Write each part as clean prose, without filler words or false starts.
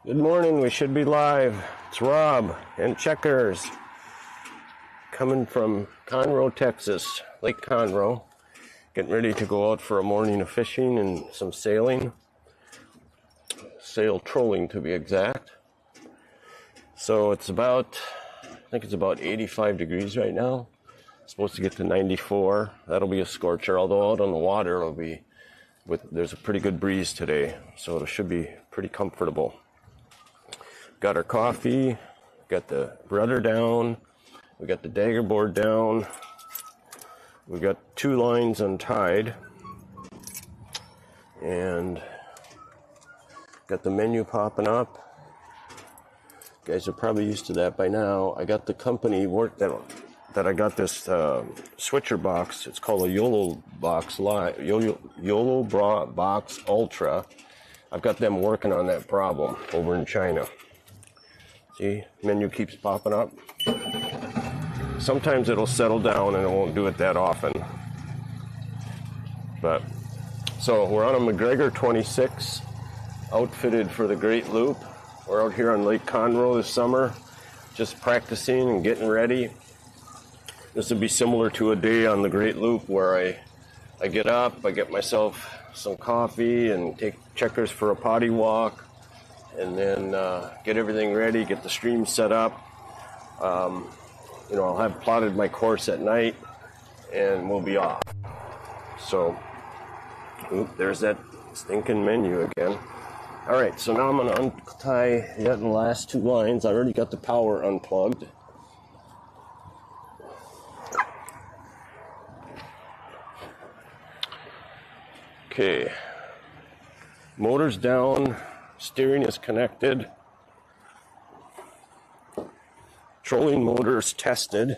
Good morning, we should be live. It's Rob and Checkers coming from Conroe, Texas, Lake Conroe. Getting ready to go out for a morning of fishing and some sailing. Sail trolling to be exact. So it's about, I think it's about 85 degrees right now. It's supposed to get to 94. That'll be a scorcher, although out on the water it'll be, there's a pretty good breeze today, so it should be pretty comfortable. Got our coffee, got the rudder down, we got the dagger board down, we got 2 lines untied, and got the menu popping up. You guys are probably used to that by now. I got the company work that I got this switcher box. It's called a YOLO box Live, YOLO box Ultra. I've got them working on that problem over in China. See, menu keeps popping up. Sometimes it'll settle down and it won't do it that often. But, so we're on a MacGregor 26, outfitted for the Great Loop. We're out here on Lake Conroe this summer, just practicing and getting ready. This would be similar to a day on the Great Loop where I get up, I get myself some coffee and take Checkers for a potty walk, and then get everything ready, get the stream set up. I'll have plotted my course at night, and we'll be off. So, there's that stinking menu again. All right, so now I'm going to untie the last 2 lines. I already got the power unplugged. Okay, motor's down. Steering is connected. Trolling motor's tested.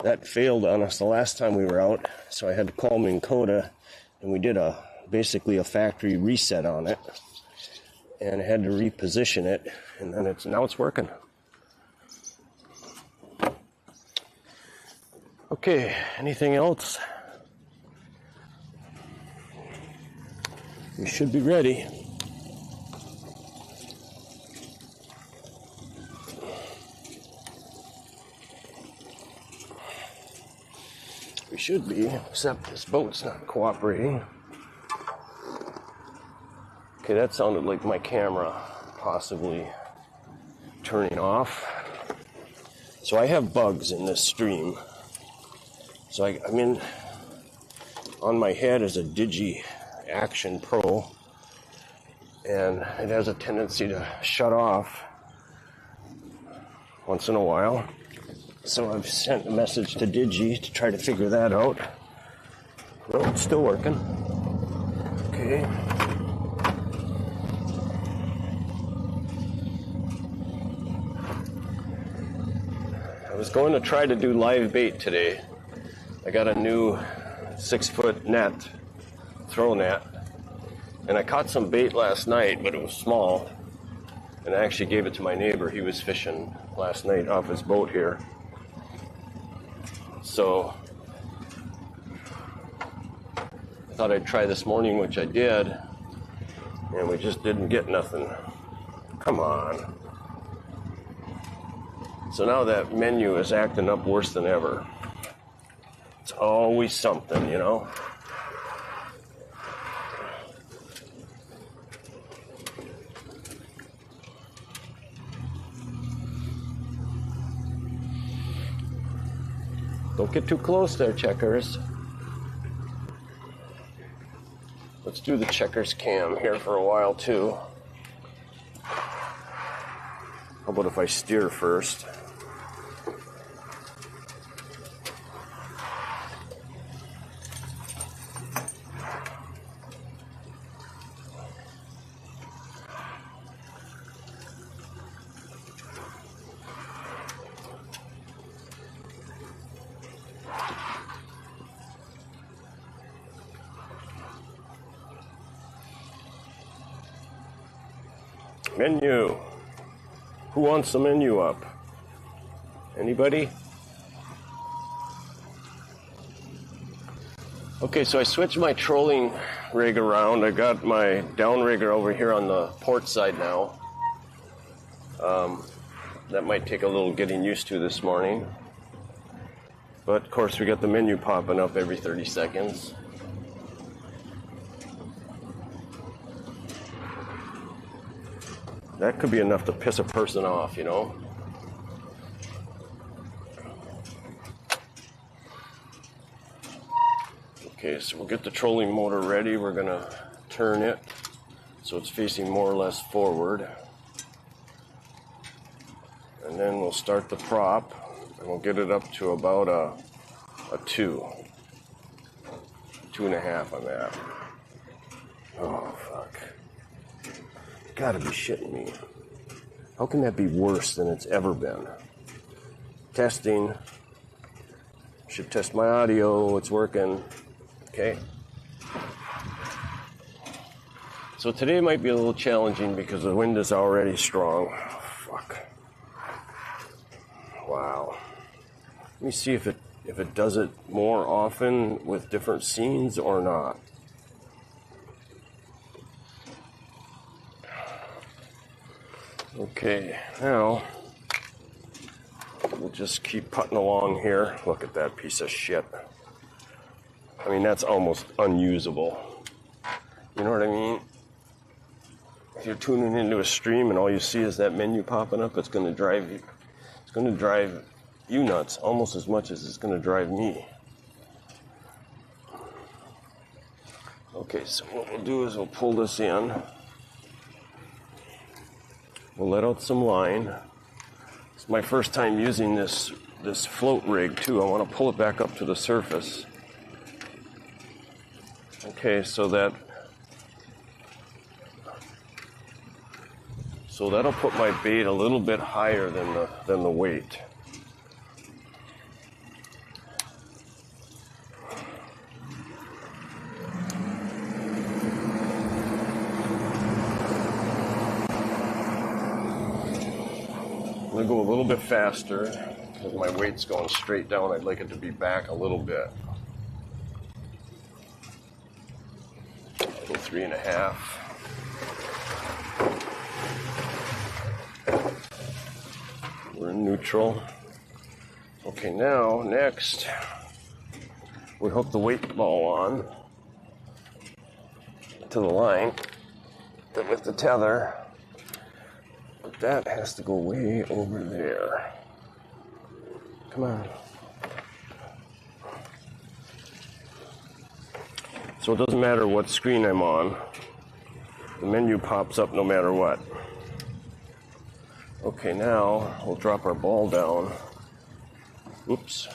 That failed on us the last time we were out, so I had to call Minn Kota, and we did basically a factory reset on it, and I had to reposition it, and then now it's working. Okay, anything else? We should be ready. We should be, except this boat's not cooperating. Okay, that sounded like my camera possibly turning off. So I have bugs in this stream. So I'm in, on my head is a Digi Action Pro, and it has a tendency to shut off once in a while. So I've sent a message to Digi to try to figure that out. No, it's still working. Okay. I was going to try to do live bait today. I got a new 6-foot net, throw net, and I caught some bait last night, but it was small. And I actually gave it to my neighbor. He was fishing last night off his boat here. So I thought I'd try this morning, which I did, and we just didn't get nothing. Come on. So now that menu is acting up worse than ever. It's always something, you know. Don't get too close there, Checkers. Let's do the Checkers cam here for a while, too. How about if I steer first? Menu. Who wants the menu up? Anybody? Okay, so I switched my trolling rig around. I got my downrigger over here on the port side now. That might take a little getting used to this morning. But of course we got the menu popping up every 30 seconds. That could be enough to piss a person off, you know. Okay, so we'll get the trolling motor ready. We're gonna turn it so it's facing more or less forward. And then we'll start the prop and we'll get it up to about a 2.5 on that. Oh, fuck. Gotta be shitting me. How can that be worse than it's ever been? Testing. Should test my audio. It's working. Okay. So today might be a little challenging because the wind is already strong. Oh, fuck. Wow. Let me see if it does it more often with different scenes or not. Okay, now we'll just keep putting along here. Look at that piece of shit. I mean, that's almost unusable. You know what I mean? If you're tuning into a stream and all you see is that menu popping up, it's going to drive you nuts almost as much as it's going to drive me. Okay, so what we'll do is we'll pull this in. We'll let out some line. It's my first time using this float rig too. I want to pull it back up to the surface. Okay, so that'll put my bait a little bit higher than the weight. I'm going to go a little bit faster because my weight's going straight down. I'd like it to be back a little bit. Go 3.5. We're in neutral. Okay, now, next, we hook the weight ball on to the line with the tether. But that has to go way over there. Come on. So it doesn't matter what screen I'm on. The menu pops up no matter what. Okay, now we'll drop our ball down. Oops.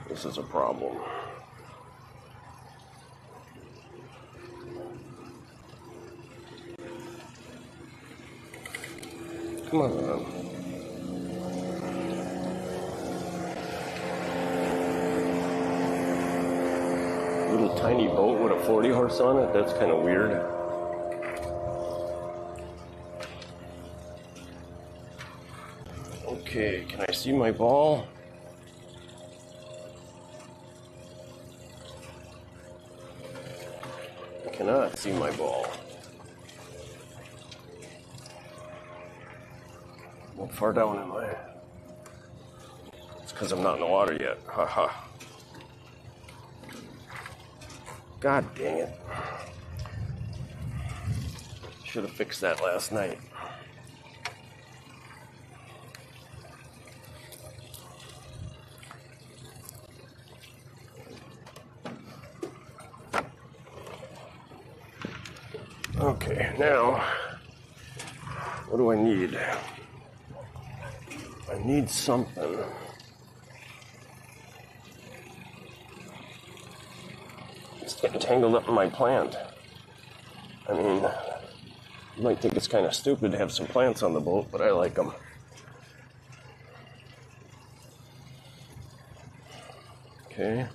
This is a problem. Come on. Little tiny boat with a 40 horse on it? That's kind of weird. Okay, can I see my ball? I cannot see my ball. How far down am I? It's because I'm not in the water yet. Haha. God dang it. Should have fixed that last night. Okay, now, what do I need? I need something. It's getting tangled up in my plant. I mean, you might think it's kind of stupid to have some plants on the boat, but I like them. Okay.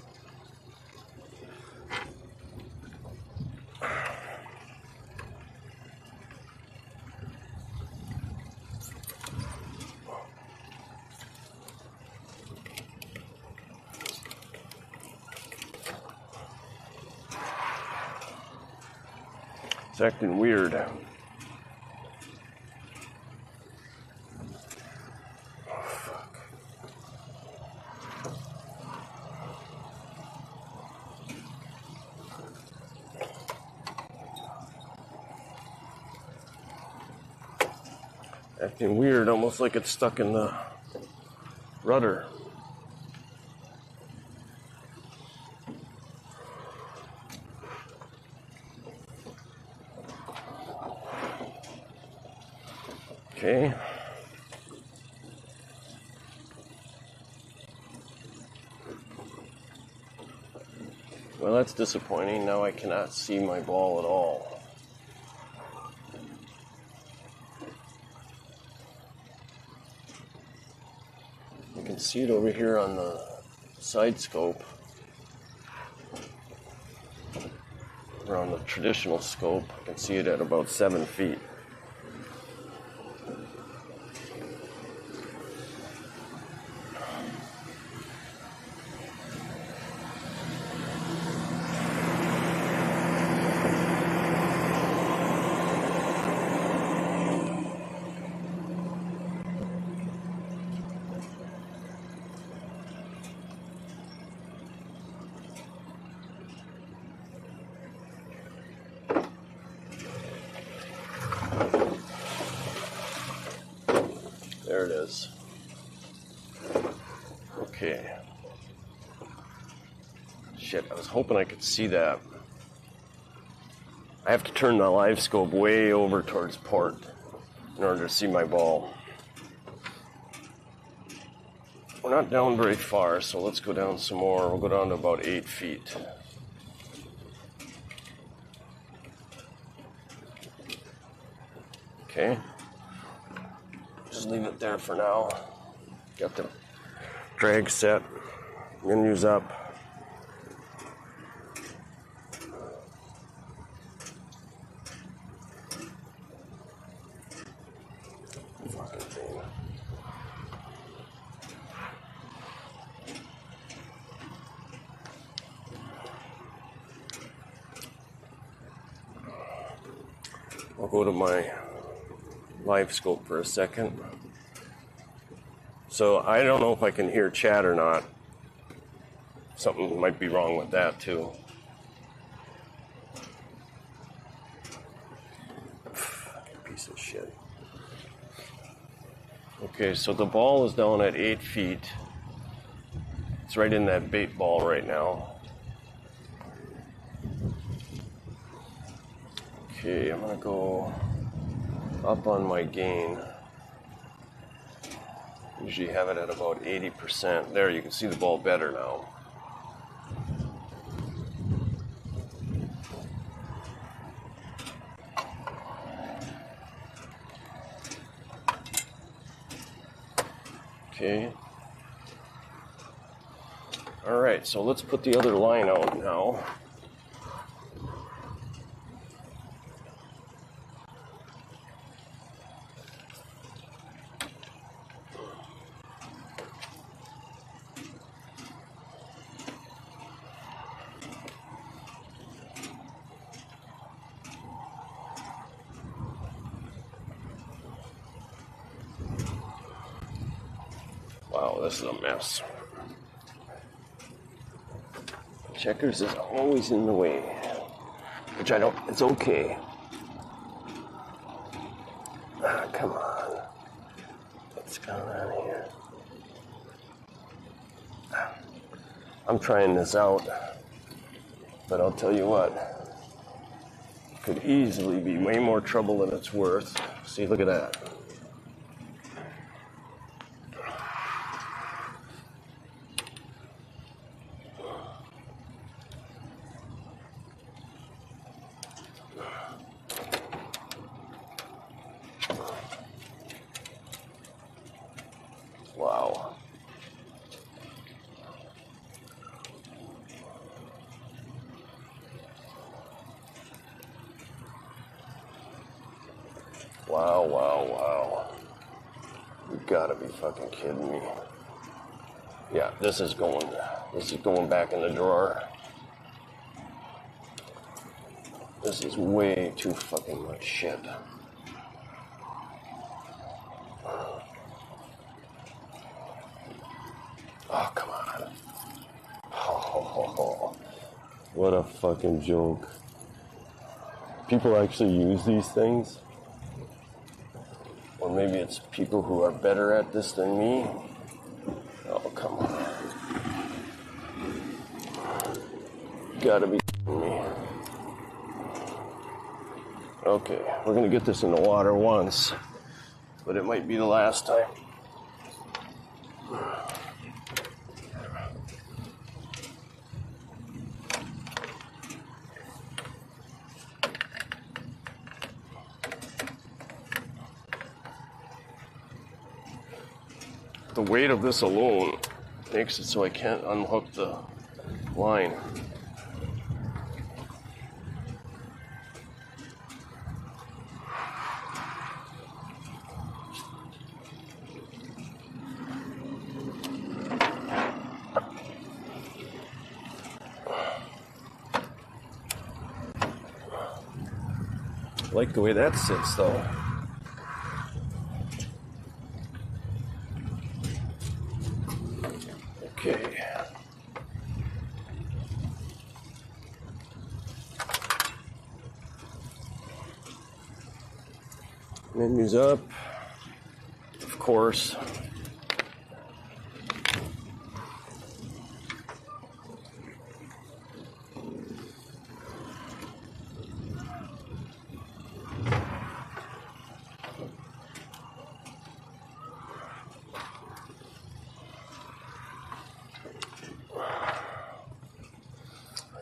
It's acting weird. Acting weird, almost like it's stuck in the rudder. Okay. Well, that's disappointing. Now I cannot see my ball at all. You can see it over here on the side scope, or on the traditional scope. I can see it at about 7 feet. There it is. Okay. Shit, I was hoping I could see that. I have to turn the live scope way over towards port in order to see my ball. We're not down very far, so let's go down some more. We'll go down to about 8 feet. Okay. Just leave it there for now. Got the drag set. I'm gonna use up. Fucking thing. I'll go to my live scope for a second. So I don't know if I can hear chat or not. Something might be wrong with that too. Piece of shit. Okay, so the ball is down at 8 feet. It's right in that bait ball right now. Okay, I'm gonna go up on my gain. Usually have it at about 80%. There, you can see the ball better now. Okay. All right, so let's put the other line out now. Wow, this is a mess. Checkers is always in the way, which I don't, it's okay. Come on. What's going on here? I'm trying this out, but I'll tell you what, it could easily be way more trouble than it's worth. See, look at that. Wow. Wow, wow, wow. You gotta be fucking kidding me. Yeah, this is going back in the drawer. This is way too fucking much shit. Oh, come on. Oh, what a fucking joke. People actually use these things. Or maybe it's people who are better at this than me. Oh, come on. Gotta be kidding me. Okay, we're gonna get this in the water once, but it might be the last time. The weight of this alone makes it so I can't unhook the line. I like the way that sits though. Okay. Menu's up, of course.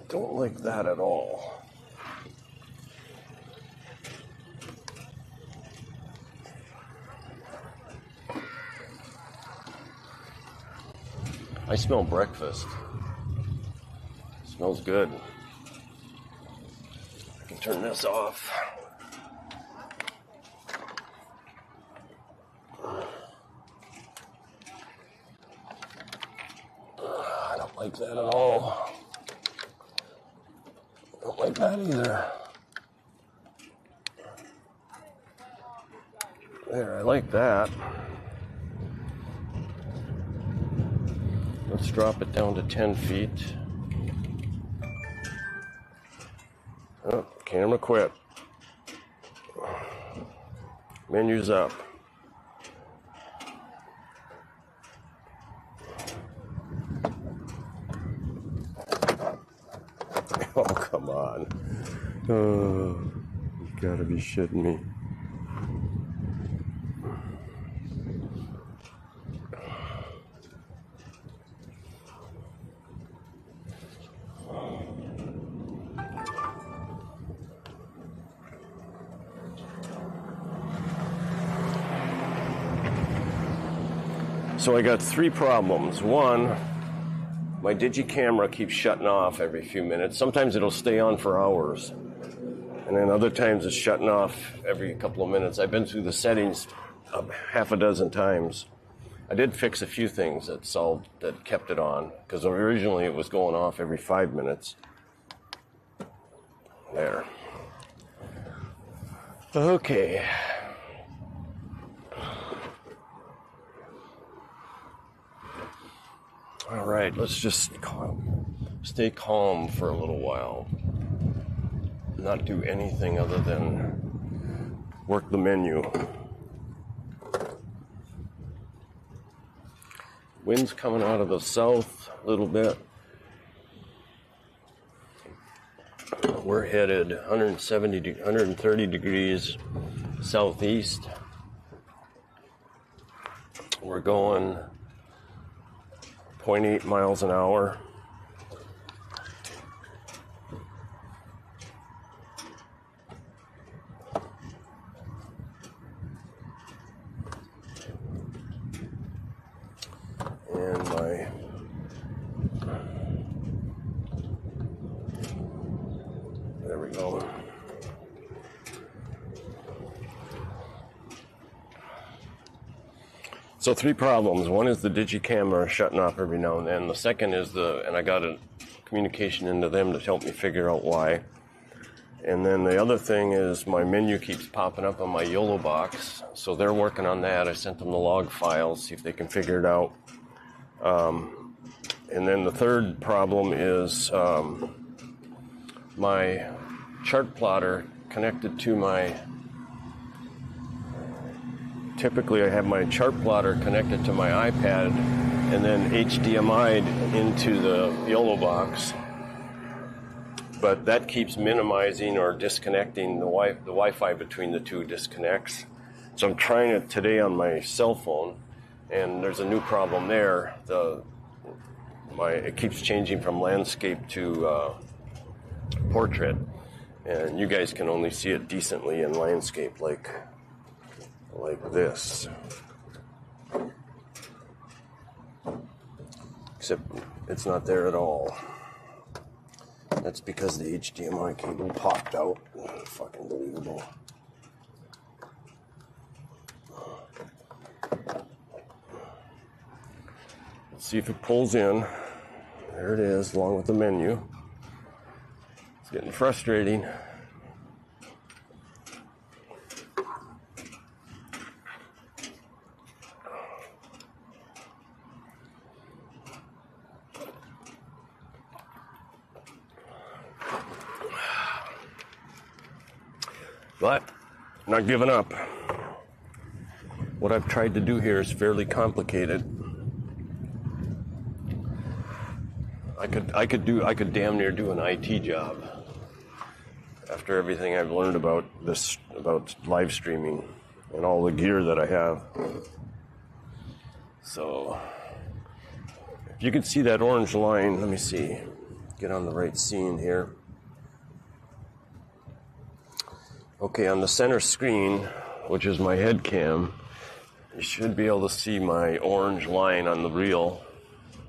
Don't like that at all. I smell breakfast. It smells good. I can turn this off. I don't like that at all. Don't like that either. There, I like that. Let's drop it down to 10 feet. Oh, camera quit. Menu's up. Oh, come on. Oh, you gotta be shitting me. So I got three problems. One, my digi camera keeps shutting off every few minutes. Sometimes it'll stay on for hours. And then other times it's shutting off every couple of minutes. I've been through the settings half a dozen times. I did fix a few things that kept it on, because originally it was going off every 5 minutes. There. Okay. All right, let's just stay calm for a little while. Not do anything other than work the menu. Wind's coming out of the south a little bit. We're headed 130 degrees southeast. We're going 0.8 miles an hour. And there we go. So three problems. One is the digicamera shutting off every now and then. The second is and I got a communication into them to help me figure out why. And then the other thing is my menu keeps popping up on my YOLO box. So they're working on that. I sent them the log files, see if they can figure it out. And then the third problem is my chart plotter connected to my... Typically I have my chart plotter connected to my iPad and then HDMI'd into the YOLO box. But that keeps minimizing or disconnecting the Wi-Fi between the two disconnects. So I'm trying it today on my cell phone, and there's a new problem there. It keeps changing from landscape to portrait, and you guys can only see it decently in landscape, like this. Except it's not there at all. That's because the HDMI cable popped out. Fucking believable. Let's see if it pulls in. There it is, along with the menu. It's getting frustrating. But I'm not giving up. What I've tried to do here is fairly complicated. I could damn near do an IT job after everything I've learned about live streaming and all the gear that I have. So if you can see that orange line, let me see. Get on the right scene here. Okay, on the center screen, which is my head cam, you should be able to see my orange line on the reel,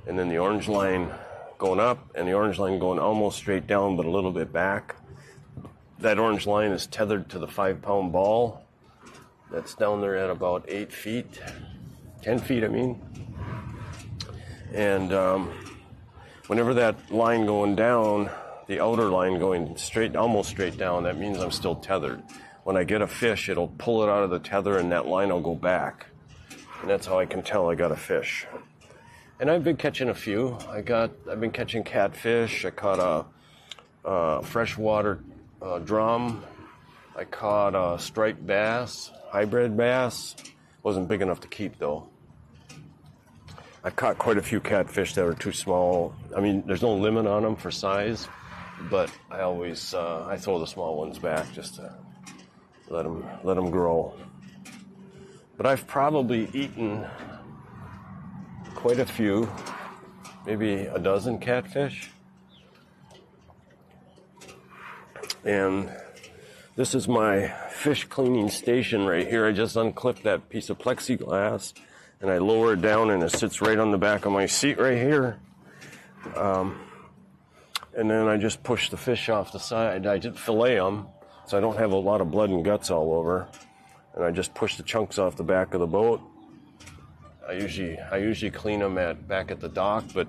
and then the orange line going up and the orange line going almost straight down but a little bit back. That orange line is tethered to the 5-pound ball that's down there at about 8 feet, 10 feet I mean. And whenever that line going down, the outer line going straight, almost straight down, that means I'm still tethered. When I get a fish, it'll pull it out of the tether and that line will go back. And that's how I can tell I got a fish. And I've been catching a few. I've been catching catfish. I caught a freshwater drum. I caught a striped bass, hybrid bass. Wasn't big enough to keep though. I caught quite a few catfish that were too small. I mean, there's no limit on them for size. But I always I throw the small ones back just to let them grow. But I've probably eaten quite a few, maybe a dozen catfish. And this is my fish cleaning station right here. I just unclipped that piece of plexiglass and I lower it down and it sits right on the back of my seat right here. And then I just push the fish off the side. I just fillet them, so I don't have a lot of blood and guts all over. And I just push the chunks off the back of the boat. I usually clean them back at the dock, but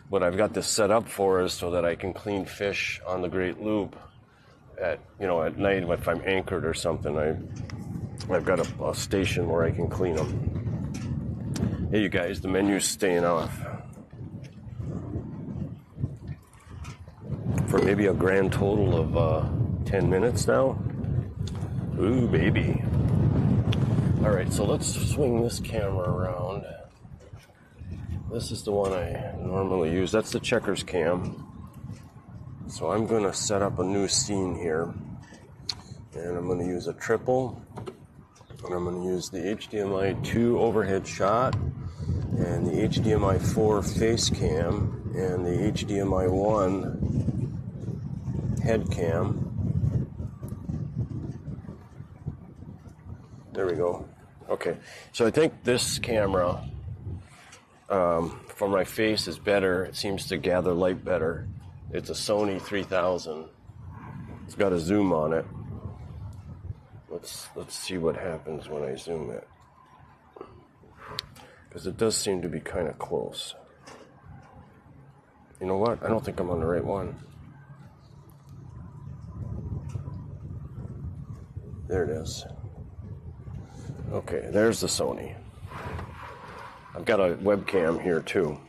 what I've got this set up for is so that I can clean fish on the Great Loop at night if I'm anchored or something. I've got a station where I can clean them. Hey, you guys, the menu's staying off. For maybe a grand total of 10 minutes now. Ooh, baby. All right, so let's swing this camera around. This is the one I normally use. That's the checkers cam. So I'm going to set up a new scene here. And I'm going to use a triple. And I'm going to use the HDMI 2 overhead shot. And the HDMI 4 face cam. And the HDMI 1 head cam. There we go. Okay, so I think this camera for my face is better. It seems to gather light better. It's a Sony 3000. It's got a zoom on it. Let's see what happens when I zoom it, because it does seem to be kind of close. You know what? I don't think I'm on the right one. There it is. Okay, there's the Sony. I've got a webcam here too.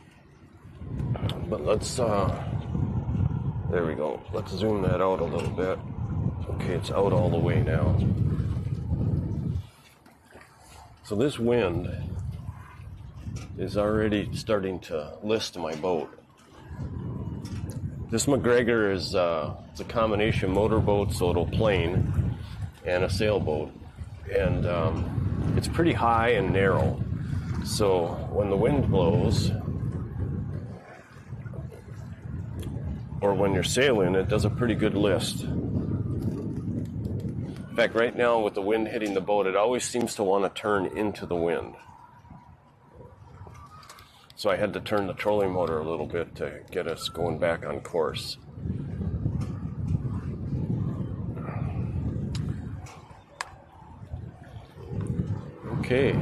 But let's, there we go. Let's zoom that out a little bit. Okay, it's out all the way now. So this wind is already starting to list my boat. This MacGregor is it's a combination motorboat, so it'll plane, and a sailboat. And it's pretty high and narrow. So when the wind blows, or when you're sailing, it does a pretty good list. In fact, right now with the wind hitting the boat, it always seems to want to turn into the wind. So I had to turn the trolling motor a little bit to get us going back on course. Okay,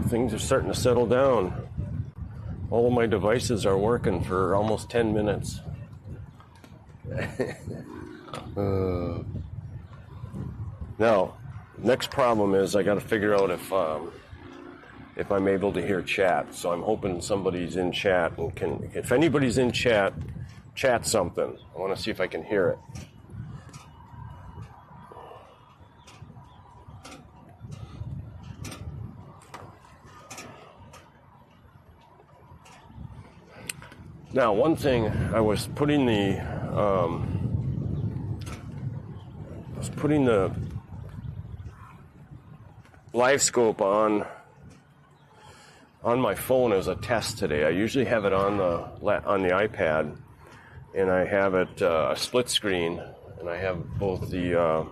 things are starting to settle down. All of my devices are working for almost 10 minutes. Now, next problem is I got to figure out if I'm able to hear chat. So I'm hoping somebody's in chat and can. If anybody's in chat, chat something. I want to see if I can hear it. Now, one thing, I was putting the live scope on my phone as a test today. I usually have it on the iPad, and I have it a split screen, and I have both the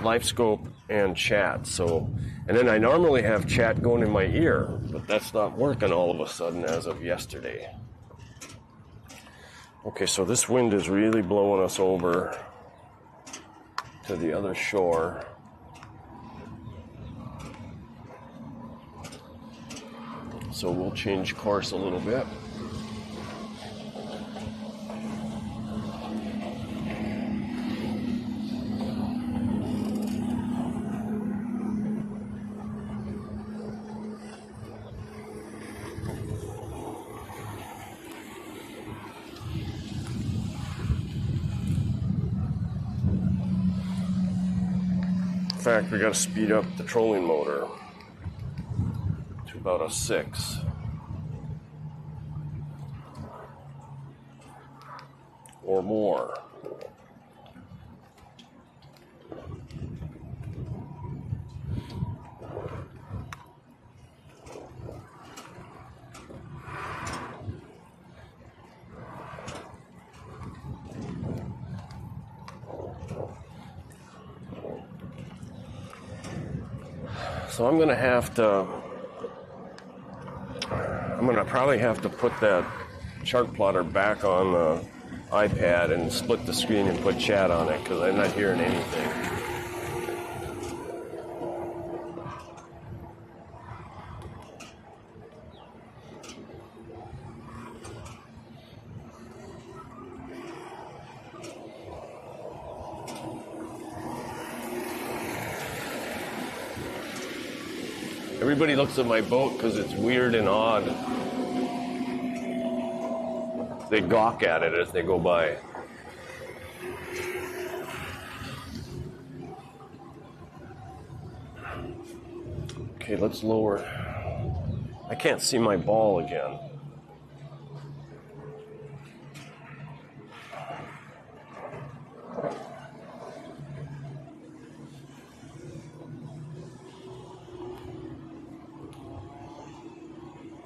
live scope and chat. So, and then I normally have chat going in my ear, but that's not working all of a sudden as of yesterday. Okay, so this wind is really blowing us over to the other shore. So we'll change course a little bit. In fact, we got to speed up the trolling motor to about a 6. Or more. So I'm going to probably have to put that chart plotter back on the iPad and split the screen and put chat on it, because I'm not hearing anything. Everybody looks at my boat because it's weird and odd. They gawk at it as they go by. Okay, let's lower. I can't see my ball again.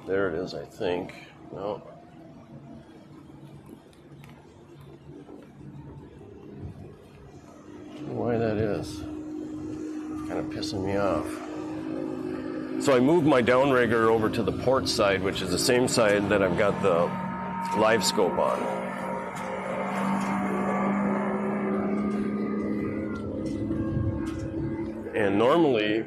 There it is, I think. No. Why that is. It's kind of pissing me off. So I moved my downrigger over to the port side, which is the same side that I've got the live scope on. And normally,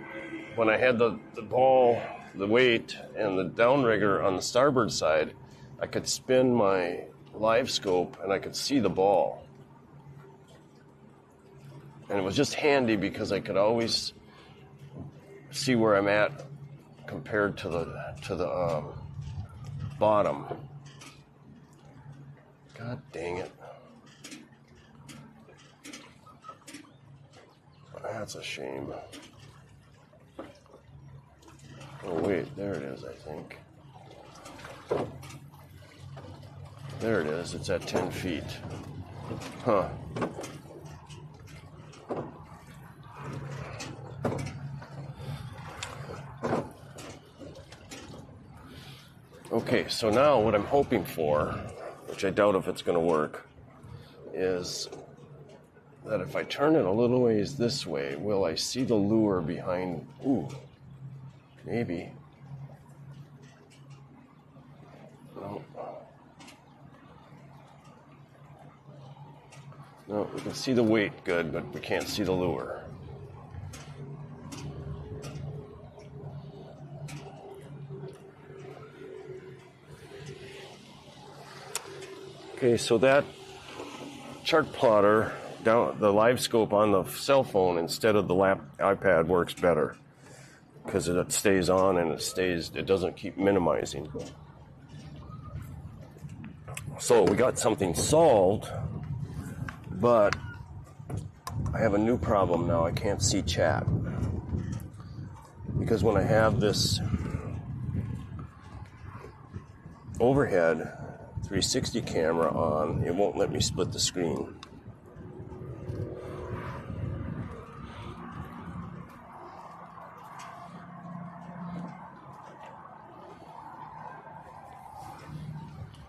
when I had the ball, the weight, and the downrigger on the starboard side, I could spin my live scope and I could see the ball. And it was just handy because I could always see where I'm at compared to the bottom. God dang it. That's a shame. Oh wait, there it is, I think. There it is, it's at 10 feet. Huh. Okay, so now what I'm hoping for, which I doubt if it's going to work, is that if I turn it a little ways this way, will I see the lure behind? Ooh, maybe. No. No, we can see the weight good, but we can't see the lure. Okay, so that chart plotter, down the live scope on the cell phone instead of the iPad works better because it stays on and it doesn't keep minimizing. So we got something solved, but I have a new problem now. I can't see chat because when I have this overhead 360 camera on, it won't let me split the screen.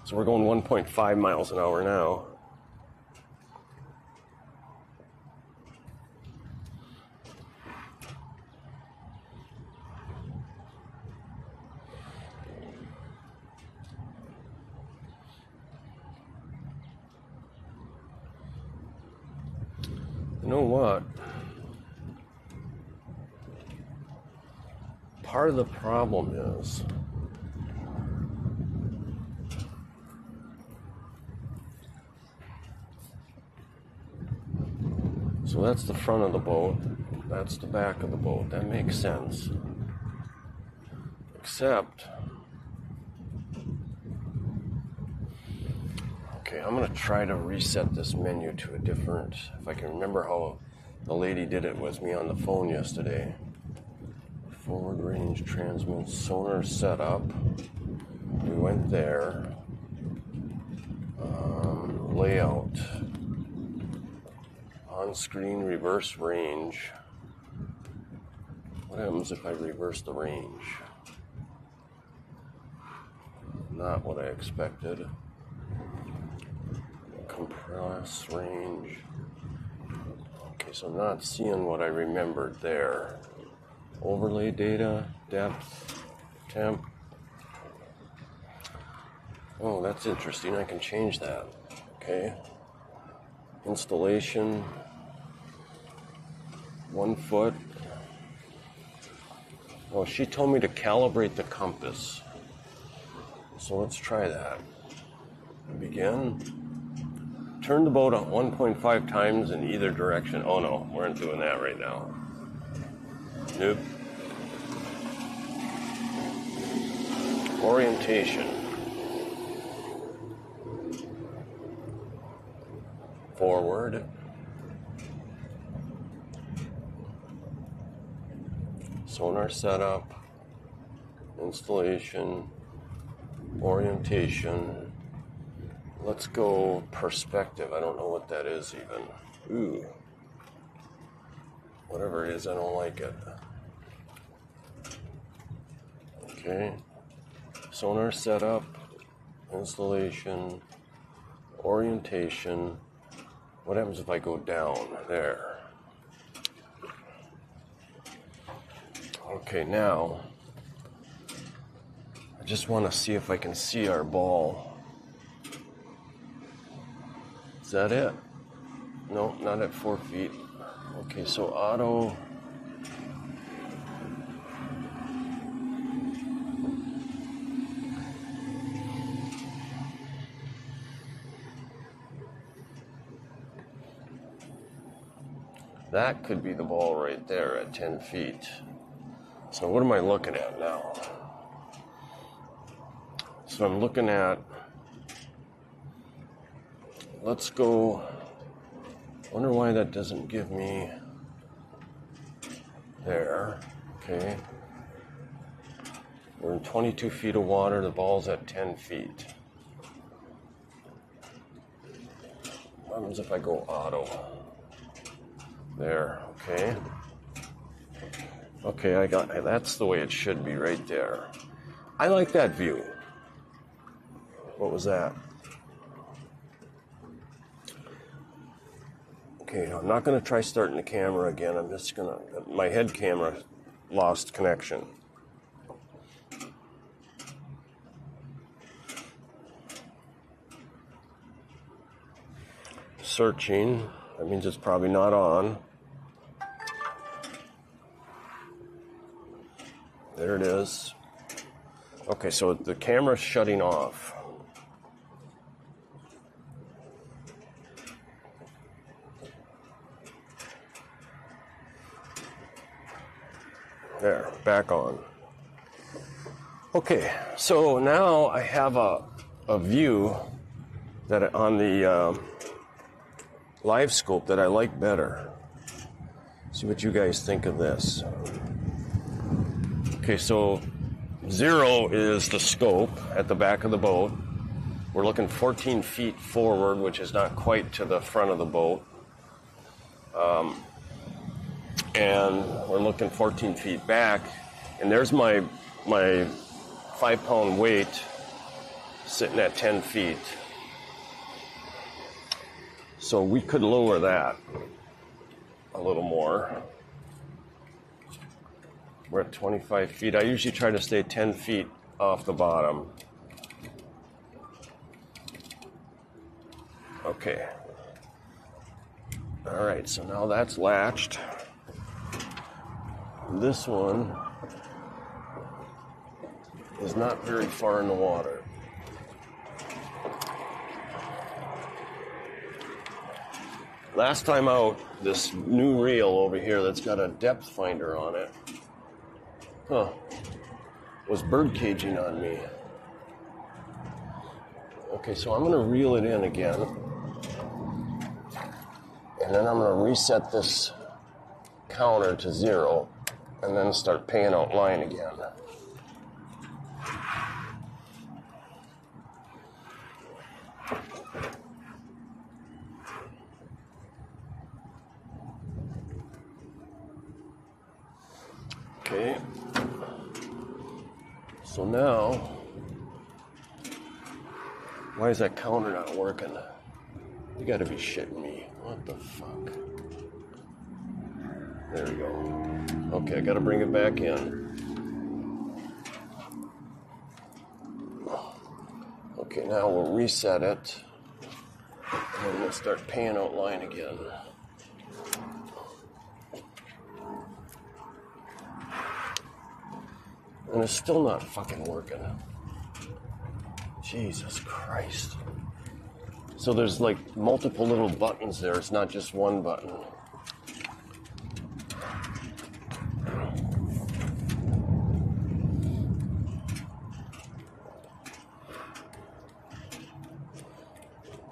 So we're going 1.5 miles an hour now. You know what? Part of the problem is so that's the front of the boat, that's the back of the boat. That makes sense. Except, okay, I'm gonna try to reset this menu to a different, if I can remember how the lady did it with me on the phone yesterday. Forward range transmit, sonar setup. We went there. Layout. On-screen reverse range. What happens if I reverse the range? Not what I expected. Compress range. Okay, so I'm not seeing what I remembered there. Overlay data, depth, temp. Oh, that's interesting. I can change that. Okay. Installation. 1 foot. Oh, she told me to calibrate the compass. So let's try that. Begin. Turn the boat 1.5 times in either direction. Oh no, we're not doing that right now. Nope. Orientation. Forward. Sonar setup. Installation. Orientation. Let's go perspective. I don't know what that is even. Ooh. Whatever it is, I don't like it. Okay. Sonar setup. Installation. Orientation. What happens if I go down? There. Okay, now I just want to see if I can see our ball. Is that it? No, not at 4 feet. Okay, so auto. That could be the ball right there at 10 feet. So what am I looking at now? So I'm looking at, let's go, I wonder why that doesn't give me there. Okay. We're in 22 feet of water, the ball's at 10 feet. What happens if I go auto? There, okay. Okay, I got, that's the way it should be right there. I like that view. What was that? Okay, I'm not gonna try starting the camera again. I'm just gonna, my head camera lost connection. Searching, that means it's probably not on. There it is. Okay, so the camera's shutting off. There, back on. Okay, so now I have a view that on the live scope that I like better. See what you guys think of this. Okay, so 0 is the scope at the back of the boat. We're looking 14 feet forward, which is not quite to the front of the boat. And we're looking 14 feet back, and there's my 5-pound weight sitting at 10 feet. So we could lower that a little more. We're at 25 feet. I usually try to stay 10 feet off the bottom. Okay. All right, so now that's latched. This one is not very far in the water. Last time out, this new reel over here that's got a depth finder on it, was bird caging on me. Okay, so I'm gonna reel it in again. And then I'm gonna reset this counter to 0 and then start paying out line again. Okay. So now, why is that counter not working? You gotta be shitting me. What the fuck? There we go. Okay, I gotta bring it back in. Okay, now we'll reset it. And we'll start paying out line again. And it's still not fucking working. Jesus Christ. So there's like multiple little buttons there. It's not just one button.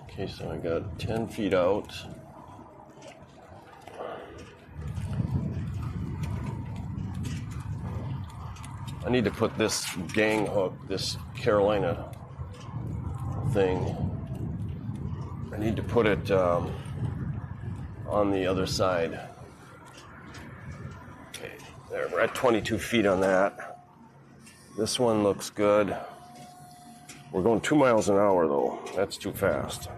Okay, so I got 10 feet out. I need to put this gang hook, this Carolina thing, I need to put it on the other side. Okay, there, we're at 22 feet on that. This one looks good. We're going 2 miles an hour though. That's too fast.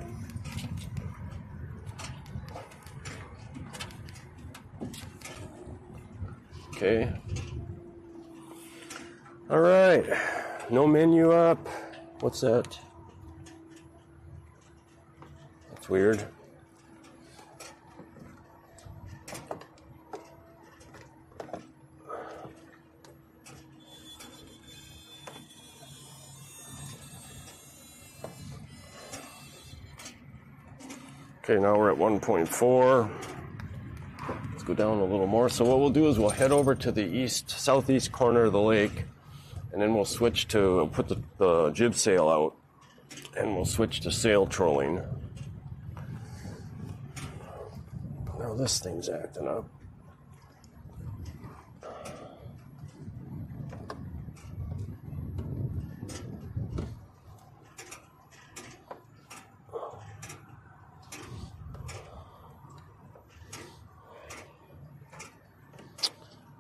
Okay. All right. No menu up. What's that? That's weird. Okay, now we're at 1.4. go down a little more. So what we'll do is we'll head over to the southeast corner of the lake, and then we'll switch to put the jib sail out, and we'll switch to sail trolling. Now this thing's acting up.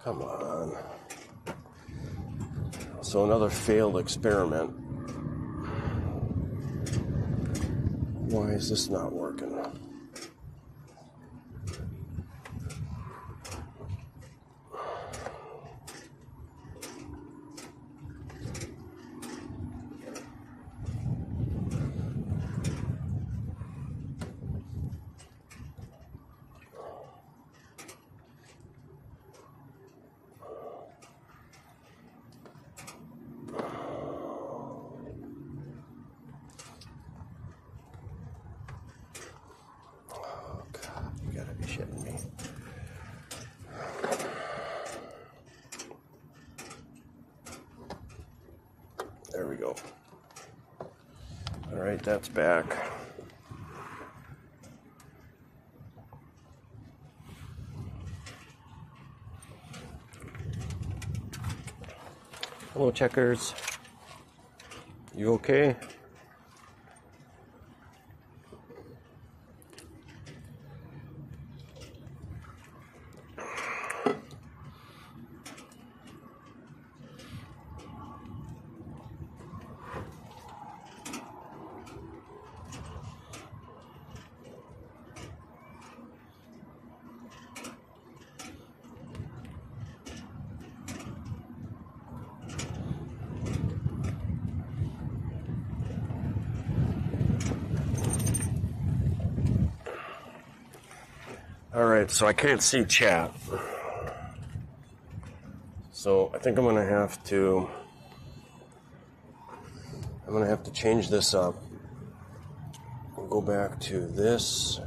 Come on. So another failed experiment. Why is this not working? There we go. All right, that's back. Hello, Checkers. You okay? All right, so I can't see chat. So I think I'm gonna have to change this up. We'll go back to this.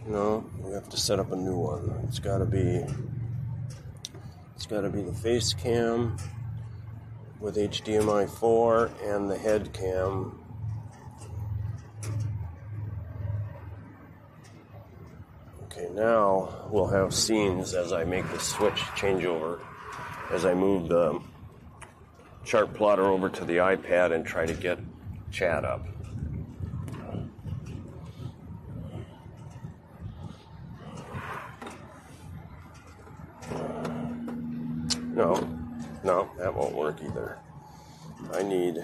No, we have to set up a new one. It's gotta be the face cam with HDMI 4 and the head cam. Okay, now we'll have scenes as I make the switch changeover, as I move the chart plotter over to the iPad and try to get chat up. No, that won't work either. I need...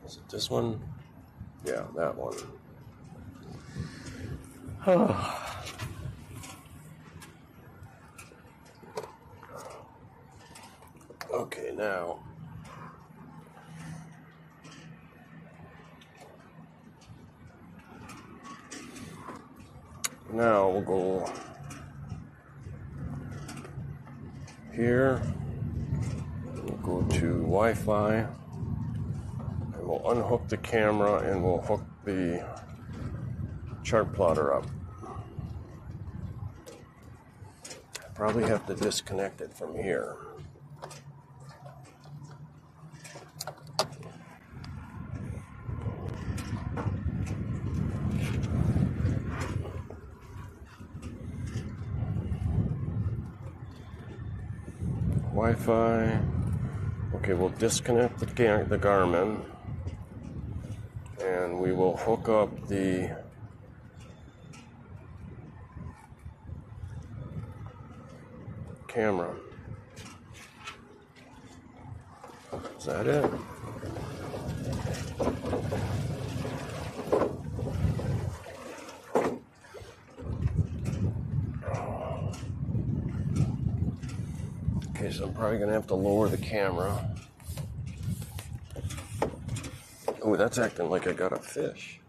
Is it this one? Yeah, that one. Okay, now. Now we'll go here. We'll go to Wi-Fi. And we'll unhook the camera and we'll hook the chart plotter up. Probably have to disconnect it from here. Wi-Fi. Okay, we'll disconnect the Garmin, and we will hook up the camera. Is that it? Okay, so I'm probably going to have to lower the camera. Oh, that's acting like I got a fish.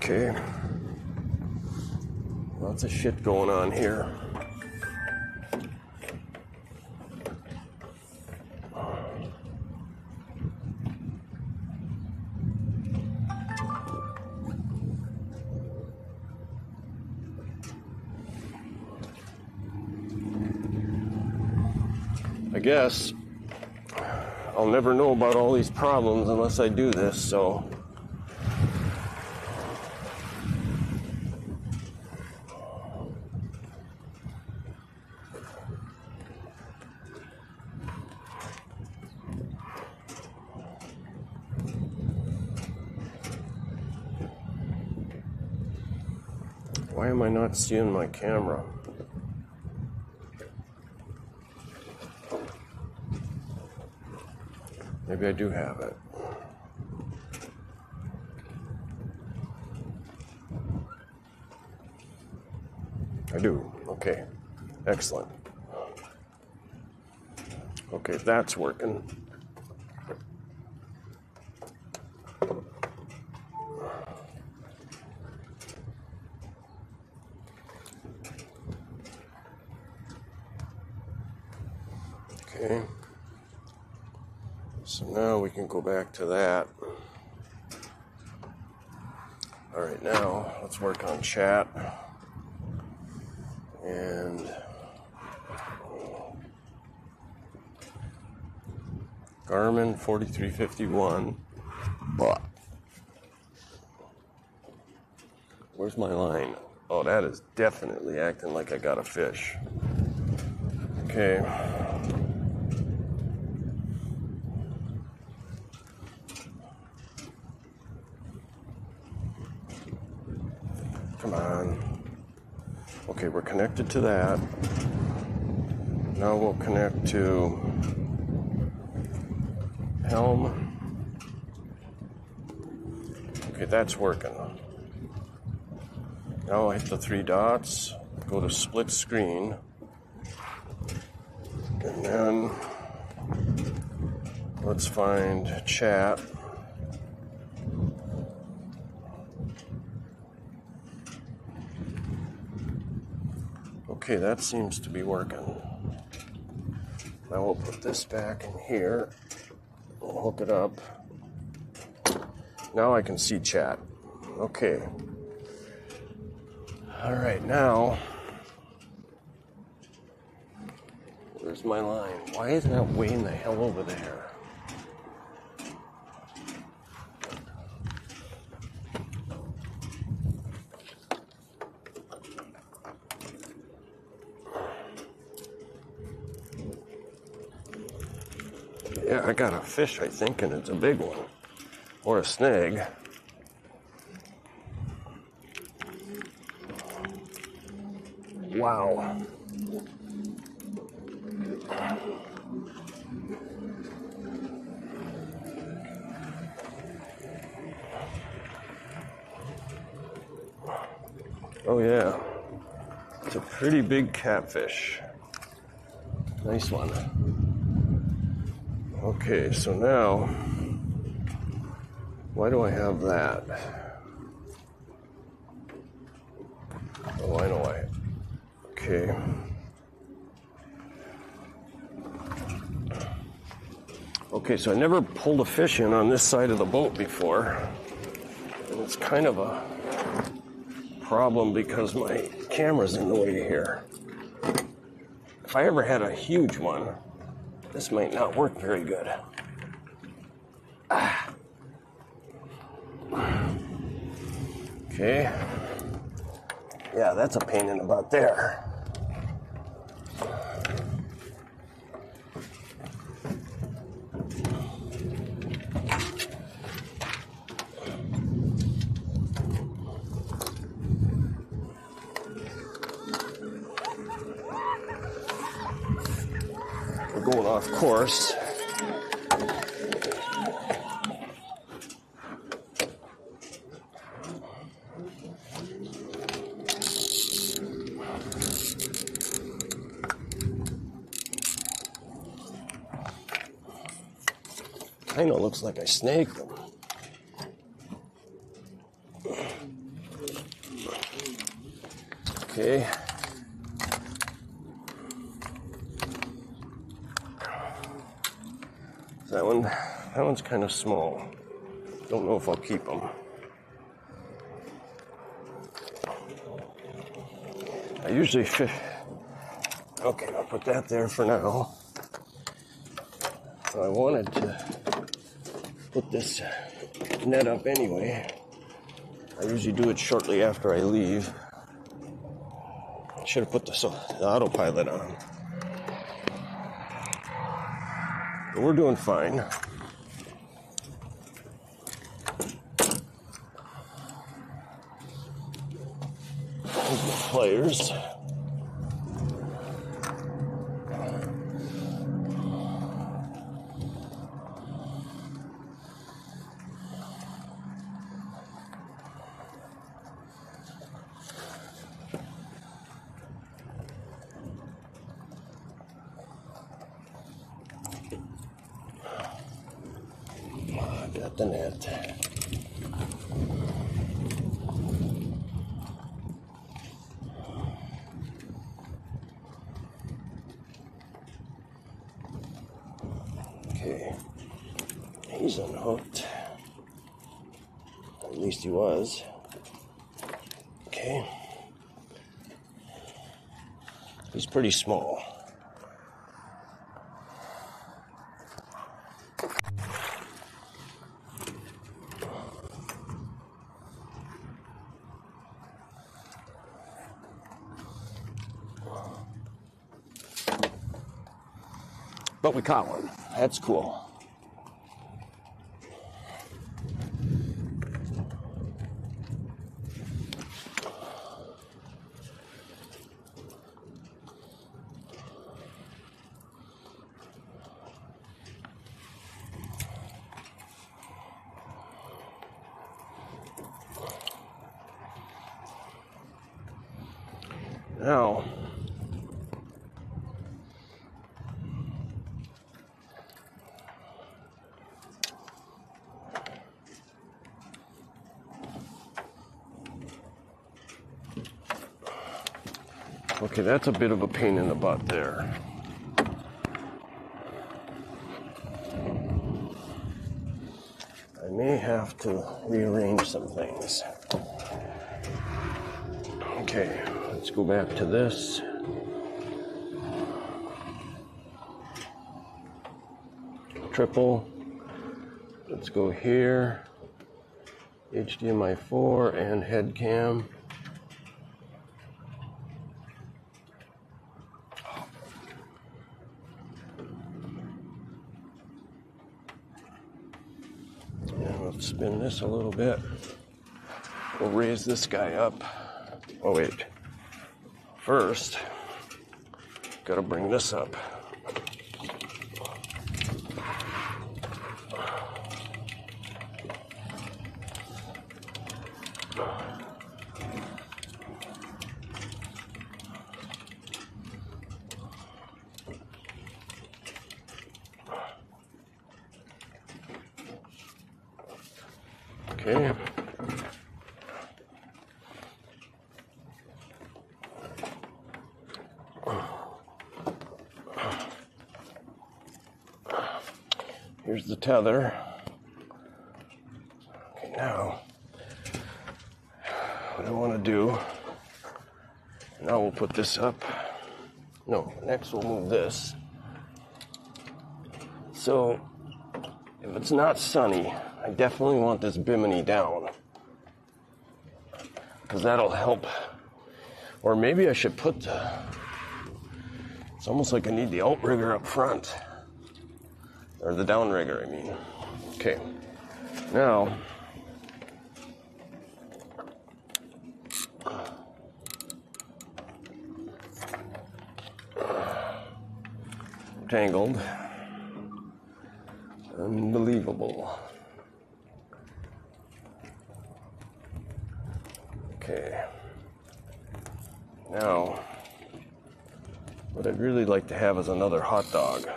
Okay. Lots of shit going on here. I guess I'll never know about all these problems unless I do this, so. Why am I not seeing my camera? Maybe I do have it. I do. Okay. Excellent. Okay, that's working. Okay. So now we can go back to that. All right, now let's work on chat. And Garmin 4351. Where's my line? Oh, that is definitely acting like I got a fish. Okay. Come on. Okay, we're connected to that. Now we'll connect to helm. Okay, that's working. Now I hit the 3 dots, go to split screen, and then let's find chat. Okay, that seems to be working. Now we'll put this back in here. We'll hook it up. Now I can see chat. Okay. All right, now, where's my line? Why is that way in the hell over there? Yeah, I got a fish, I think, and it's a big one. Or a snag. Wow. Oh yeah. It's a pretty big catfish. Nice one. Okay, so now, why do I have that? Oh, I know why. Okay. Okay, so I never pulled a fish in on this side of the boat before. And it's kind of a problem because my camera's in the way here. If I ever had a huge one, this might not work very good. Okay. Yeah, that's a pain in the butt there. We're going off course. Kind of looks like I snagged them. Okay. That one's kind of small. Don't know if I'll keep them. I usually fit. Okay, I'll put that there for now. So I wanted to put this net up anyway. I usually do it shortly after I leave. I should have put the autopilot on. But we're doing fine. There's my pliers. Got the net. Okay, he's unhooked. At least he was. Okay. He's pretty small. But we caught one. That's cool. Now, okay, that's a bit of a pain in the butt there. I may have to rearrange some things. Okay, let's go back to this. Triple. Let's go here. HDMI 4 and head cam. Let's spin this a little bit. We'll raise this guy up. Oh wait. First, gotta bring this up. Okay. Here's the tether. Okay, now, what I want to do, now we'll put this up. No, next we'll move this. So, if it's not sunny, I definitely want this bimini down, because that'll help. Or maybe I should put the, it's almost like I need the outrigger up front. Or the downrigger, I mean. Okay, now, tangled. Unbelievable. Okay. Now, what I'd really like to have is another hot dog.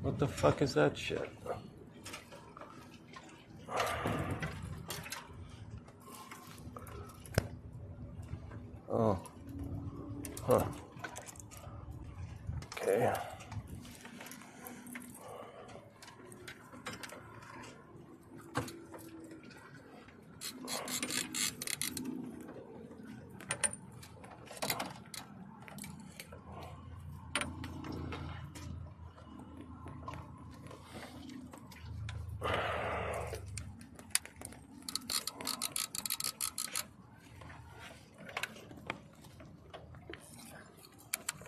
What the fuck is that shit? Oh. Huh. Okay.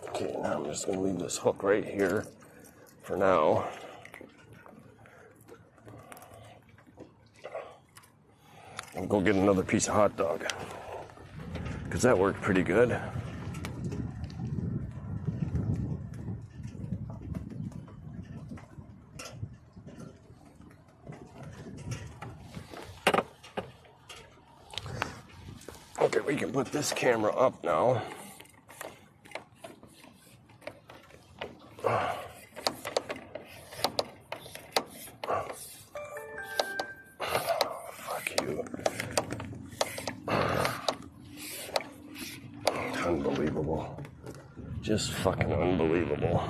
Okay, now I'm just going to leave this hook right here for now. And go get another piece of hot dog, because that worked pretty good. Okay, we can put this camera up now. Fuck you. Unbelievable. Just fucking unbelievable.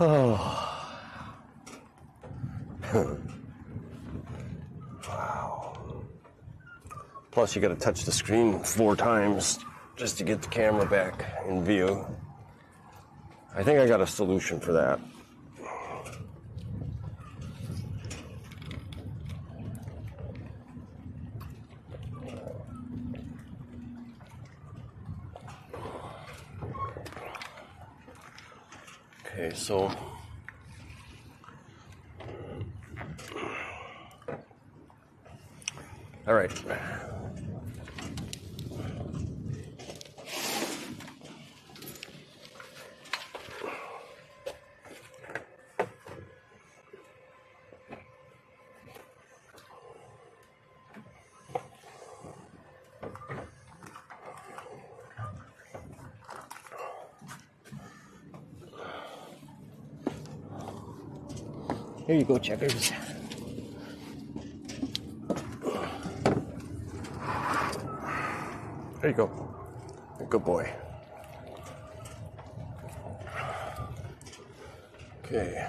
Oh. Wow. Plus, you got to touch the screen 4 times just to get the camera back in view. I think I got a solution for that. Okay, so all right. Here you go, checkers. There you go. Good boy. Okay.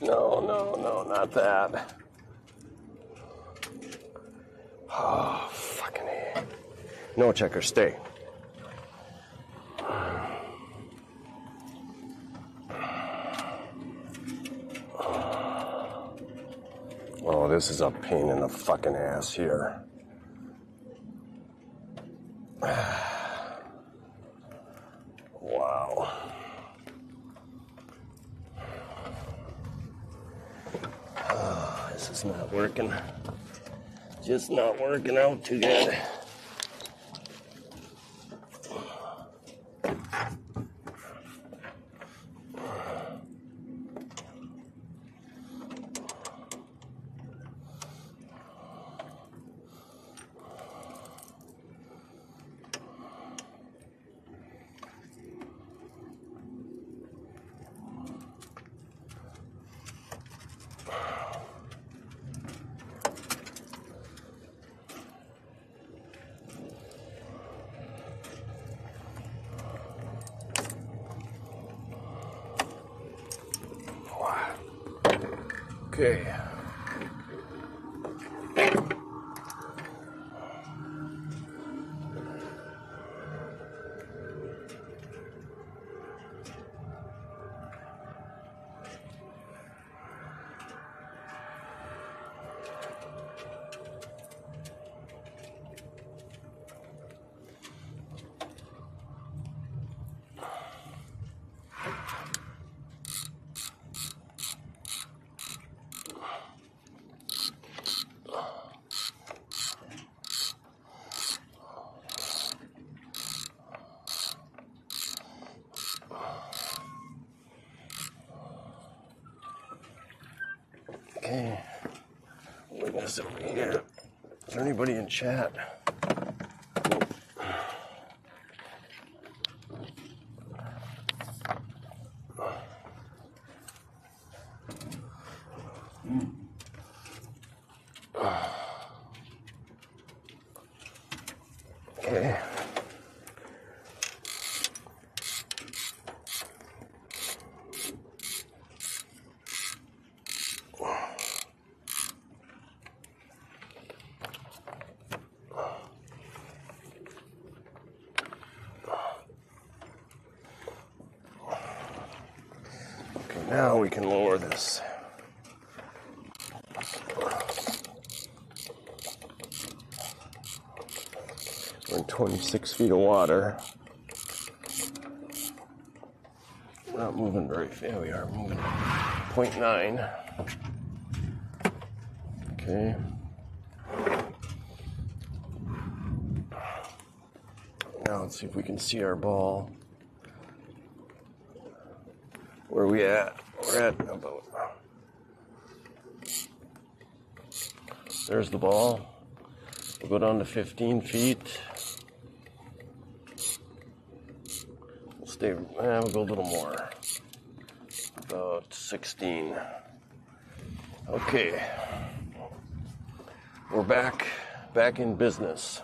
No, not that. Oh, fucking A. No, checker, stay. Oh, this is a pain in the fucking ass here. Wow. Oh, this is not working. Just not working out too good. Okay. Okay. What is it over here? Is there anybody in chat? Okay. Now we can lower this. We're in 26 feet of water. We're not moving very fast. Yeah, we are moving 0.9. Okay. Now let's see if we can see our ball. Where are we at? We're at about... There's the ball. We'll go down to 15 feet. We'll stay... we'll go a little more. About 16. Okay. We're back in business.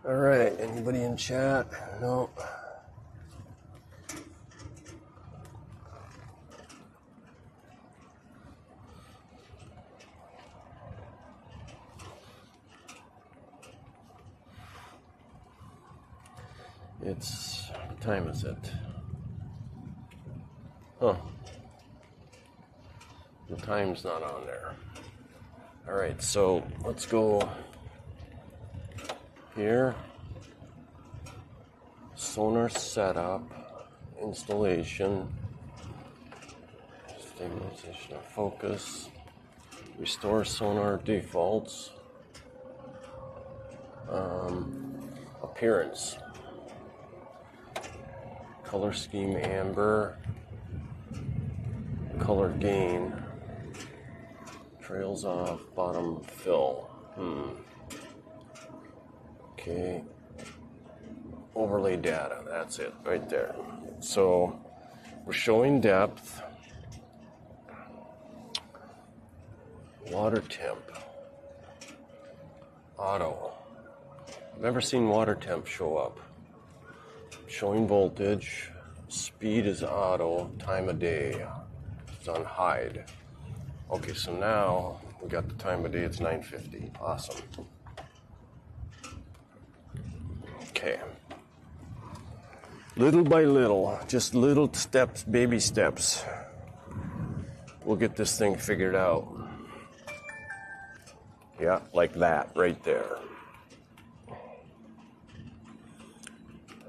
All right, anybody in chat? No. What time is it? Oh. The time's not on there. All right, so let's go here. Sonar setup, installation, stabilization of focus, restore sonar defaults, appearance, color scheme amber, color gain, trails off, bottom fill. Okay. Overlay data, that's it right there. So we're showing depth, water temp, auto. I've never seen water temp show up. Showing voltage, speed is auto, time of day is on hide. Okay, so now we got the time of day, it's 9:50. Awesome. Okay. Little by little, just little steps, baby steps. We'll get this thing figured out. Yeah, like that, right there.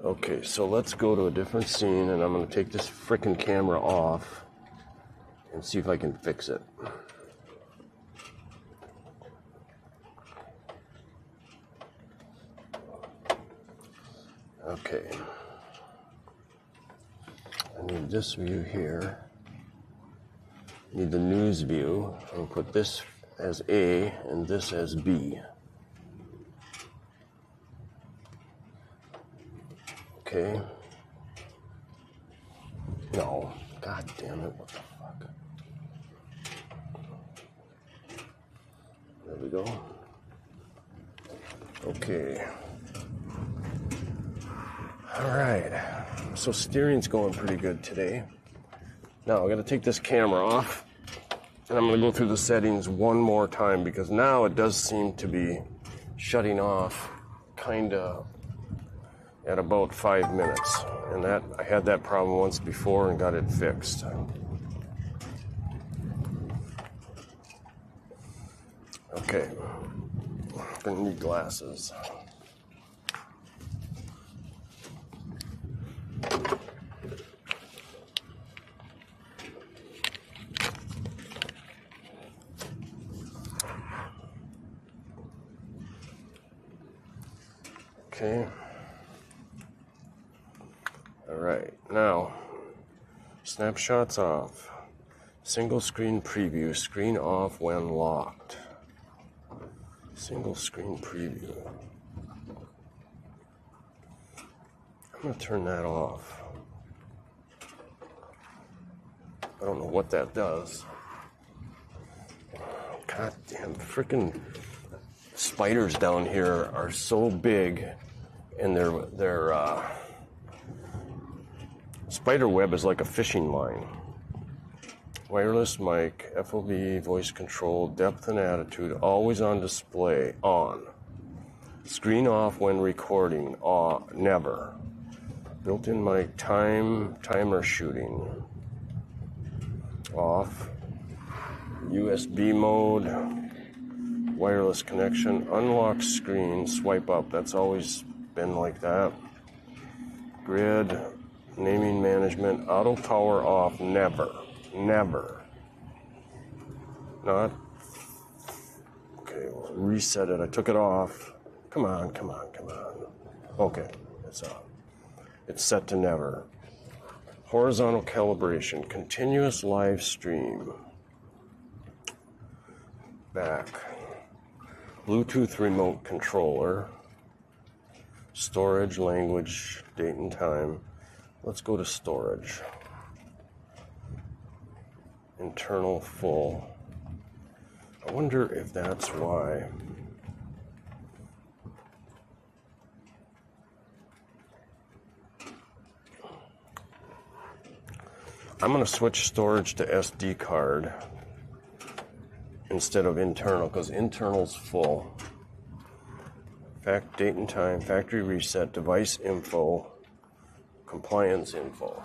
Okay, so let's go to a different scene, and I'm going to take this frickin' camera off and see if I can fix it. Okay. I need this view here. Need the news view. I'll put this as A and this as B. Okay. No. God damn it. What the fuck? There we go. Okay. All right. So steering's going pretty good today. Now I'm going to take this camera off and I'm going to go through the settings one more time because now it does seem to be shutting off kind of at about 5 minutes. And that I had that problem once before and got it fixed. Okay, I'm gonna need glasses. Okay. All right, now, snapshots off. Single screen preview, screen off when locked. Single screen preview. I'm gonna turn that off. I don't know what that does. God damn, freaking spiders down here are so big, and their spider web is like a fishing line. Wireless mic, FOV, voice control, depth and attitude, always on display, on. Screen off when recording, never. Built-in mic, timer shooting, off. USB mode, wireless connection, unlock screen, swipe up, that's always been like that. Grid, naming management, auto power off, never. Not. Okay, we'll reset it. I took it off. Come on. Okay, it's on. It's set to never. Horizontal calibration, continuous live stream. Back. Bluetooth remote controller. Storage, language, date and time. Let's go to storage. Internal full. I wonder if that's why. I'm going to switch storage to SD card instead of internal, because internal's full. Date and time, factory reset, device info, compliance info.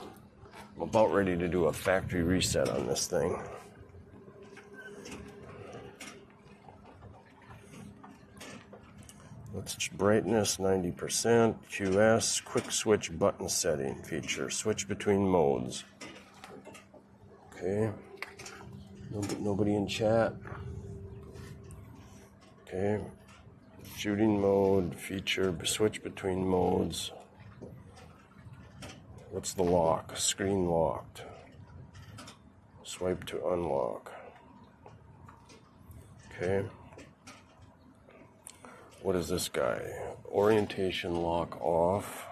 I'm about ready to do a factory reset on this thing. Let's brightness 90%, QS, quick switch button setting feature, switch between modes. Okay, nobody in chat. Okay, shooting mode, feature, switch between modes. What's the lock? Screen locked. Swipe to unlock. Okay. What is this guy? Orientation lock off.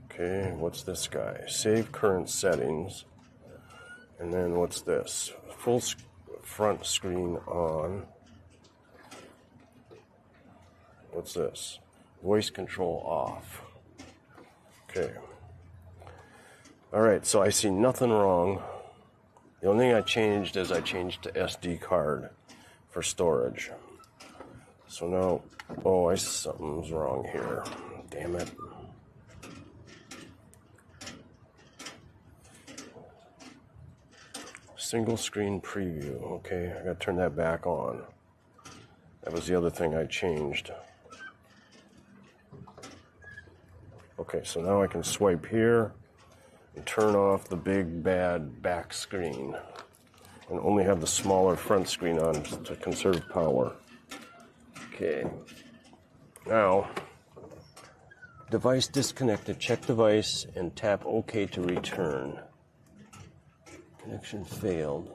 Okay, what's this guy? Save current settings. And then what's this? Full front screen on. What's this? Voice control off. Okay. All right, so I see nothing wrong. The only thing I changed is I changed to SD card for storage. So now, something's wrong here. Damn it. Single screen preview. Okay, I gotta turn that back on. That was the other thing I changed. Okay, so now I can swipe here and turn off the big bad back screen and only have the smaller front screen on to conserve power. Okay, now device disconnected, check device and tap OK to return. Connection failed.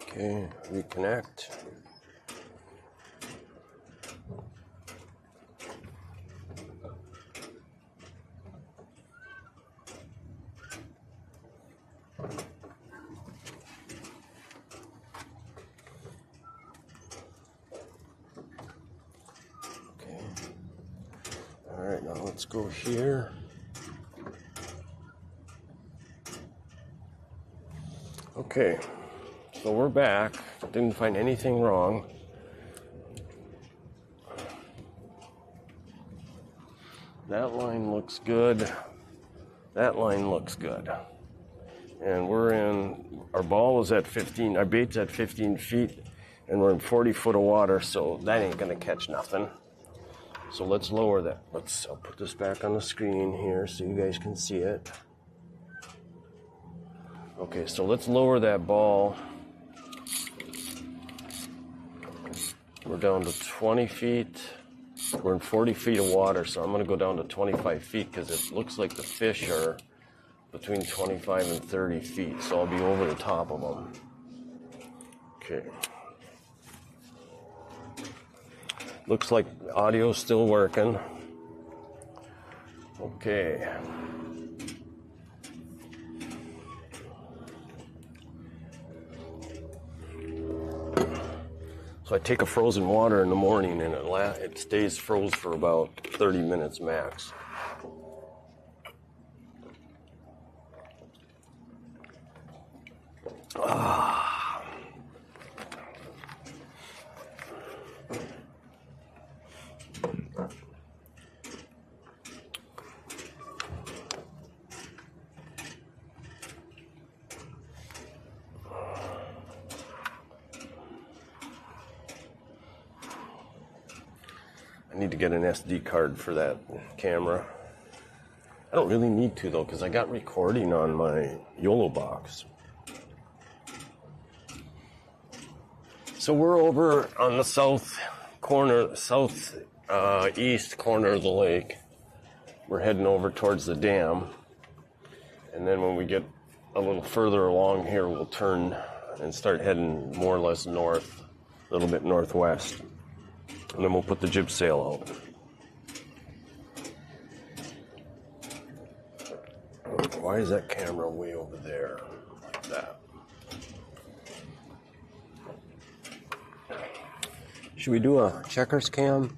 Okay, reconnect. Alright, now let's go here. Okay, so we're back. Didn't find anything wrong. That line looks good. That line looks good. And we're in, our ball is at 15, our bait's at 15 feet, and we're in 40 foot of water, so that ain't gonna catch nothing. So let's lower that. I'll put this back on the screen here so you guys can see it. Okay, so let's lower that ball. We're down to 20 feet. We're in 40 feet of water, so I'm gonna go down to 25 feet because it looks like the fish are between 25 and 30 feet, so I'll be over the top of them. Okay. Looks like audio's still working. Okay. So I take a frozen water in the morning and it stays froze for about 30 minutes max. I need to get an SD card for that camera. I don't really need to though, because I got recording on my YOLO box. So we're over on the south corner, east corner of the lake. We're heading over towards the dam. And then when we get a little further along here, we'll turn and start heading more or less north, a little bit northwest. And then we'll put the jib sail out. Why is that camera way over there like that? Should we do a checkers cam?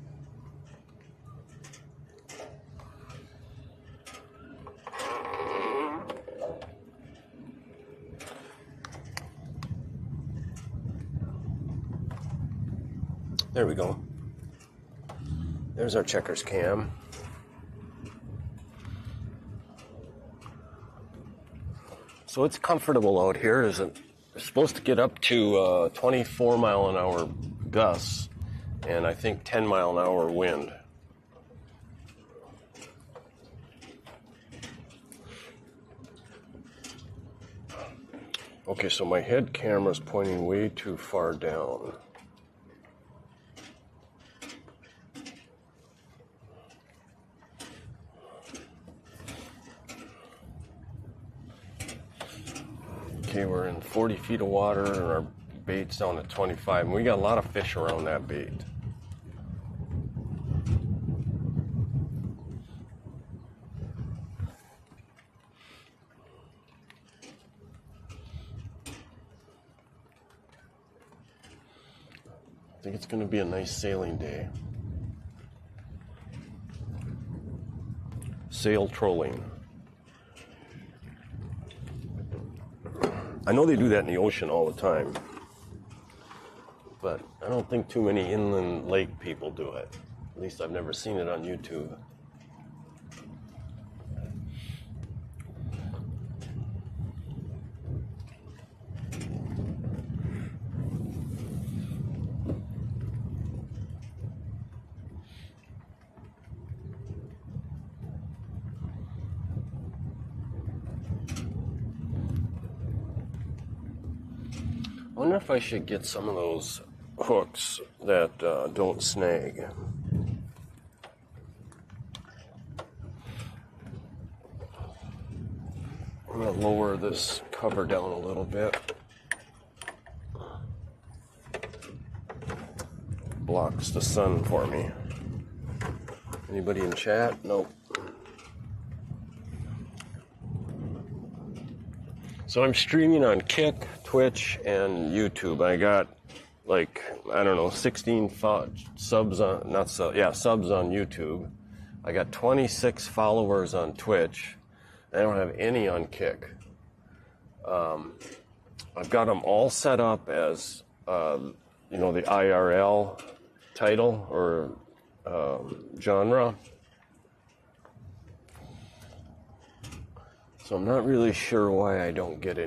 There we go. There's our checkers cam. So it's comfortable out here. It's supposed to get up to 24 mile an hour gusts and I think 10 mile an hour wind. Okay, so my head camera's pointing way too far down. Okay, we're in 40 feet of water and our bait's down at 25, and we got a lot of fish around that bait. I think it's going to be a nice sailing day. Sail trolling. I know they do that in the ocean all the time, but I don't think too many inland lake people do it. At least I've never seen it on YouTube. I wonder if I should get some of those hooks that don't snag. I'm going to lower this cover down a little bit. Blocks the sun for me. Anybody in chat? Nope. So I'm streaming on Kick, Twitch, and YouTube. I got like, I don't know, 16 subs on, subs on YouTube. I got 26 followers on Twitch. I don't have any on Kick. I've got them all set up as, the IRL title or genre. So I'm not really sure why I don't get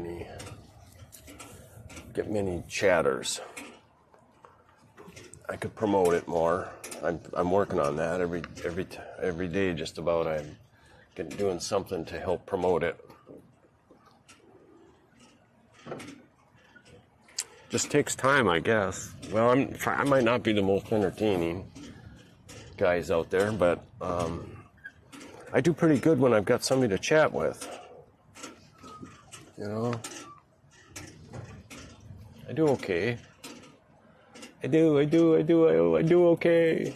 many chatters. I could promote it more. I'm working on that every day. Just about I'm doing something to help promote it. Just takes time, I guess. Well, I might not be the most entertaining guys out there, but I do pretty good when I've got somebody to chat with. You know, I do okay. I do okay.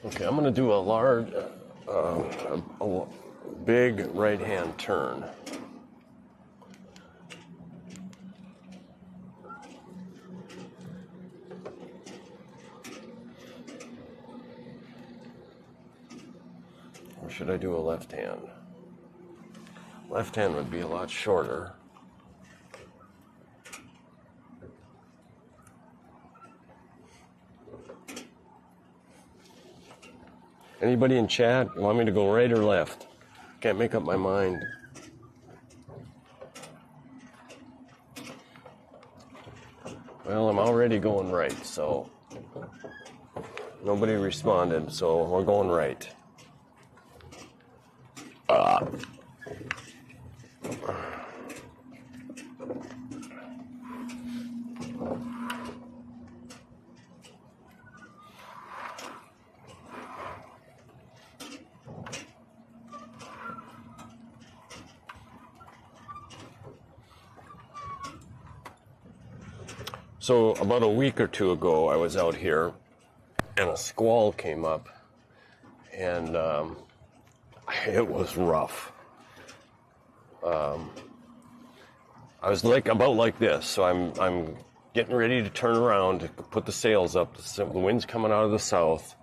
Okay, I'm going to do a big right-hand turn. Or should I do a left hand? Left hand would be a lot shorter. Anybody in chat want me to go right or left? Can't make up my mind. Well, I'm already going right, so nobody responded, so we're going right. So about a week or two ago, I was out here, and a squall came up, and it was rough. I was about like this, so I'm getting ready to turn around to put the sails up. The wind's coming out of the south.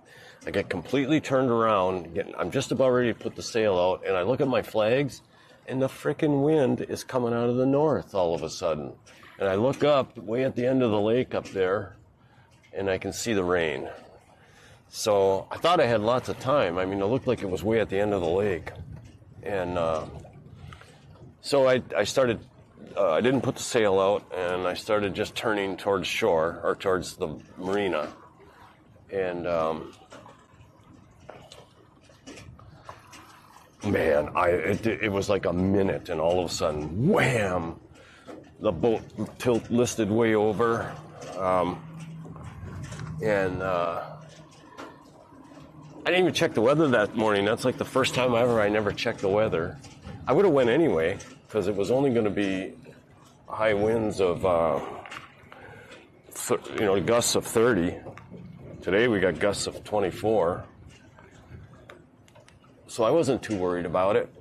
I get completely turned around. I'm just about ready to put the sail out, and I look at my flags, and the frickin' wind is coming out of the north all of a sudden. And I look up way at the end of the lake up there, and I can see the rain. So I thought I had lots of time. I mean, it looked like it was way at the end of the lake. And so I started, I didn't put the sail out, and I started just turning towards shore, or towards the marina. And man, it was like a minute, and all of a sudden, wham! The boat listed way over, and I didn't even check the weather that morning. That's like the first time I never checked the weather. I would have went anyway, because it was only going to be high winds of, gusts of 30. Today we got gusts of 24. So I wasn't too worried about it,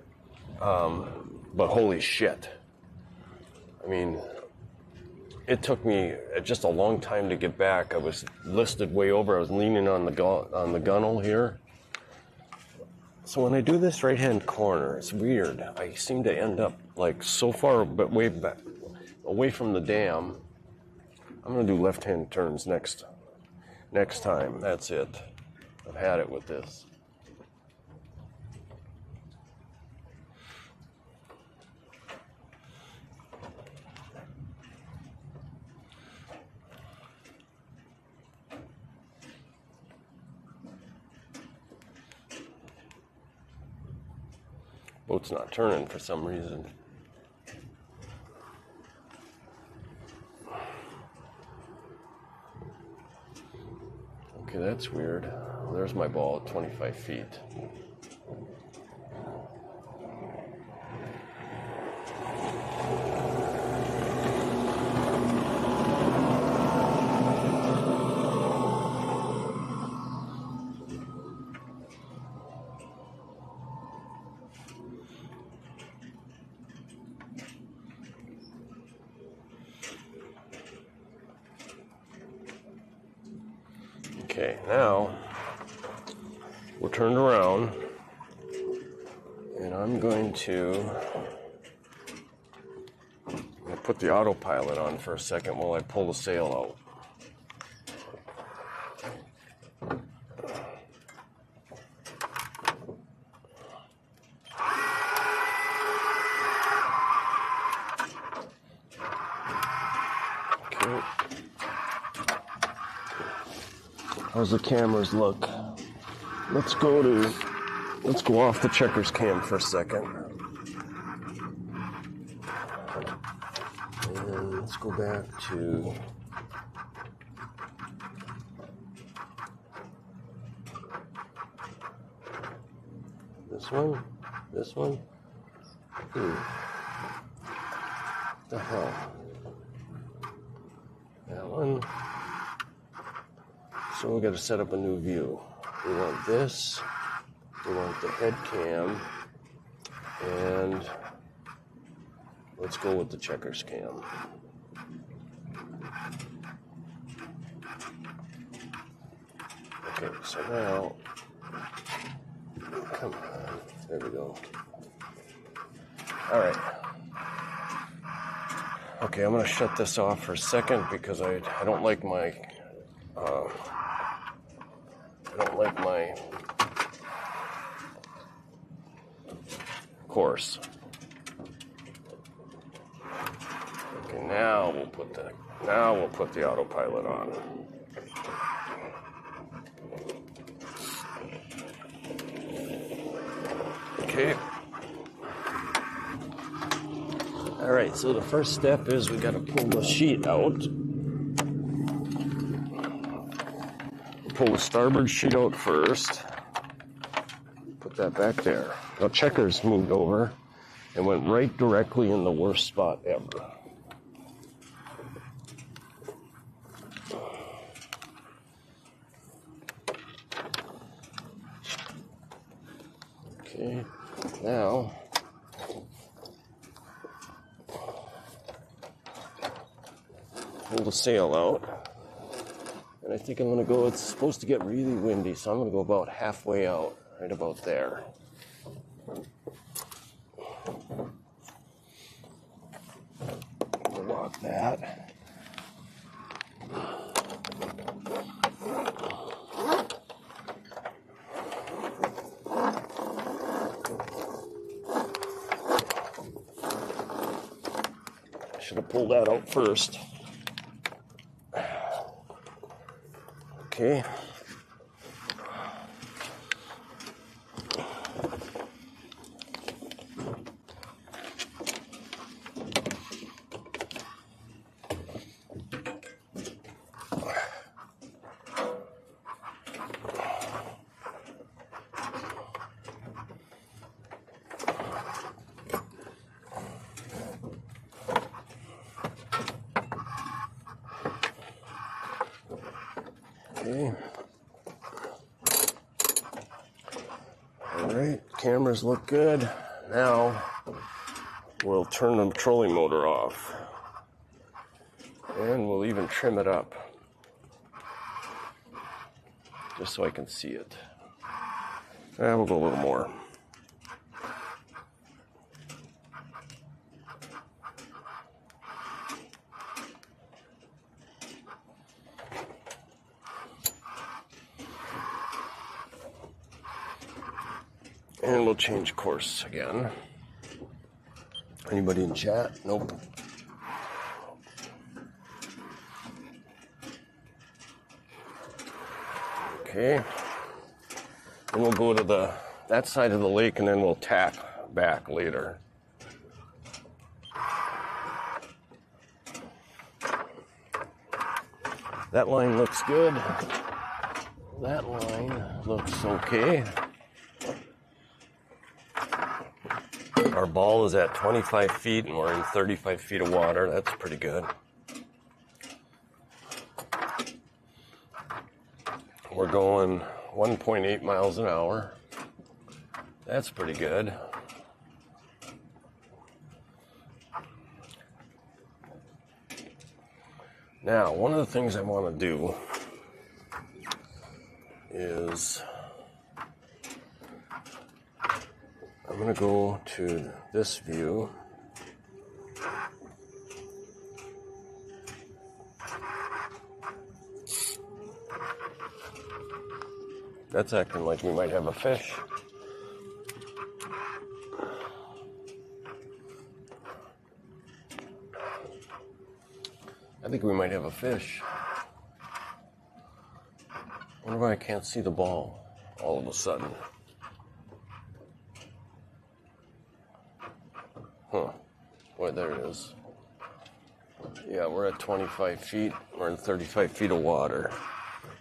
but holy shit. I mean, it took me just a long time to get back. I was listed way over. I was leaning on the gunnel here. So when I do this right-hand corner, it's weird. I seem to end up like so far, but way back, away from the dam. I'm gonna do left-hand turns next time. That's it. I've had it with this. Boat's not turning for some reason. Okay, that's weird. There's my ball at 25 feet. Okay, now we're turned around, and I'm going to put the autopilot on for a second while I pull the sail out. Okay. How's the cameras look? Let's go off the checkers cam for a second. And let's go back to this one. What the hell? That one. So we got to set up a new view. We want this. We want the head cam. And let's go with the checkers cam. Okay, so now, come on, there we go. All right. Okay, I'm gonna shut this off for a second because I don't like my course. Okay, now we'll put the autopilot on. Okay. All right, so the first step is we got to pull the sheet out. Pull the starboard sheet out first. Put that back there. Now checkers moved over and went right directly in the worst spot ever. Okay, now pull the sail out. And I think I'm going to go, it's supposed to get really windy, so I'm going to go about halfway out, right about there. We'll lock that. Should have pulled that out first. Okay. Okay. All right, cameras look good. Now we'll turn the trolling motor off. And we'll even trim it up. Just so I can see it. And we'll go a little more. And we'll change course again. Anybody in chat? Nope. Okay. And we'll go to that side of the lake and then we'll tack back later. That line looks good. That line looks okay. Our ball is at 25 feet and we're in 35 feet of water. That's pretty good. We're going 1.8 miles an hour. That's pretty good. Now, one of the things I want to do is I'm going to go to this view. That's acting like we might have a fish. I think we might have a fish. I wonder why I can't see the ball all of a sudden. Huh. Boy, there it is. Yeah, we're at 25 feet. We're in 35 feet of water.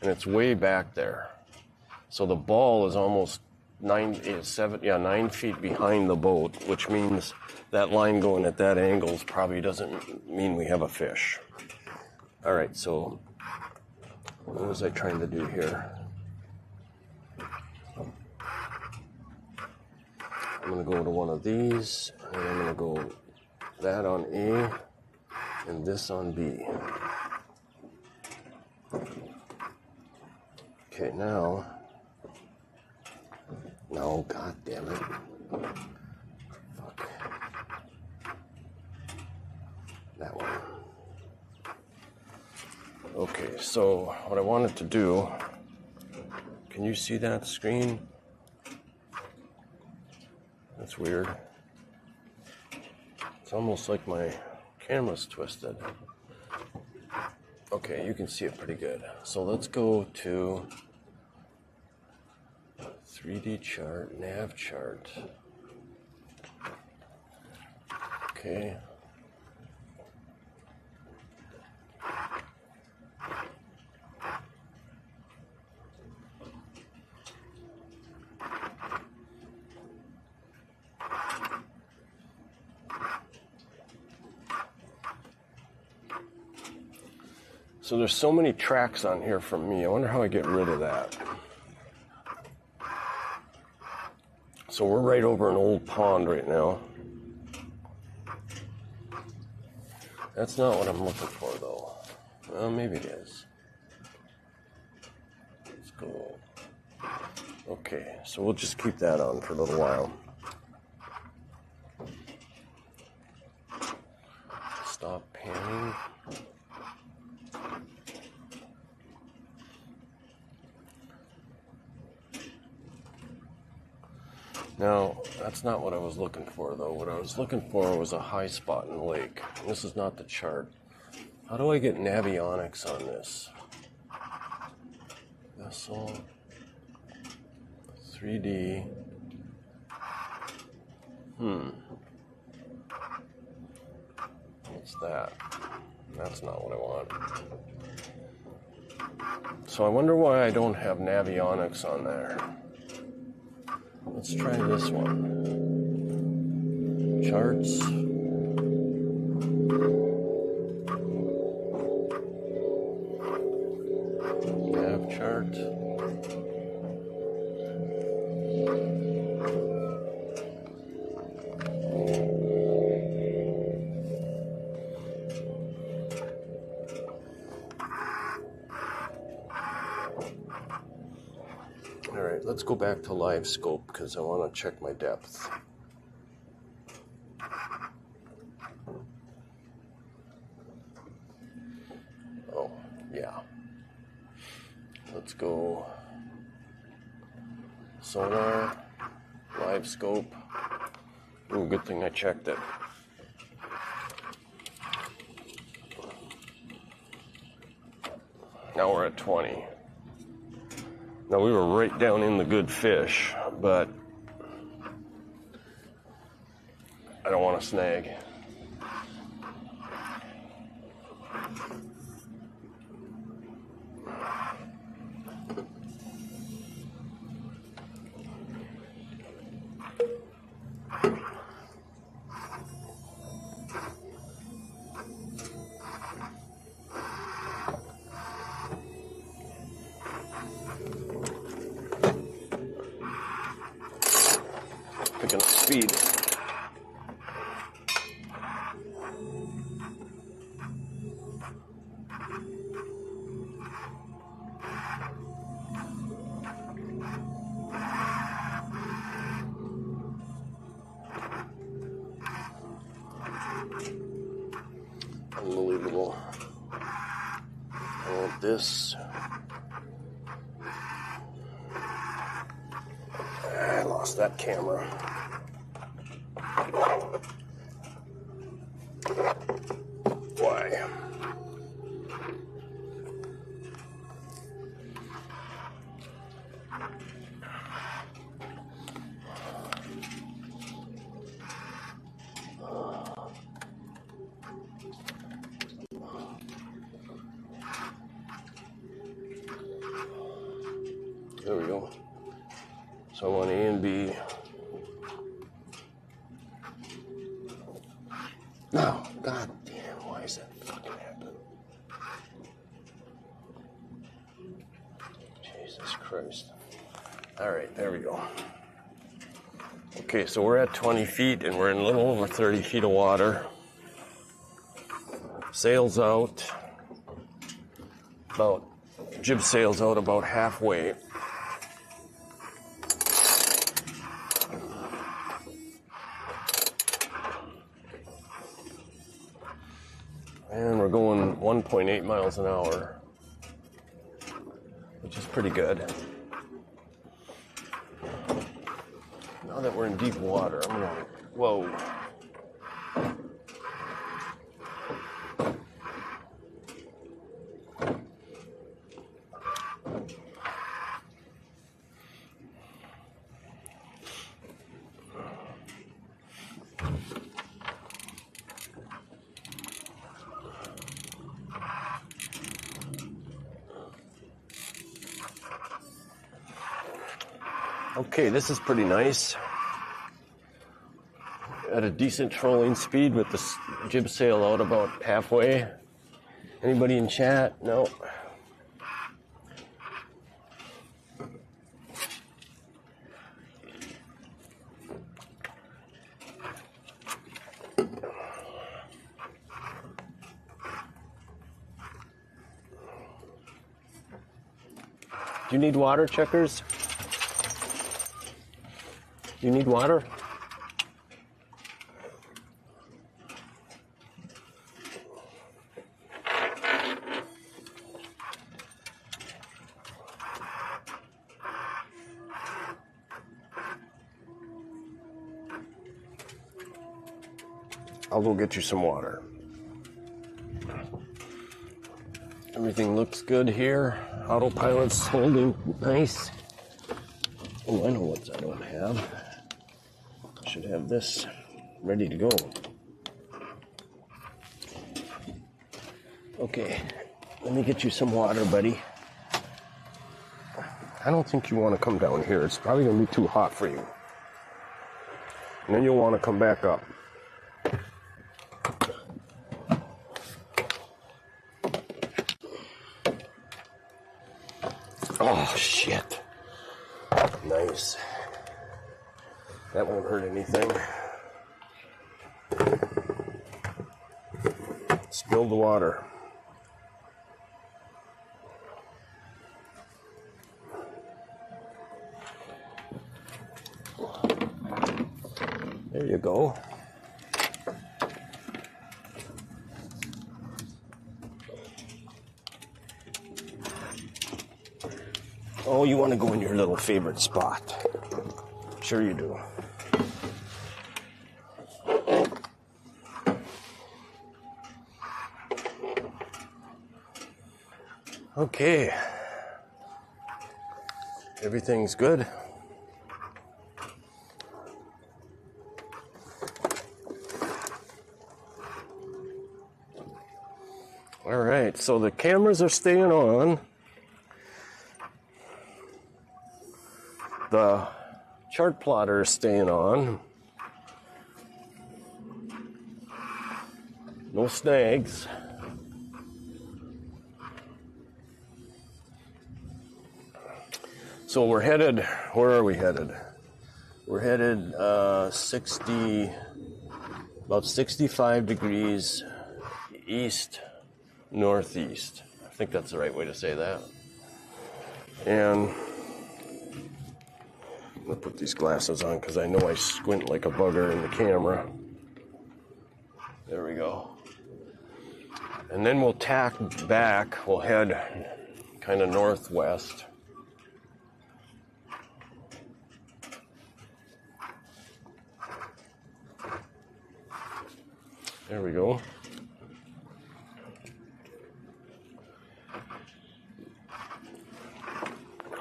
And it's way back there. So the ball is almost 9 feet behind the boat, which means that line going at that angle probably doesn't mean we have a fish. All right, so what was I trying to do here? I'm going to go to one of these, and I'm going to go that on A and this on B. Okay, now, no, god damn it. Fuck. That one. Okay, so what I wanted to do, can you see that screen? That's weird. It's almost like my camera's twisted. Okay, you can see it pretty good. So let's go to 3D chart, nav chart. Okay. So there's so many tracks on here from me. I wonder how I get rid of that. So we're right over an old pond right now. That's not what I'm looking for, though. Well, maybe it is. Let's go. Okay, so we'll just keep that on for a little while. Stop panning. Now, that's not what I was looking for, though. What I was looking for was a high spot in the lake. This is not the chart. How do I get navionics on this? Vessel. 3D. What's that? That's not what I want. So I wonder why I don't have navionics on there. Let's try this one. Charts. Nav chart. All right, let's go back to live scope because I want to check my depth. Oh, yeah. Let's go sonar, live scope. Ooh, good thing I checked it. Now we're at 20. Now we were right down in the good fish, but I don't want to snag. Picking up speed. Unbelievable. I want this. I lost that camera. Why? There we go. So I want A and B. No, god damn, why is that fucking happening? Jesus Christ. Alright, there we go. Okay, so we're at 20 feet and we're in a little over 30 feet of water. Sails out. Jib sails out about halfway. And we're going 1.8 miles an hour, which is pretty good. Now that we're in deep water, I'm gonna, whoa. Okay, this is pretty nice. At a decent trolling speed with the jib sail out about halfway. Anybody in chat? No. Do you need water, checkers? Do you need water? I'll go get you some water. Everything looks good here. Autopilot's holding nice. Oh, I know what I don't have. I should have this ready to go. Okay, let me get you some water, buddy. I don't think you want to come down here. It's probably going to be too hot for you. And then you'll want to come back up. Oh, shit. Nice. That won't hurt anything. Spill the water. There you go. Oh, you want to go in your little favorite spot. Sure you do. Okay. Everything's good. All right, so the cameras are staying on. The chart plotter is staying on. No snags. So we're headed, where are we headed? We're headed about 65 degrees east, northeast. I think that's the right way to say that. And I'm gonna put these glasses on because I know I squint like a bugger in the camera. There we go. And then we'll tack back. We'll head kind of northwest. There we go.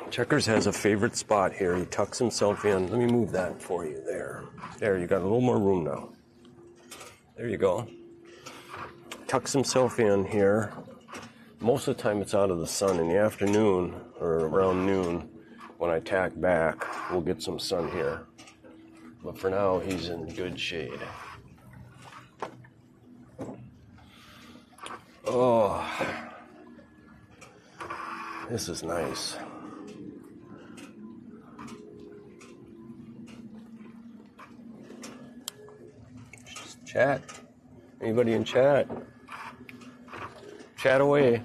Checkers has a favorite spot here. He tucks himself in. Let me move that for you there. There, you got a little more room now. There you go. Tucks himself in here. Most of the time it's out of the sun. In the afternoon or around noon when I tack back, we'll get some sun here. But for now, he's in good shade. Oh, this is nice. Just chat. Anybody in chat? Chat away.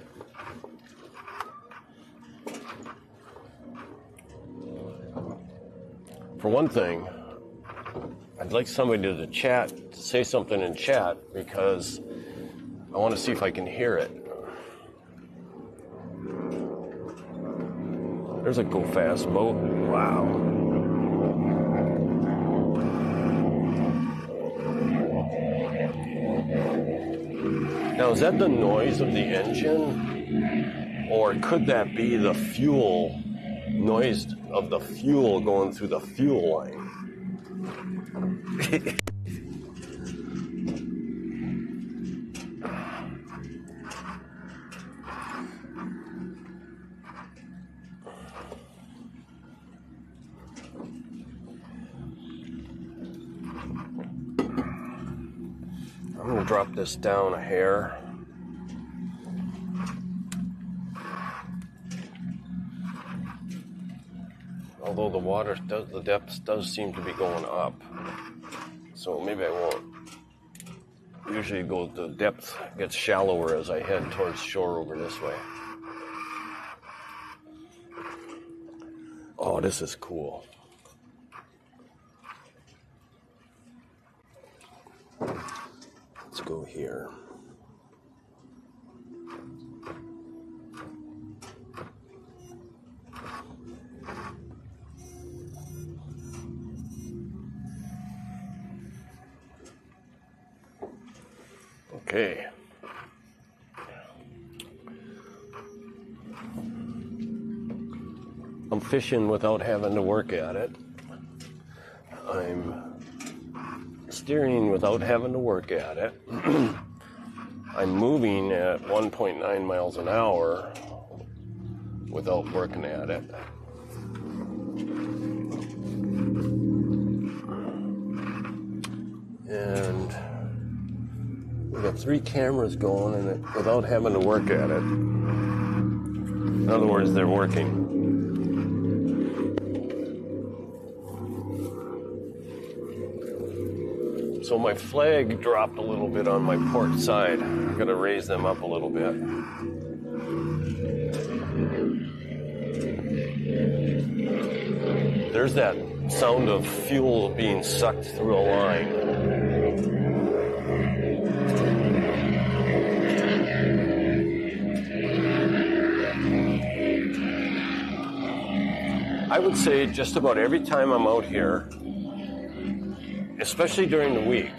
For one thing, I'd like somebody to chat, to say something in chat, because I want to see if I can hear it. There's a go-fast boat. Wow. Now, is that the noise of the engine? Or could that be the fuel, noise of the fuel going through the fuel line? I'm going to drop this down a hair. Although the water does, the depth does seem to be going up. So maybe I won't. Usually the depth gets shallower as I head towards shore over this way. Oh, this is cool. Let's go here. Okay. I'm fishing without having to work at it. I'm steering without having to work at it. I'm moving at 1.9 miles an hour without working at it. And we got 3 cameras going in it without having to work at it. In other words, they're working. So my flag dropped a little bit on my port side. I'm gonna raise them up a little bit. There's that sound of fuel being sucked through a line. I would say just about every time I'm out here, especially during the week,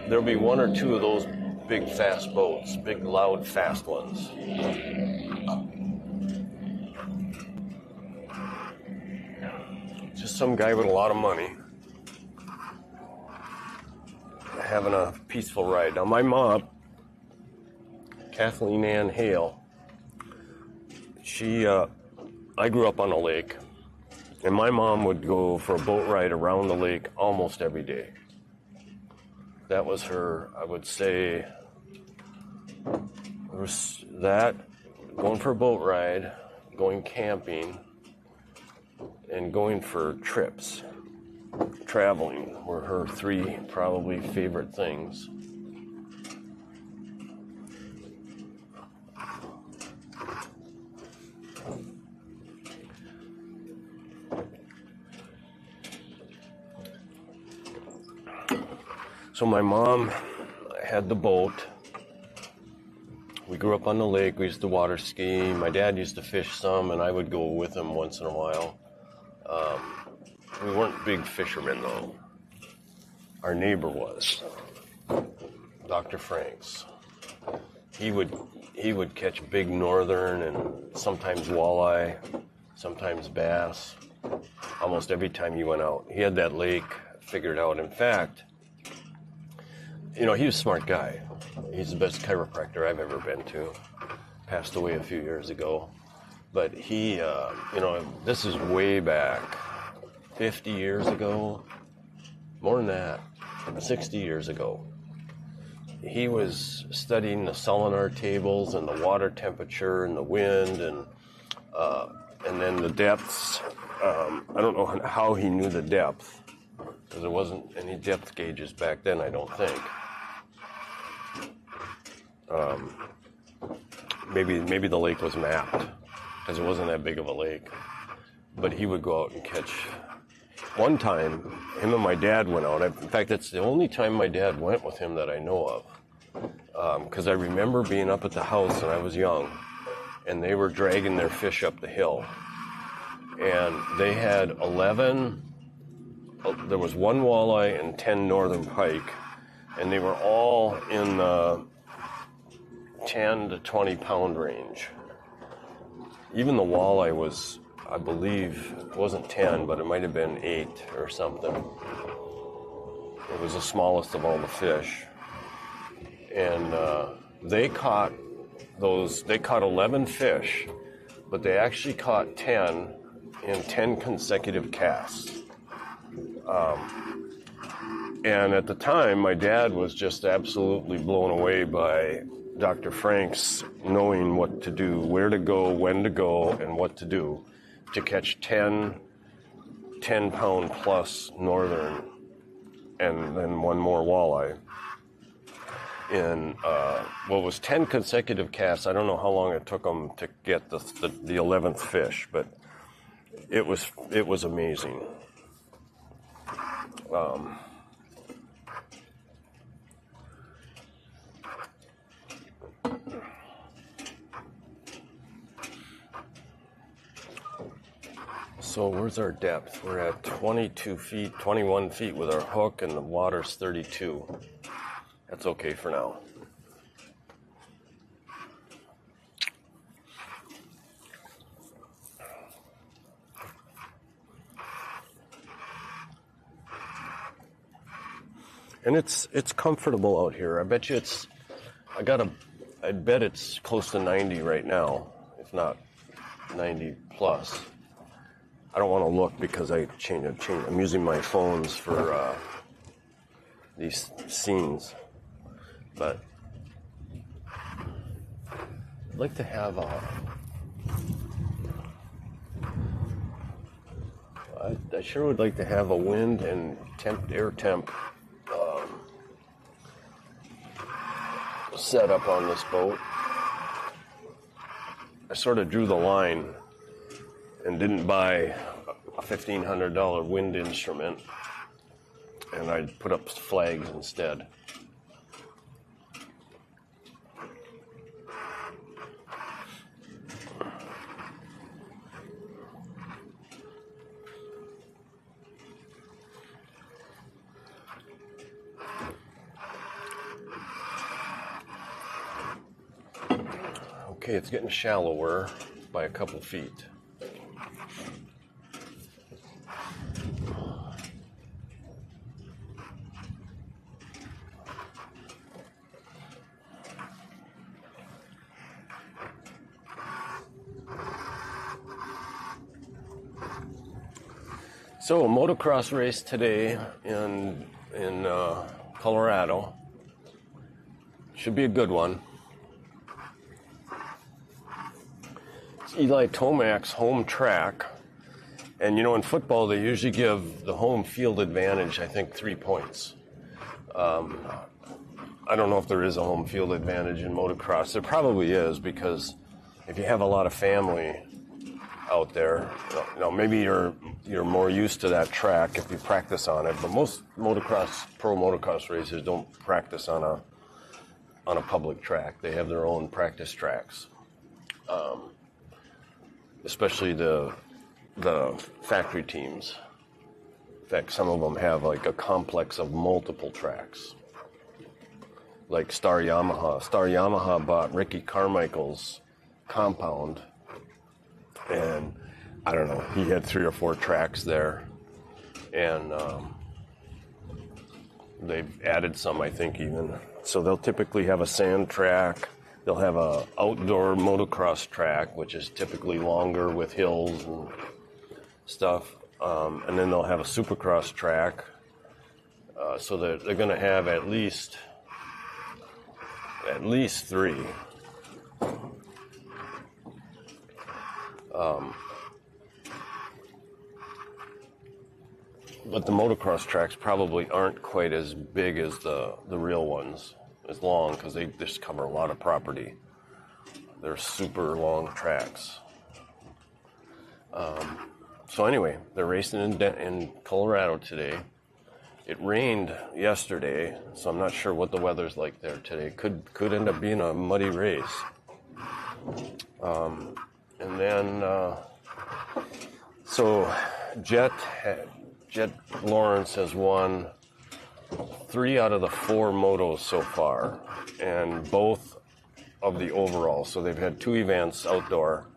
there'll be 1 or 2 of those big fast boats, big loud fast ones. Just some guy with a lot of money having a peaceful ride. Now my mom, Kathleen Ann Hale, I grew up on a lake. And my mom would go for a boat ride around the lake almost every day. That was her, I would say, that, going for a boat ride, going camping, and going for trips. Traveling were her 3 probably favorite things. So my mom had the boat, We grew up on the lake. We used to water ski. My dad used to fish some, and I would go with him once in a while. We weren't big fishermen, though. Our neighbor was, Dr. Franks. He would catch big northern and sometimes walleye, sometimes bass, almost every time he went out. He had that lake figured out. In fact, he was a smart guy. He's the best chiropractor I've ever been to. Passed away a few years ago. But he, this is way back, 50 years ago, more than that, 60 years ago. He was studying the Solinar tables and the water temperature and the wind and then the depths. I don't know how he knew the depth, because there wasn't any depth gauges back then, I don't think. Maybe the lake was mapped, because it wasn't that big of a lake. But he would go out and catch. One time, him and my dad went out. In fact, it's the only time my dad went with him that I know of. Because I remember being up at the house when I was young, and they were dragging their fish up the hill. And they had 11, there was 1 walleye and 10 northern pike, and they were all in the 10 to 20 pound range. Even the walleye was, I believe, it wasn't 10, but it might have been 8 or something. It was the smallest of all the fish. And they caught 11 fish, but they actually caught 10 in 10 consecutive casts. And at the time, my dad was just absolutely blown away by Dr. Franks knowing what to do, where to go, when to go, and what to do to catch 10 pound plus northern and then 1 more walleye. In what was 10 consecutive casts. I don't know how long it took them to get the 11th fish, but it was amazing. So where's our depth? We're at 22 feet, 21 feet with our hook, and the water's 32. That's okay for now. And it's comfortable out here. I bet you I'd bet it's close to 90 right now, if not 90 plus. I don't want to look because I'm using my phones for these scenes. But I'd like to have I sure would like to have a wind and air temp set up on this boat. I sort of drew the line and didn't buy a $1,500 wind instrument, and I put up flags instead. Okay, it's getting shallower by a couple feet. So a motocross race today in Colorado. Should be a good one. It's Eli Tomac's home track. And in football they usually give the home field advantage, I think, 3 points. I don't know if there is a home field advantage in motocross. There probably is, because if you have a lot of family out there, maybe you're more used to that track if you practice on it, but most pro motocross racers don't practice on on a public track. They have their own practice tracks, especially the factory teams. In fact, some of them have like a complex of multiple tracks. Like Star Yamaha. Star Yamaha bought Ricky Carmichael's compound, and I don't know, he had 3 or 4 tracks there, and they've added some, I think, even. So they'll typically have a sand track. They'll have a outdoor motocross track, which is typically longer with hills and stuff. And then they'll have a supercross track. So that they're going to have at least 3. But the motocross tracks probably aren't quite as big as the real ones, as long, because they just cover a lot of property. They're super long tracks. So anyway, they're racing in Colorado today. It rained yesterday, so I'm not sure what the weather's like there today. Could end up being a muddy race. And then, so Jet Lawrence has won 3 out of the 4 motos so far, and both of the overall. So they've had 2 events outdoor,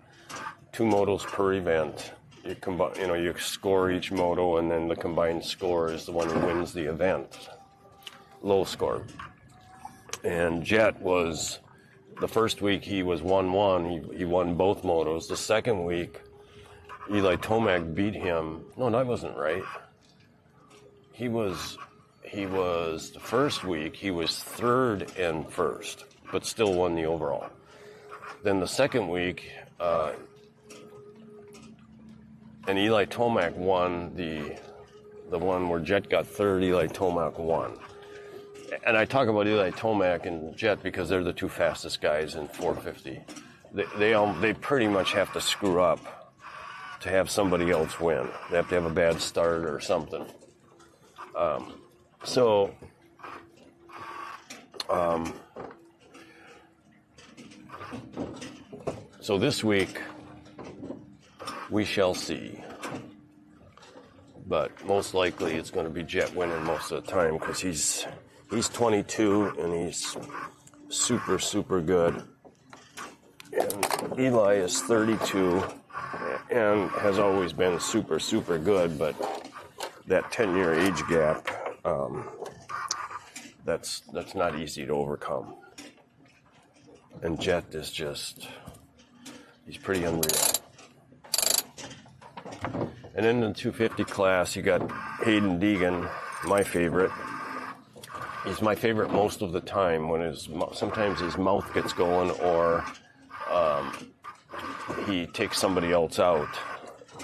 2 motos per event. You score each moto, and then the combined score is the one who wins the event. Low score. And Jet was, the first week he was 1-1. He won both motos. The second week, Eli Tomac beat him. No, that wasn't right. He was the first week, he was 3rd and 1st, but still won the overall. Then the second week, and Eli Tomac won the one where Jet got 3rd, Eli Tomac won. And I talk about Eli Tomac and Jet because they're the 2 fastest guys in 450. They pretty much have to screw up to have somebody else win. They have to have a bad start or something. So this week, we shall see. But most likely it's going to be Jet winning most of the time, because he's 22 and he's super, super good. And Eli is 32 and has always been super, super good, but that 10-year age gap, that's not easy to overcome. And Jet is just, he's pretty unreal. And in the 250 class, you got Hayden Deegan, my favorite. He's my favorite most of the time when sometimes his mouth gets going, or he takes somebody else out.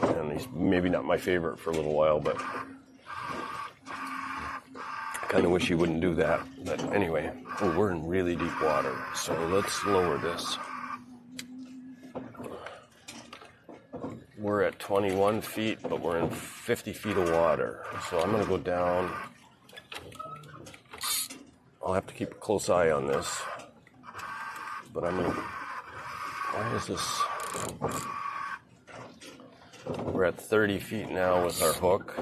And he's maybe not my favorite for a little while, but I kind of wish he wouldn't do that. But anyway, we're in really deep water, so let's lower this. We're at 21 feet, but we're in 50 feet of water. So I'm going to go down. I'll have to keep a close eye on this. But I'm going to... Why is this... We're at 30 feet now with our hook.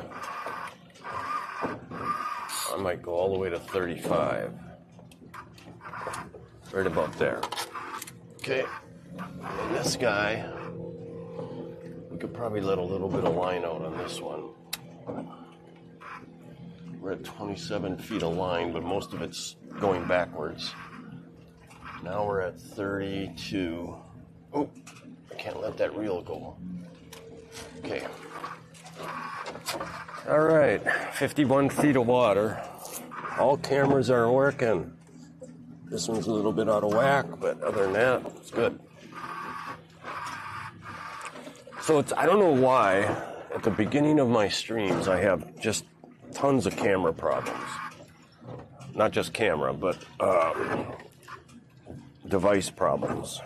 I might go all the way to 35. Right about there. Okay. And this guy... We could probably let a little bit of line out on this one. We're at 27 feet of line, but most of it's going backwards. Now we're at 32. Oh, I can't let that reel go. Okay. All right, 51 feet of water. All cameras are working. This one's a little bit out of whack, but other than that, it's good. So I don't know why, at the beginning of my streams, I have just tons of camera problems. Not just camera, but device problems.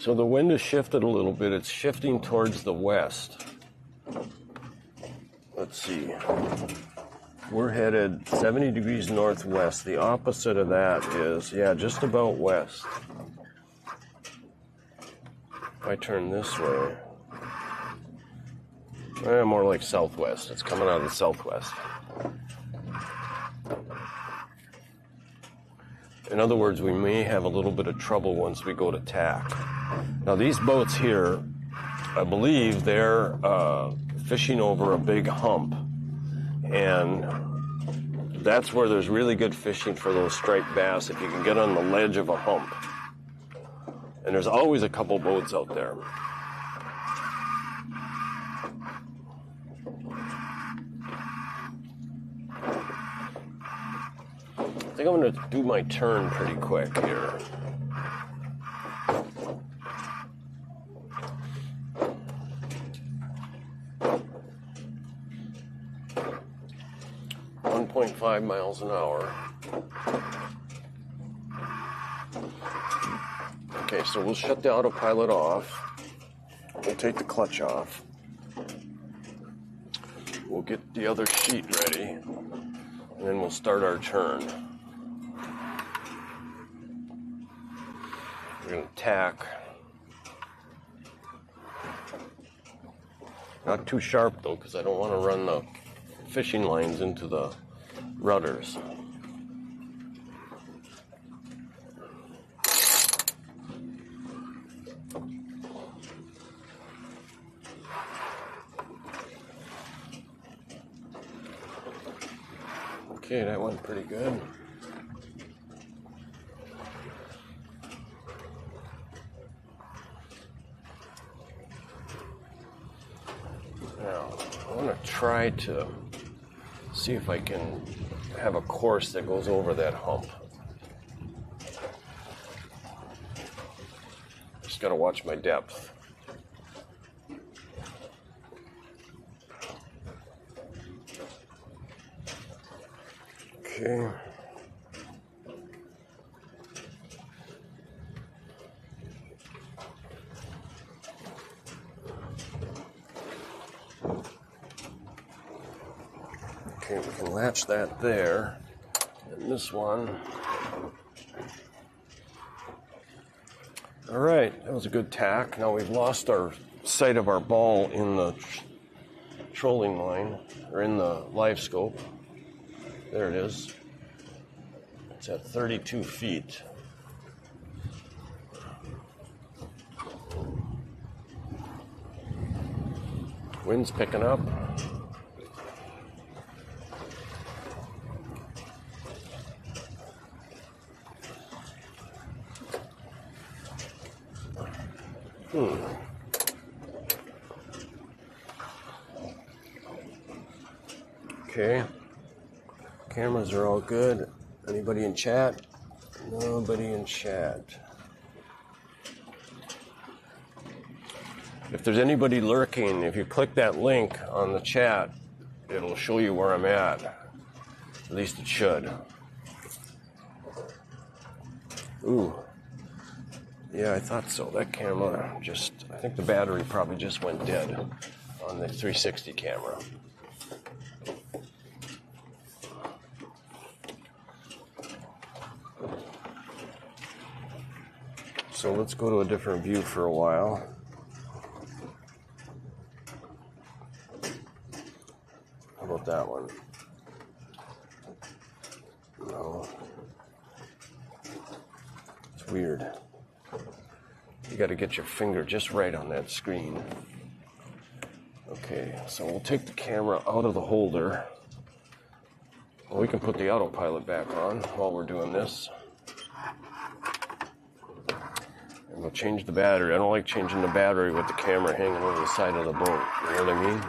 So the wind has shifted a little bit. It's shifting towards the west. Let's see. We're headed 70 degrees northwest. The opposite of that is, yeah, just about west. If I turn this way, more like southwest. It's coming out of the southwest. In other words, we may have a little bit of trouble once we go to tack. Now these boats here, I believe they're fishing over a big hump, and that's where there's really good fishing for those striped bass if you can get on the ledge of a hump. And there's always a couple boats out there. I think I'm going to do my turn pretty quick here. .5 miles an hour. Okay, so we'll shut the autopilot off. We'll take the clutch off. We'll get the other sheet ready, and then we'll start our turn. We're going to tack. Not too sharp though, because I don't want to run the fishing lines into the rudders. Okay, that went pretty good. Now, I want to try to see if I can have a course that goes over that hump. Just got to watch my depth. Okay. Okay, we can latch that there. And this one. All right, that was a good tack. Now we've lost our sight of our ball in the trolling line, or in the live scope. There it is. It's at 32 feet. Wind's picking up. Okay. Cameras are all good. Anybody in chat? Nobody in chat. If there's anybody lurking, if you click that link on the chat, it'll show you where I'm at. At least it should. Ooh. Yeah, I thought so. That camera just, I think the battery probably just went dead on the 360 camera. So let's go to a different view for a while. How about that one? No. It's weird. You got to get your finger just right on that screen. Okay, so we'll take the camera out of the holder. Well, we can put the autopilot back on while we're doing this. And we'll change the battery. I don't like changing the battery with the camera hanging over the side of the boat. You know what I mean?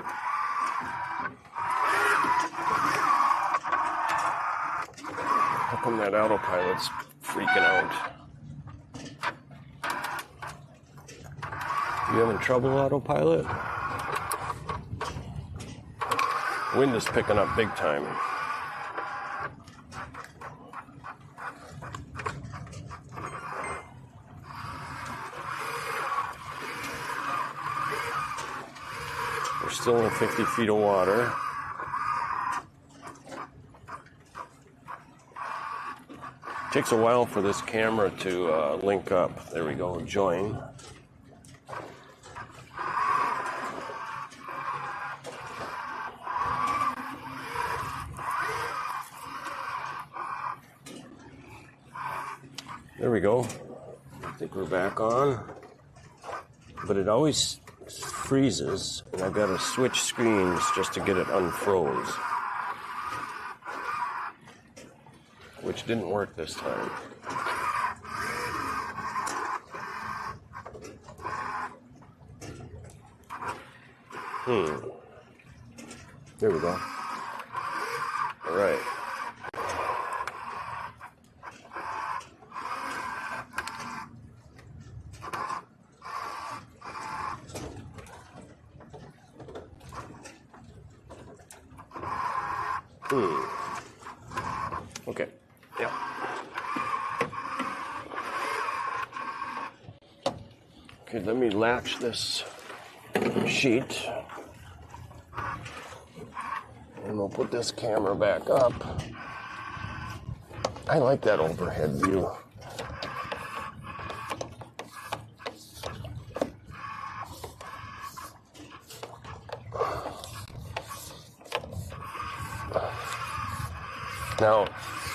How come that autopilot's freaking out? You having trouble, autopilot? Wind is picking up big time. Still in 50 feet of water. Takes a while for this camera to link up. There we go, join. There we go. I think we're back on. But it always freezes, and I've got to switch screens just to get it unfroze. Which didn't work this time. There we go. All right. Okay. Yeah. Okay, let me latch this sheet. And we'll put this camera back up. I like that overhead view. Now,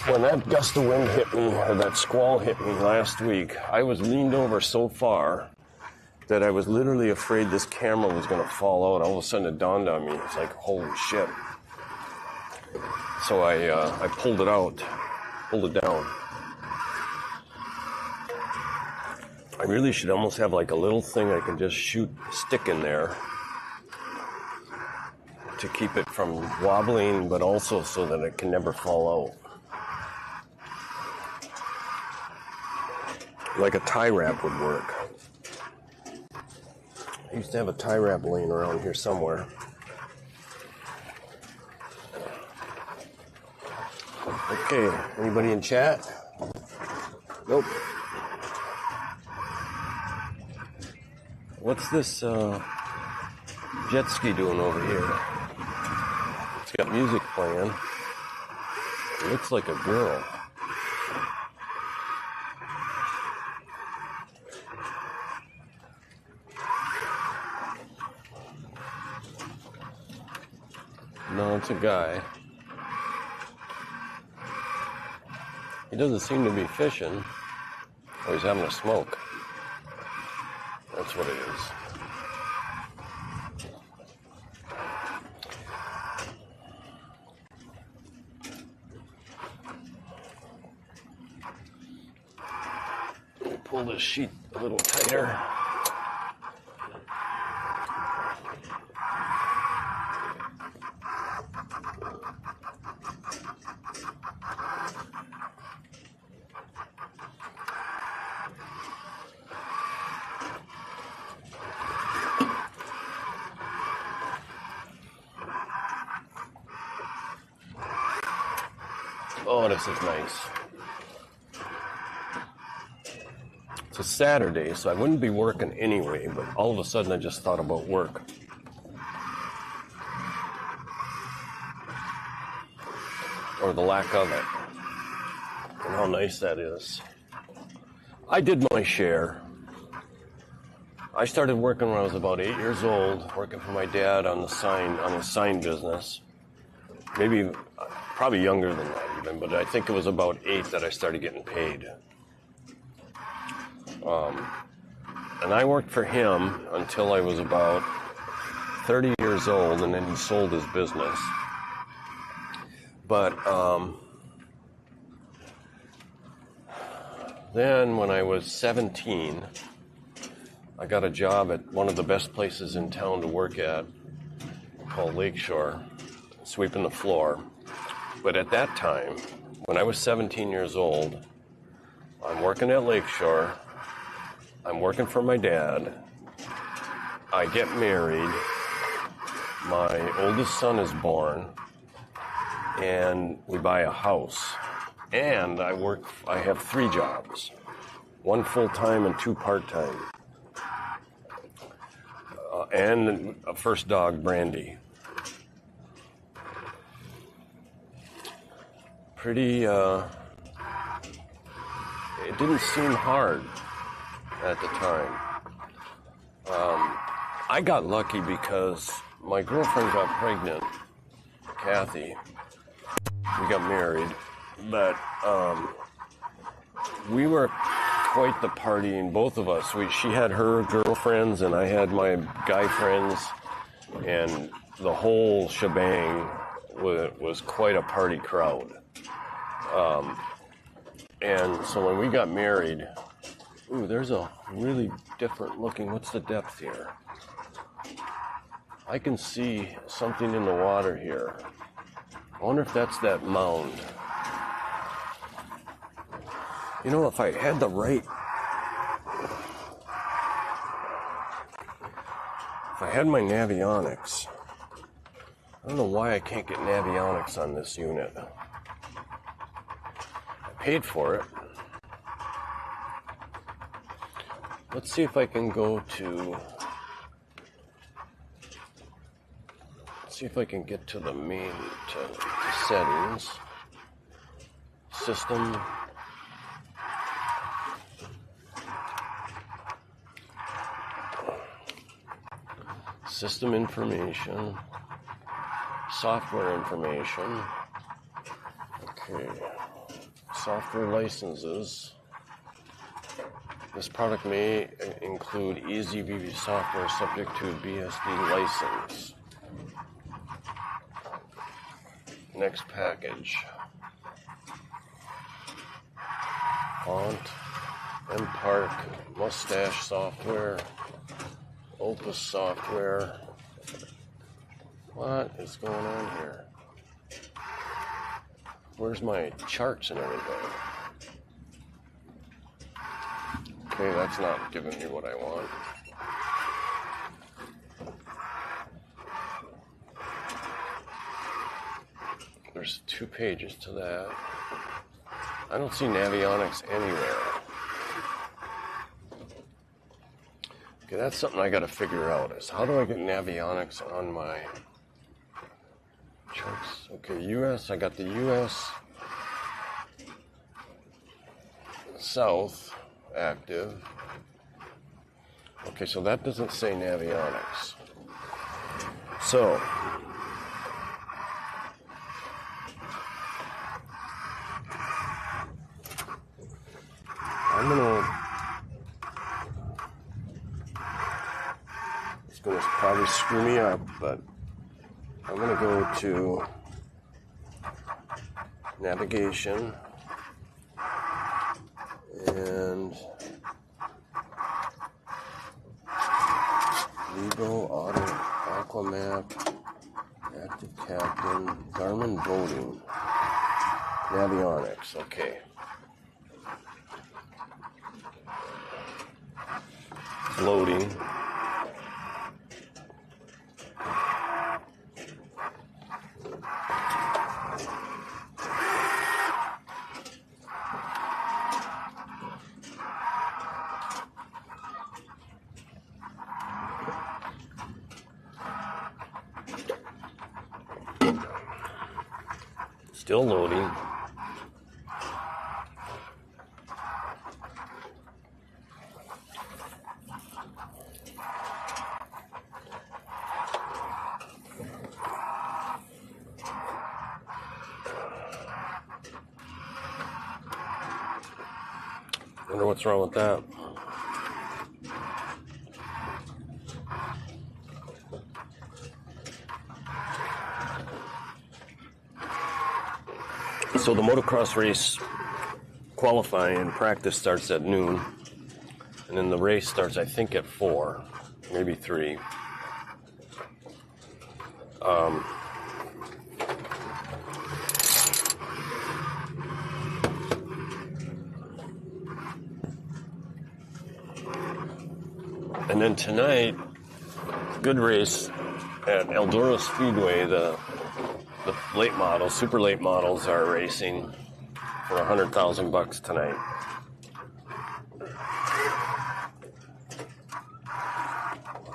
when that gust of wind hit me, or that squall hit me last week, I was leaned over so far that I was literally afraid this camera was going to fall out. All of a sudden it dawned on me. It's like, holy shit. So I pulled it out, pulled it down. I really should almost have like a little thing I can just stick in there to keep it from wobbling, but also so that it can never fall out. Like a tie wrap would work. I used to have a tie wrap laying around here somewhere. Okay, anybody in chat? Nope. What's this jet ski doing over here? It's got music playing. It looks like a girl. No, it's a guy. He doesn't seem to be fishing. Oh, he's having a smoke. That's what it is. Let me pull this sheet a little tighter. Oh, this is nice. It's a Saturday, so I wouldn't be working anyway, but all of a sudden I just thought about work. Or the lack of it. And how nice that is. I did my share. I started working when I was about 8 years old, working for my dad on his sign business. Maybe, probably younger than that even, but I think it was about 8 that I started getting paid. And I worked for him until I was about 30 years old, and then he sold his business. But then when I was 17, I got a job at one of the best places in town to work at, called Lakeshore, sweeping the floor. But at that time, when I was 17 years old, I'm working at Lakeshore, I'm working for my dad, I get married, my oldest son is born, and we buy a house. And I have 3 jobs, 1 full-time and 2 part-time. and a first dog, Brandy. Pretty, it didn't seem hard at the time. I got lucky because my girlfriend got pregnant, Kathy. We got married, but we were quite the partying, both of us. She had her girlfriends and I had my guy friends, and the whole shebang was quite a party crowd. And so when we got married, ooh, there's a really different looking, what's the depth here? I can see something in the water here. I wonder if that's that mound. You know, if I had the right, if I had my navionics, I don't know why I can't get navionics on this unit. I paid for it. Let's see if I can go to, let's see if I can get to the main, to settings, system, system information, software information, okay, software licenses. This product may include EasyVV software subject to BSD license. Next package. Font, MPark, Mustache software, Opus software. What is going on here? Where's my charts and everything? Okay, that's not giving me what I want. There's 2 pages to that. I don't see navionics anywhere. Okay, that's something I gotta figure out, is how do I get navionics on my charts? Okay, US, I got the US South active. Okay, so that doesn't say navionics. So it's gonna probably screw me up, but I'm gonna go to navigation and Lego, Auto, Aquamap, Active Captain, Garmin Voting, Navionics, okay. It's loading. Still loading. Wonder what's wrong with that. So the motocross race qualifying and practice starts at noon, and then the race starts, I think, at 4, maybe 3. And then tonight, good race at Eldora Speedway. The late models, super late models, are racing for $100,000 tonight.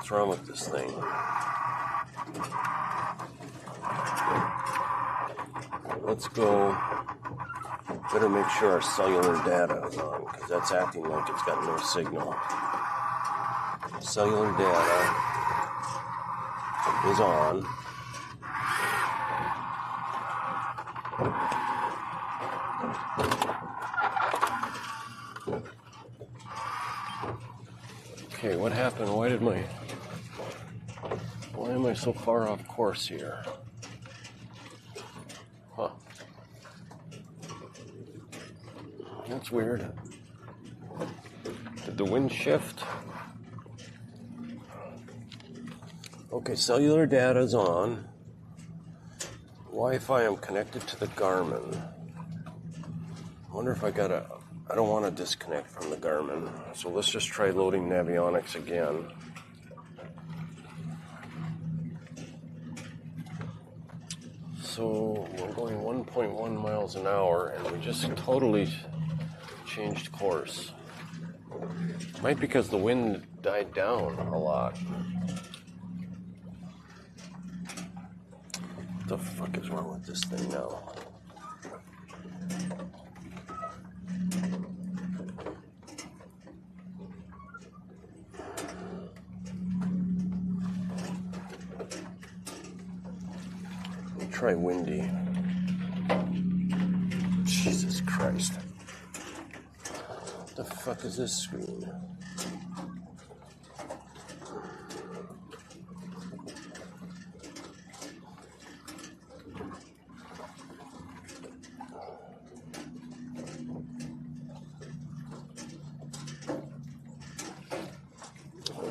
What's wrong with this thing? Let's go. Better make sure our cellular data is on, because that's acting like it's got no signal. Cellular data is on. Okay, what happened? Why am I so far off course here? Huh. That's weird. Did the wind shift? Okay, cellular data's on. Wi-Fi, I'm connected to the Garmin. I wonder if I don't want to disconnect from the Garmin. So let's just try loading Navionics again. So we're going 1.1 miles an hour, and we just totally changed course. Might be because the wind died down a lot. What the fuck is wrong with this thing now? Try windy. Jesus Christ. What the fuck is this screen?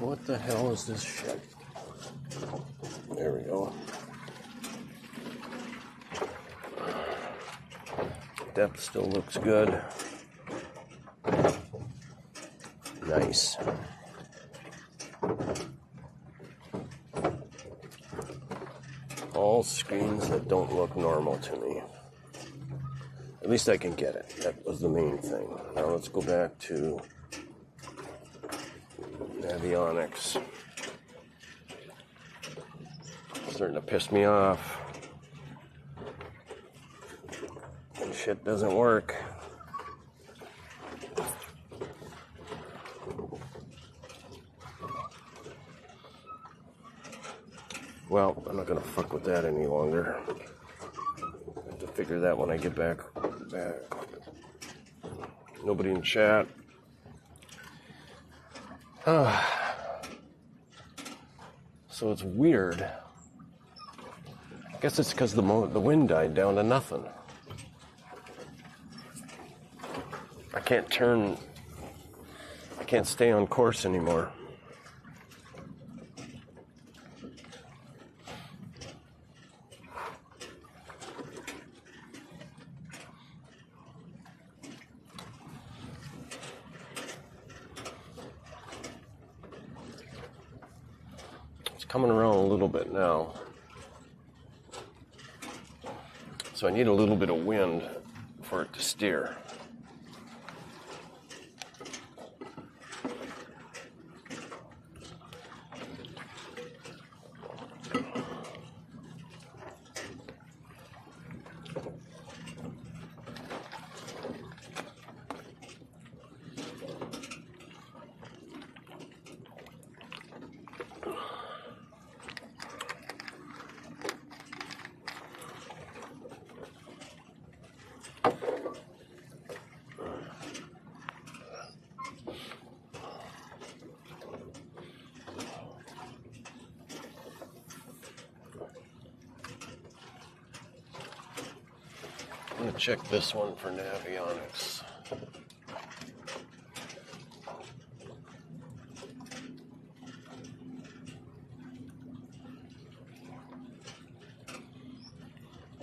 What the hell is this shit? There we go. Depth still looks good. Nice. All screens that don't look normal to me. At least I can get it. That was the main thing. Now let's go back to Navionics. Starting to piss me off. Shit doesn't work. Well, I'm not gonna fuck with that any longer. I have to figure that when I get back. Nobody in chat. So it's weird. I guess it's because the wind died down to nothing. I can't stay on course anymore. It's coming around a little bit now. So I need a little bit of wind for it to steer. I'm going to check this one for Navionics.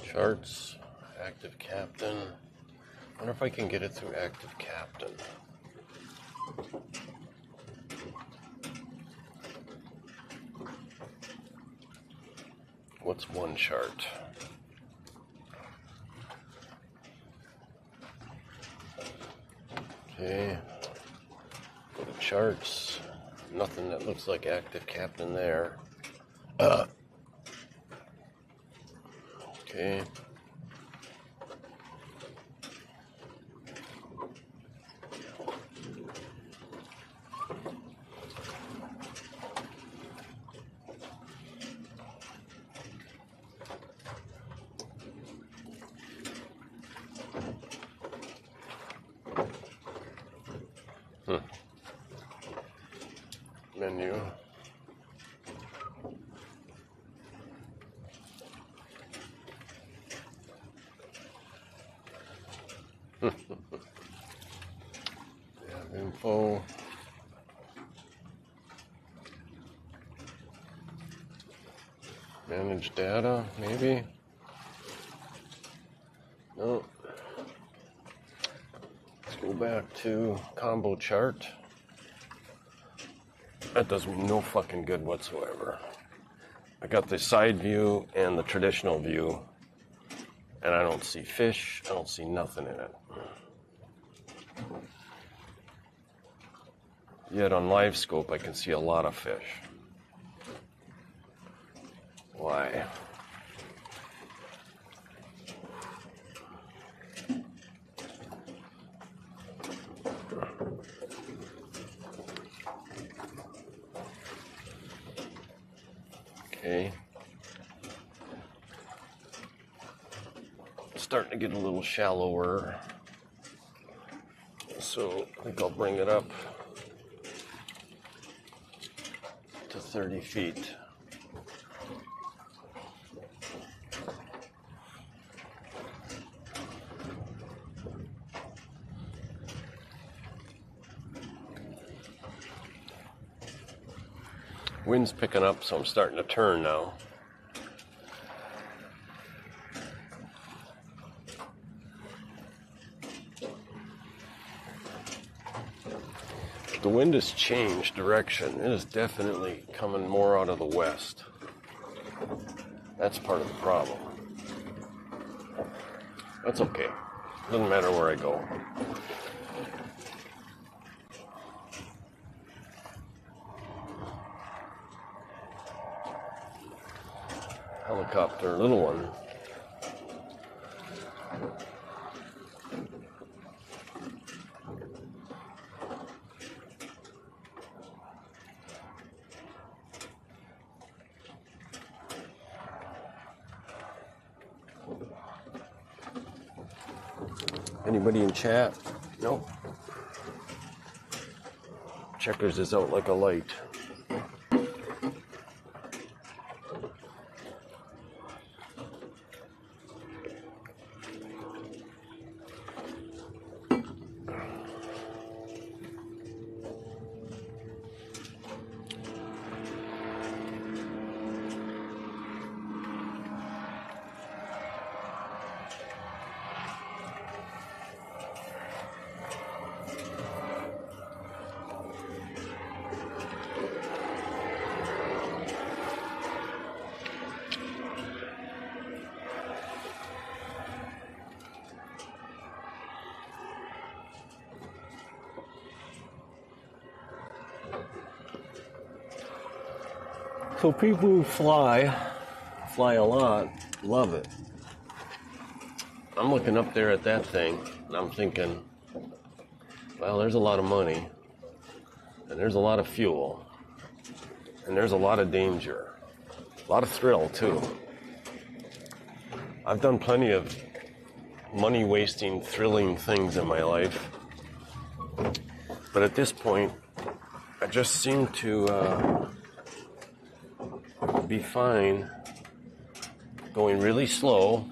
Charts, active captain. I wonder if I can get it through active captain. What's one chart? Okay, go to charts, Nothing that looks like active captain there. Okay. Menu. Info. Manage data, maybe? No. Let's go back to combo chart. That does me no fucking good whatsoever. I got the side view and the traditional view, and I don't see fish, I don't see nothing in it. Yet on live scope I can see a lot of fish. Why? Okay. It's starting to get a little shallower. So I think I'll bring it up to 30 feet. Wind's picking up, so I'm starting to turn now. The wind has changed direction. It is definitely coming more out of the west. That's part of the problem. That's okay. Doesn't matter where I go. Helicopter, little one. Anybody in chat? Nope. Checkers is out like a light. So people who fly a lot, love it. I'm looking up there at that thing, and I'm thinking, well, there's a lot of money, and there's a lot of fuel, and there's a lot of danger, a lot of thrill, too. I've done plenty of money-wasting, thrilling things in my life, but at this point, I just seem to be fine going really slow,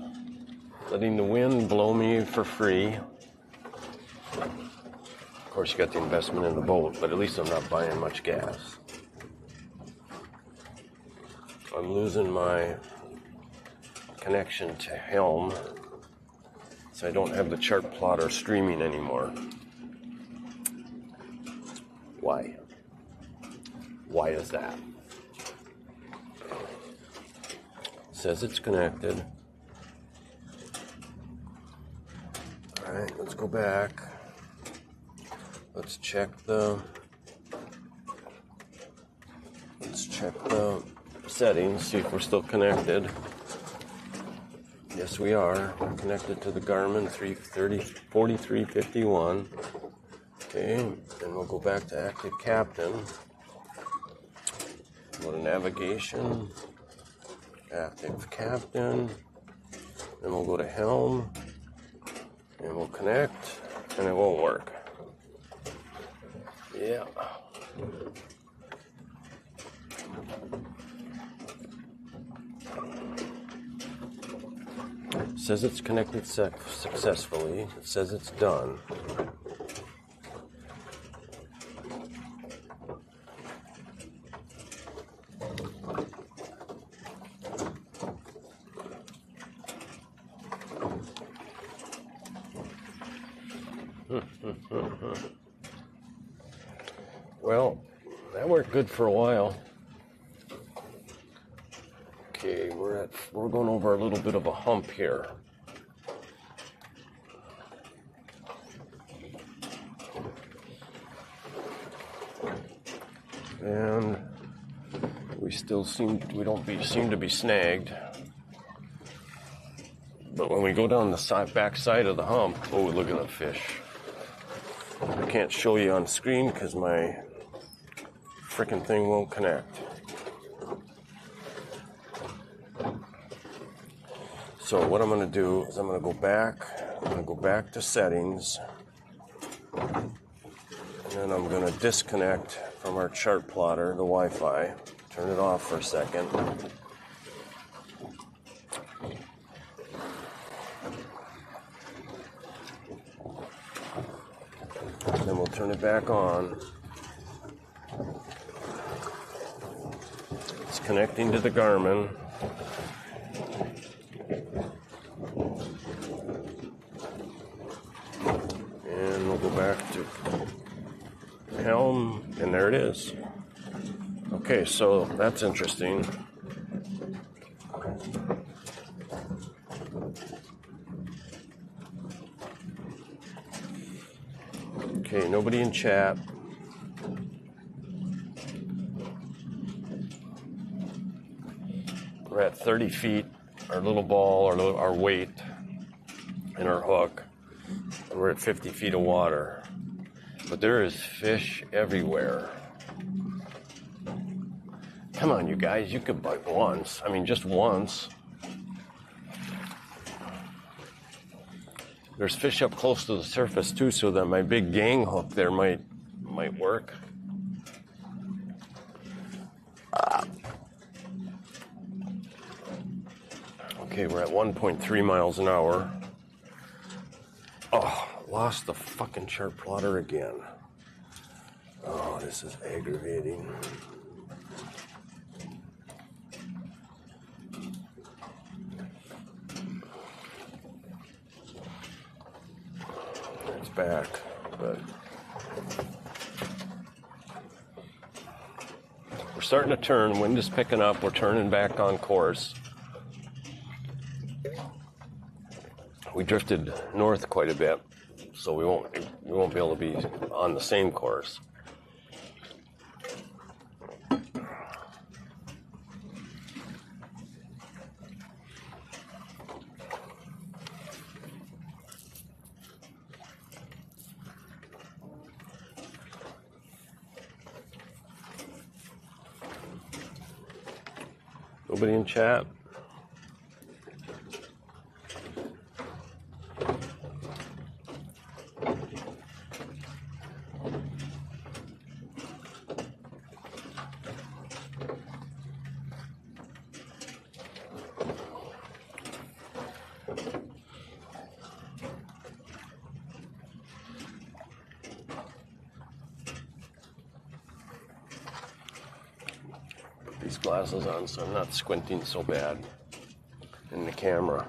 letting the wind blow me for free. Of course, you got the investment in the boat, but at least I'm not buying much gas. I'm losing my connection to helm, so I don't have the chart plotter streaming anymore. Why? Why is that? Says it's connected. All right, let's go back. Let's check the check the settings, see if we're still connected. Yes, we are. We're connected to the Garmin 4351. Okay, and we'll go back to active captain. Go to navigation, active captain, then we'll go to helm, and we'll connect, and it won't work. Yeah. It says it's connected successfully. It says it's done. Well, that worked good for a while. Okay, we're going over a little bit of a hump here. And we still seem to be snagged. But when we go down the back side of the hump, oh, look at the fish. I can't show you on screen because my frickin' thing won't connect. So what I'm going to do is I'm going to go back to settings, and then I'm going to disconnect from our chart plotter, the Wi-Fi, turn it off for a second. Then we'll turn it back on. It's connecting to the Garmin. And we'll go back to helm, and there it is. Okay, so that's interesting. Okay, nobody in chat. We're at 30 feet, our little ball, our weight, and our hook. And we're at 50 feet of water. But there is fish everywhere. Come on, you guys, you could bite once. I mean, just once. There's fish up close to the surface too, so that my big gang hook there might work. Okay, we're at 1.3 miles an hour. Oh, lost the fucking chart plotter again. Oh, this is aggravating. It's back, but we're starting to turn. Wind is picking up. We're turning back on course. We drifted north quite a bit, so we won't be able to be on the same course. Nobody in chat? These glasses on so I'm not squinting so bad in the camera.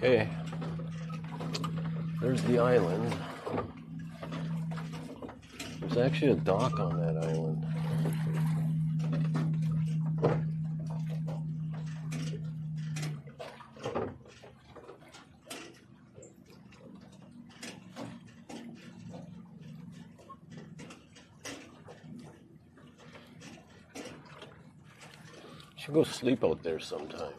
Okay, there's the island. There's actually a dock on that island. Should go sleep out there sometime.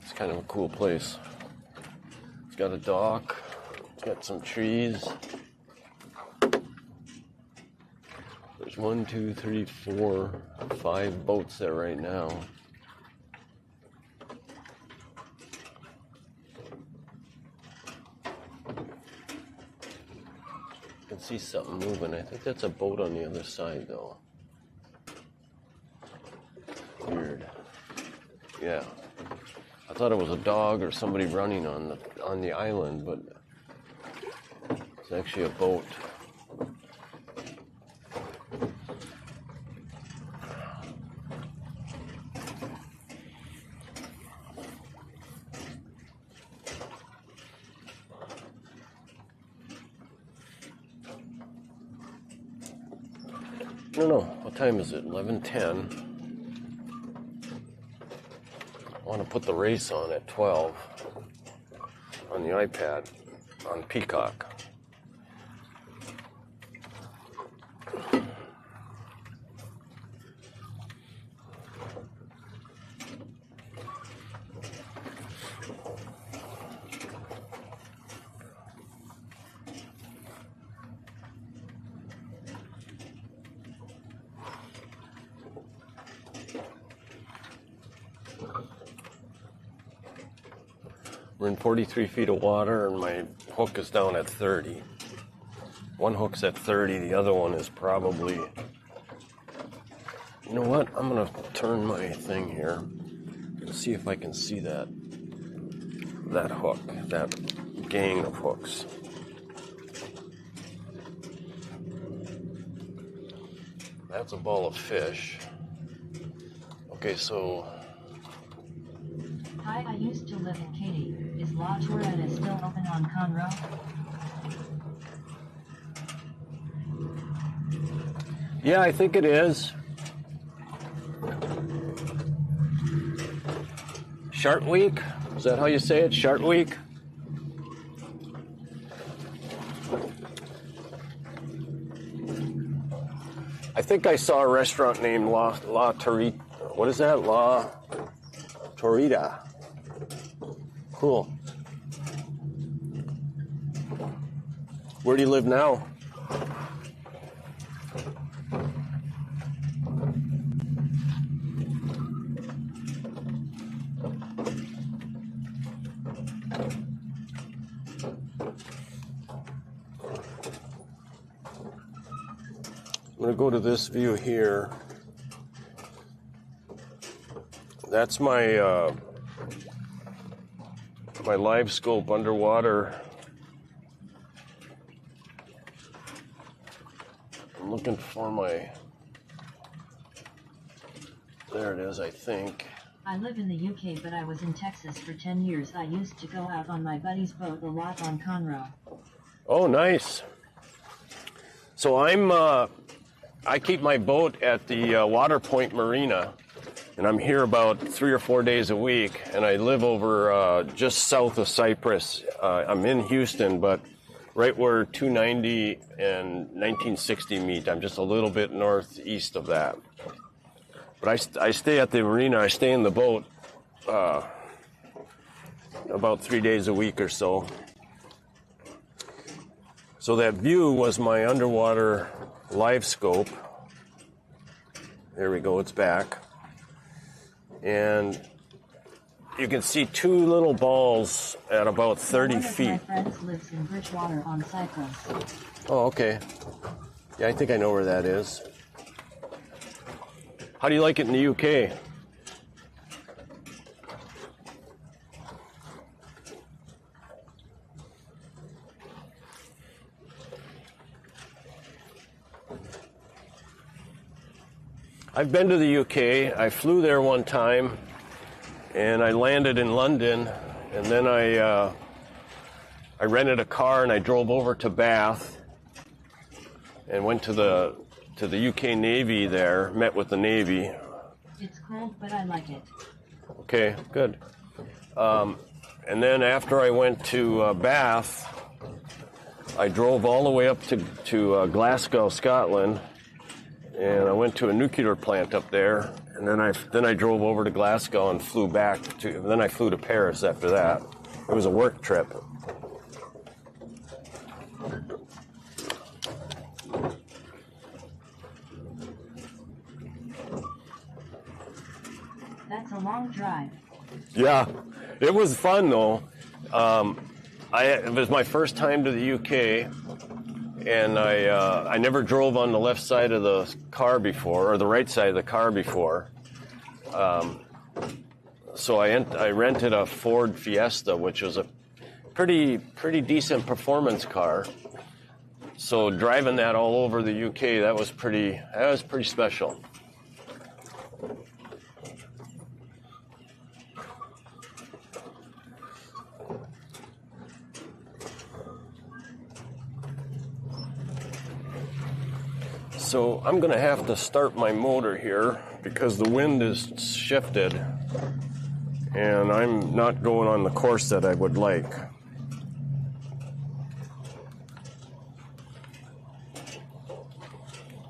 It's kind of a cool place. It's got a dock, it's got some trees. There's 1, 2, 3, 4, 5 boats there right now. I can see something moving. I think that's a boat on the other side though. Weird. Yeah. I thought it was a dog or somebody running on the island, but it's actually a boat. I don't know. What time is it? 11:10. I want to put the race on at 12 on the iPad on Peacock. We're in 43 feet of water and my hook is down at 30. One hook's at 30, the other one is probably... You know what? I'm going to turn my thing here and see if I can see that hook, that gang of hooks. That's a ball of fish. Okay, so... Hi, I used to live in Katy. Is La Tourette still open on Conroe? Yeah, I think it is. Shark Week? Is that how you say it? Shark Week? I think I saw a restaurant named La Torita. What is that? La Torita. Cool. Where do you live now? I'm going to go to this view here. That's my my live scope underwater. I'm looking for my... There it is, I think. I live in the UK, but I was in Texas for 10 years. I used to go out on my buddy's boat a lot on Conroe. Oh, nice. So I keep my boat at the Water Point Marina, and I'm here about 3 or 4 days a week, and I live over just south of Cypress. I'm in Houston, but right where 290 and 1960 meet. I'm just a little bit northeast of that. But I stay at the marina. I stay in the boat about 3 days a week or so. So that view was my underwater live scope. There we go, it's back. And you can see two little balls at about 30 feet. One of my friends lives in Bridgewater on Cypress. Oh, okay. Yeah, I think I know where that is. How do you like it in the UK? I've been to the UK. I flew there one time, and I landed in London, and then I rented a car and I drove over to Bath and went to the UK Navy there, met with the Navy. It's cold, but I like it. Okay, good. And then after I went to Bath, I drove all the way up to Glasgow, Scotland, and I went to a nuclear plant up there, and then I drove over to Glasgow and flew back then I flew to Paris after that. It was a work trip. That's a long drive. Yeah, it was fun though. It was my first time to the UK, and I never drove on the left side of the car before, or the right side of the car before. So I rented a Ford Fiesta, which was a pretty decent performance car. So driving that all over the UK, that was pretty special. So I'm going to have to start my motor here because the wind is shifted and I'm not going on the course that I would like.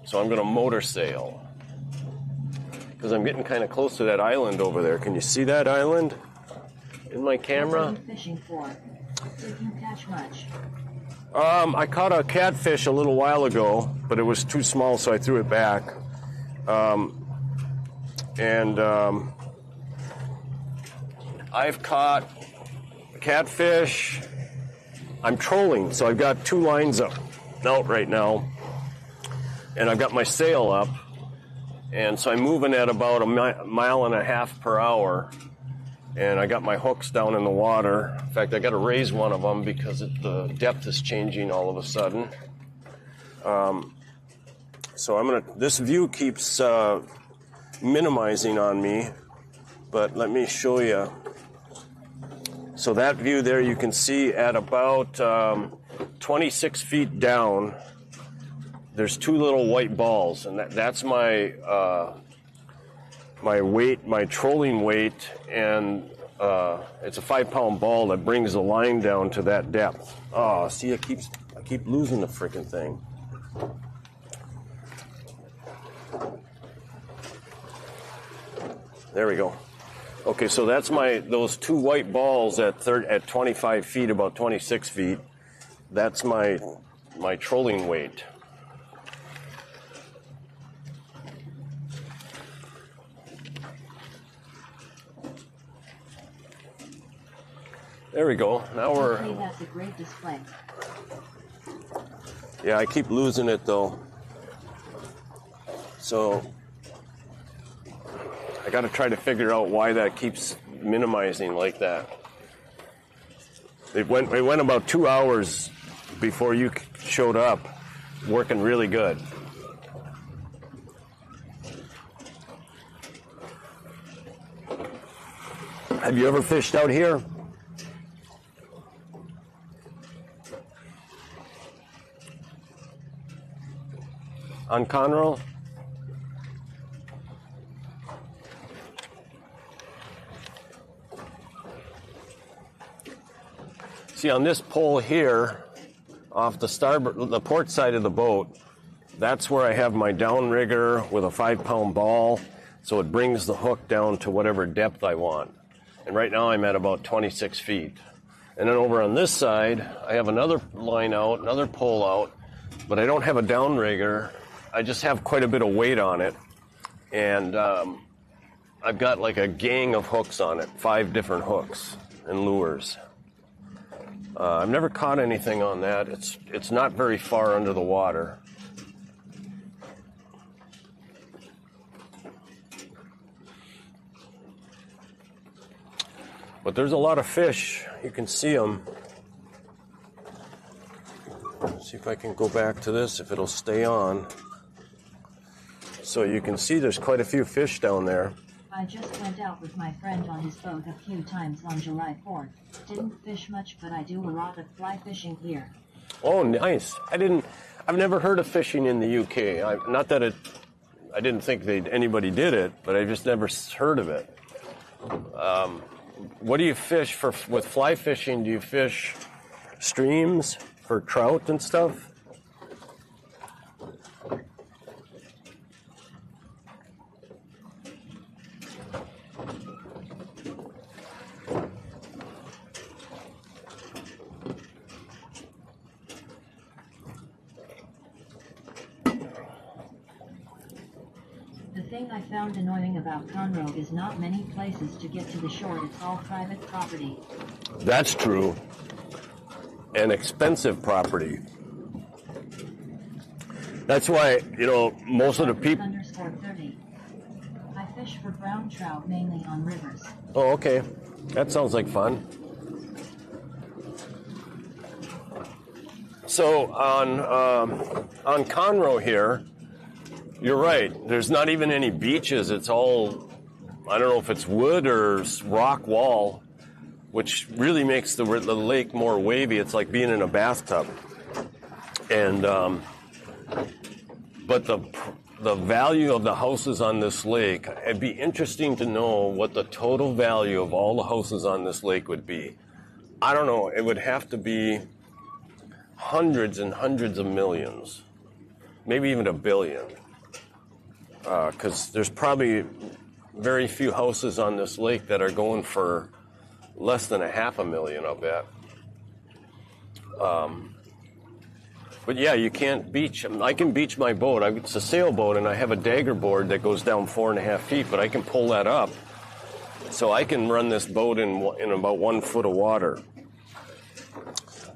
So I'm going to motor sail because I'm getting kind of close to that island over there. Can you see that island in my camera? What are you fishing for? Did you catch much? I caught a catfish a little while ago, but it was too small, so I threw it back. I've caught catfish. I'm trolling, so I've got 2 lines out right now, and I've got my sail up, and so I'm moving at about a mile and a half per hour. And I got my hooks down in the water. In fact, I got to raise one of them because the depth is changing all of a sudden. So this view keeps minimizing on me, but let me show you. So that view there, you can see at about 26 feet down, there's 2 little white balls, and that's my weight, my trolling weight, and it's a 5-pound ball that brings the line down to that depth. Oh, see, I keep losing the freaking thing. There we go. Okay, so that's those 2 white balls at 25 feet, about 26 feet. That's my trolling weight. There we go. Now Okay, that's a great display. Yeah, I keep losing it though. So I got to try to figure out why that keeps minimizing like that. It went about 2 hours before you showed up, working really good. Have you ever fished out here? On Conroe? See, on this pole here, off the port side of the boat, that's where I have my downrigger with a 5-pound ball, so it brings the hook down to whatever depth I want. And right now I'm at about 26 feet. And then over on this side, I have another line out, another pole out, but I don't have a downrigger. I just have quite a bit of weight on it. And I've got like a gang of hooks on it, 5 different hooks and lures. I've never caught anything on that. It's not very far under the water. But there's a lot of fish. You can see them. See if I can go back to this, if it'll stay on. So you can see there's quite a few fish down there. I just went out with my friend on his boat a few times on July 4th. Didn't fish much, but I do a lot of fly fishing here. Oh, nice. I've never heard of fishing in the UK. Not that I didn't think anybody did it, but I just never heard of it. What do you fish with fly fishing? Do you fish streams for trout and stuff? The thing I found annoying about Conroe is not many places to get to the shore. It's all private property. That's true. And expensive property. That's why, most of the people... _30. I fish for brown trout mainly on rivers. Oh, okay. That sounds like fun. So on Conroe here, you're right. There's not even any beaches. It's all, I don't know if it's wood or rock wall, which really makes the lake more wavy. It's like being in a bathtub. And but the value of the houses on this lake, it'd be interesting to know what the total value of all the houses on this lake would be. I don't know. It would have to be hundreds and hundreds of millions, maybe even $1 billion. Because there's probably very few houses on this lake that are going for less than $500,000, I'll bet. But yeah, you can't beach. I can beach my boat. It's a sailboat, and I have a dagger board that goes down 4.5 feet, but I can pull that up. So I can run this boat in about 1 foot of water.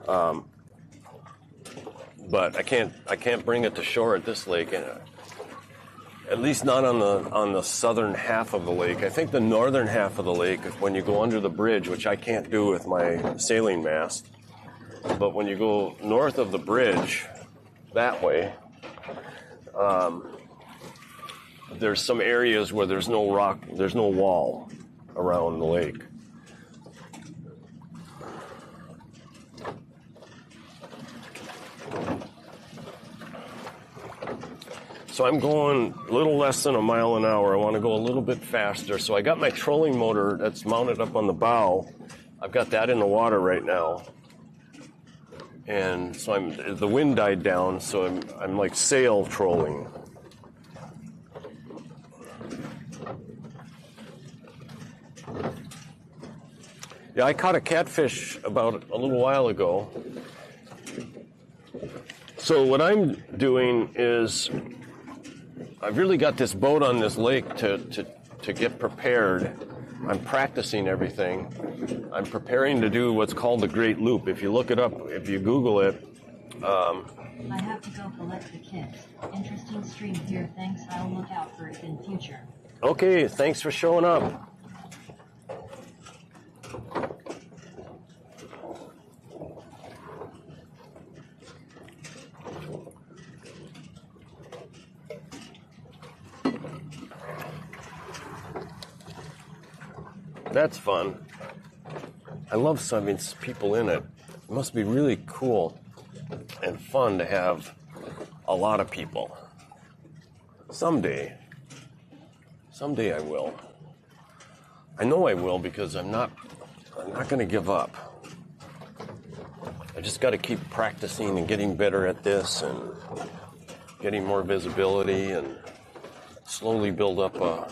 But I can't bring it to shore at this lake. At least not on the southern half of the lake. I think the northern half of the lake, when you go under the bridge, which I can't do with my sailing mast, but when you go north of the bridge, that way, there's some areas where there's no rock, there's no wall around the lake. So I'm going a little less than a mile an hour. I want to go a little bit faster. So I got my trolling motor that's mounted up on the bow. I've got that in the water right now. And so the wind died down, so I'm like sail trolling. Yeah, I caught a catfish about a little while ago. So what I'm doing is I've really got this boat on this lake to get prepared. I'm practicing everything. I'm preparing to do what's called the Great Loop. If you look it up, if you Google it. I have to go collect the kids. Interesting stream here. Thanks. I'll look out for it in future. Okay, thanks for showing up. That's fun. I love having people in it. It must be really cool and fun to have a lot of people. Someday I will. I know I will because I'm not going to give up. I just got to keep practicing and getting better at this and getting more visibility and slowly build up a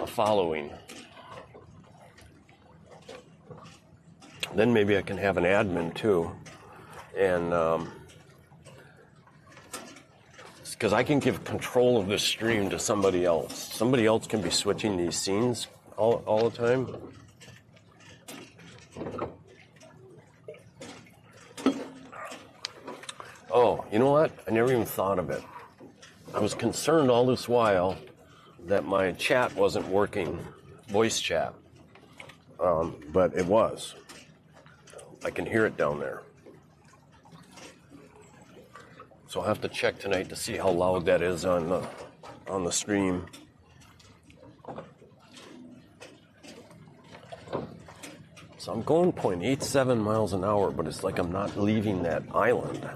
following. Then maybe I can have an admin too. And because I can give control of this stream to somebody else. Somebody else can be switching these scenes all the time. Oh, you know what? I never even thought of it. I was concerned all this while that my chat wasn't working, voice chat. But it was. I can hear it down there. So I'll have to check tonight to see how loud that is on the stream. So I'm going 0.87 miles an hour, but it's like I'm not leaving that island.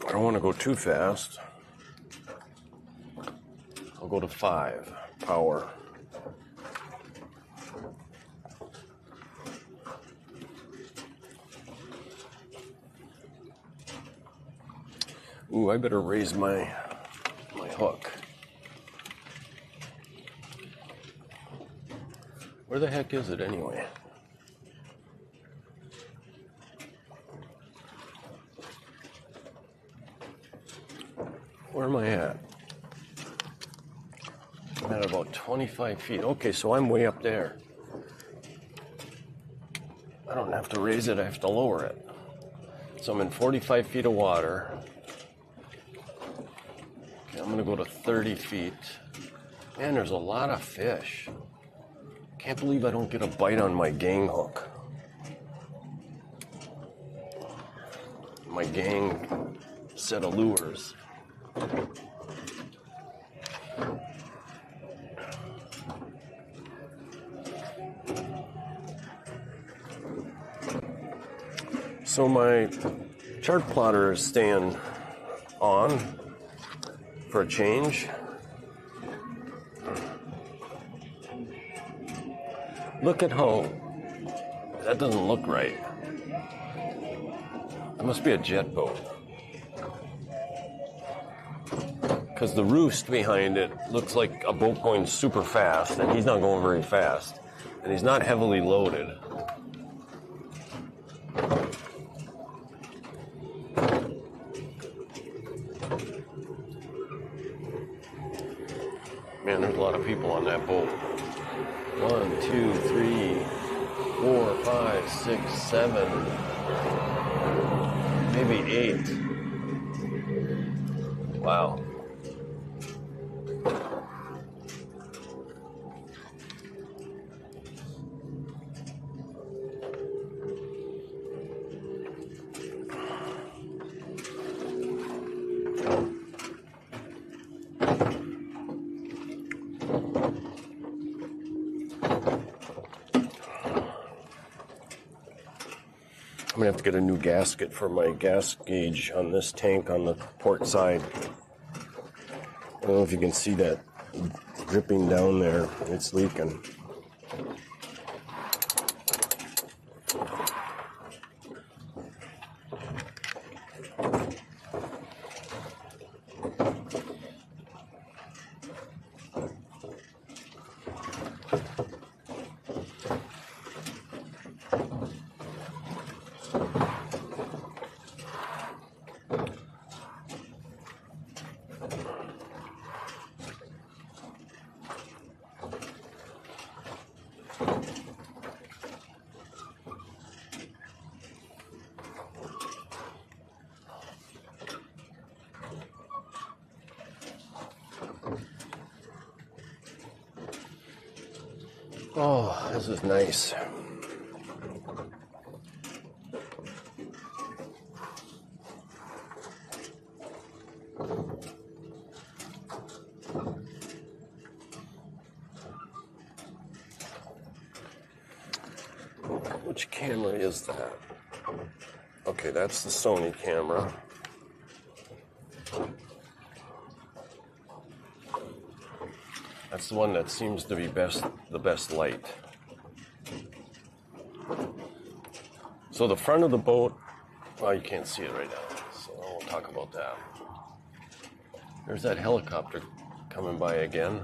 I don't want to go too fast. I'll go to 5 power. Ooh, I better raise my hook. Where the heck is it anyway? Where am I at? I'm at about 25 feet. Okay, so I'm way up there. I don't have to raise it, I have to lower it. So I'm in 45 feet of water. Okay, I'm gonna go to 30 feet. Man, there's a lot of fish. Can't believe I don't get a bite on my gang hook. My gang set of lures. So my chart plotter is staying on for a change. Look at how that doesn't look right. It must be a jet boat. Because the roost behind it looks like a boat going super fast, and he's not going very fast. And he's not heavily loaded. Man, there's a lot of people on that boat. 1, 2, 3, 4, 5, 6, 7, maybe 8. Wow. I'm gonna have to get a new gasket for my gas gauge on this tank on the port side. I don't know if you can see that dripping down there. It's leaking. Oh, this is nice. Which camera is that? Okay, that's the Sony camera. That's the one that seems to be the best light. So the front of the boat, well, you can't see it right now, so we'll talk about that. There's that helicopter coming by again.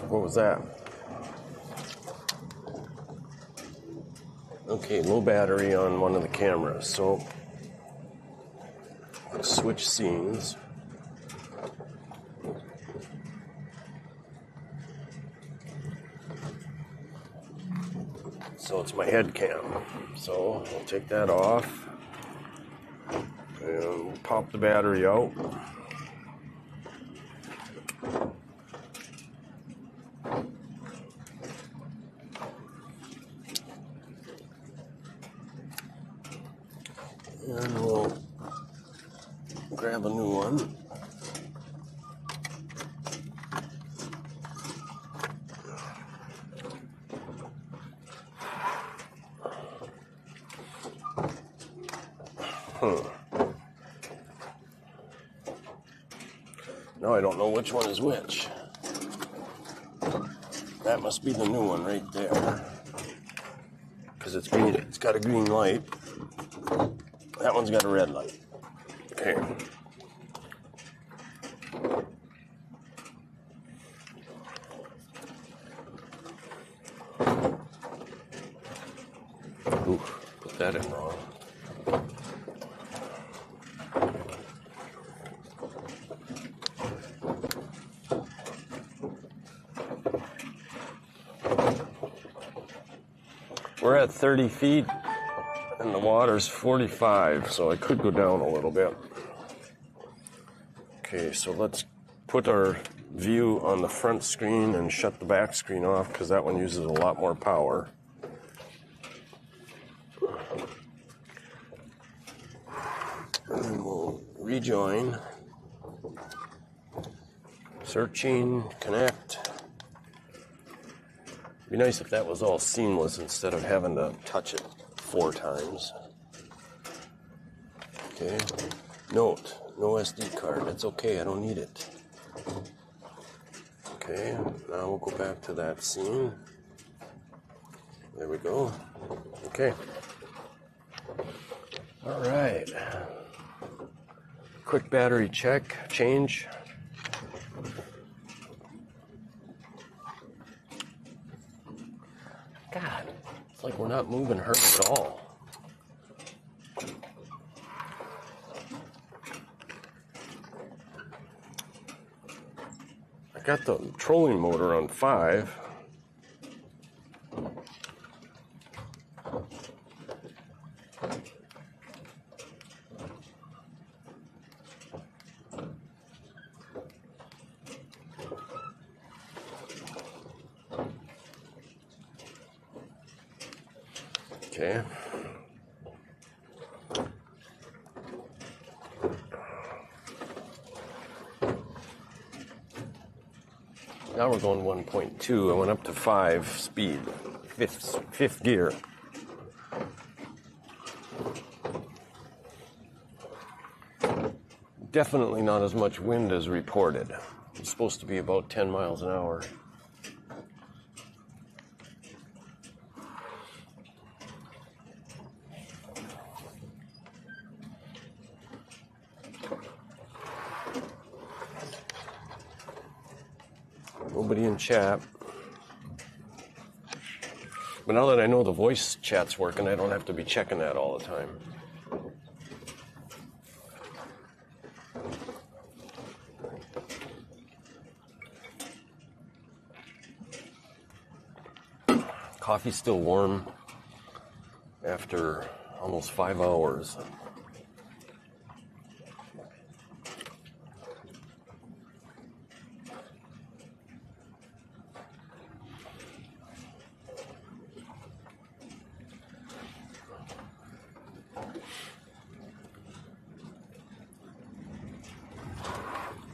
What was that? Okay, low battery on one of the cameras, so switch scenes. So it's my head cam. So I'll take that off and pop the battery out. And we'll grab a new one. Now I don't know which one is which. That must be the new one right there. Because it's green, it's got a green light. That one's got a red light. Okay. Ooh, put that in wrong. We're at 30 feet and the water's 45, so I could go down a little bit. Okay, so let's put our view on the front screen and shut the back screen off because that one uses a lot more power. And then we'll rejoin. Searching, connect. It'd be nice if that was all seamless instead of having to touch it 4 times. Okay. Note, no SD card. That's okay, I don't need it. Okay, now we'll go back to that scene. There we go. Okay. All right. Quick battery check, change. God, it's like we're not moving hard at all. I got the trolling motor on 5. Okay. Now we're going 1.2. I went up to 5 speed, fifth gear. Definitely not as much wind as reported. It's supposed to be about 10 miles an hour. Nobody in chat. But now that I know the voice chat's working, I don't have to be checking that all the time. Coffee's still warm after almost 5 hours.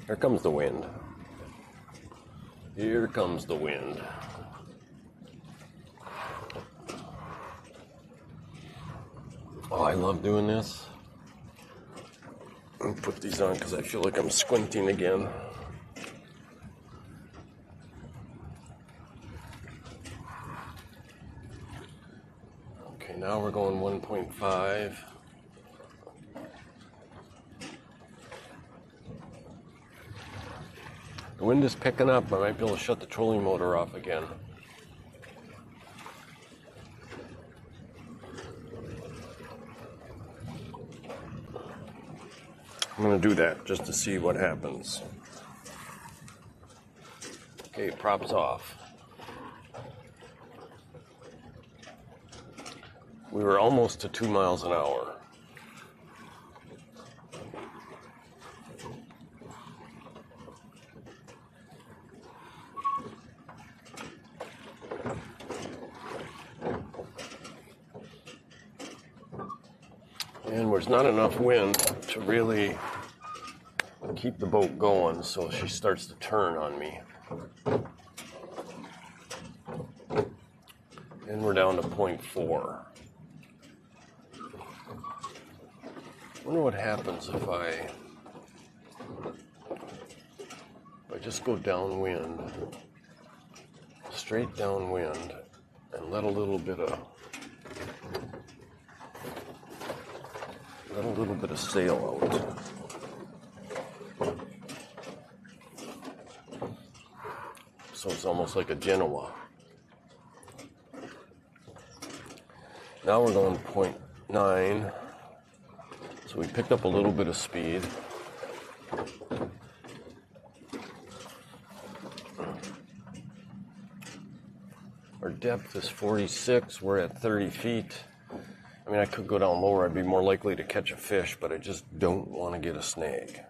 Here comes the wind. Here comes the wind. Oh, I love doing this. I'll put these on because I feel like I'm squinting again. Okay, now we're going 1.5. The wind is picking up. I might be able to shut the trolling motor off again. I'm going to do that just to see what happens. Okay, props off. We were almost to 2 miles an hour. And there's not enough wind to really keep the boat going, so she starts to turn on me. And we're down to 0.4. I wonder what happens if I just go downwind, straight downwind, and let a little bit of sail out. So it's almost like a Genoa. Now we're going 0.9. So we picked up a little bit of speed. Our depth is 46. We're at 30 feet. I mean, I could go down lower. I'd be more likely to catch a fish, but I just don't want to get a snag.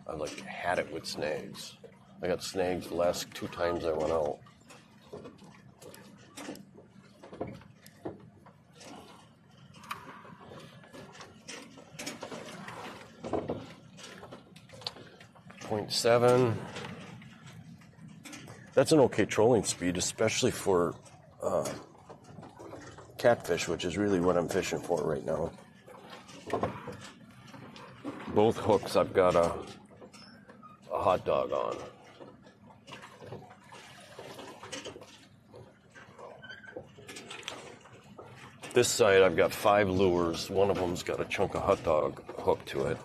I've like had it with snags. I got snags the last 2 times I went out. .7. That's an okay trolling speed, especially for catfish, which is really what I'm fishing for right now. Both hooks I've got a hot dog on. This side I've got 5 lures. One of them's got a chunk of hot dog hooked to it.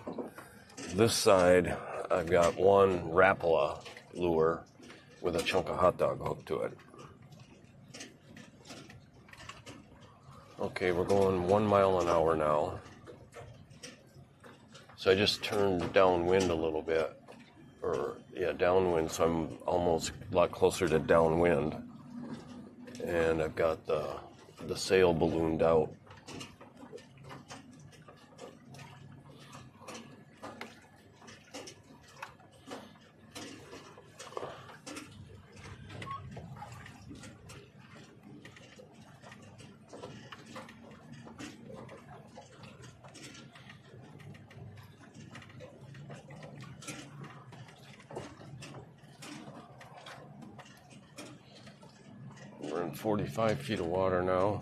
This side I've got one Rapala lure with a chunk of hot dog hooked to it. Okay, we're going 1 mile an hour now. So I just turned downwind a little bit. Downwind, so I'm almost a lot closer to downwind. And I've got the sail ballooned out. We're in 45 feet of water now.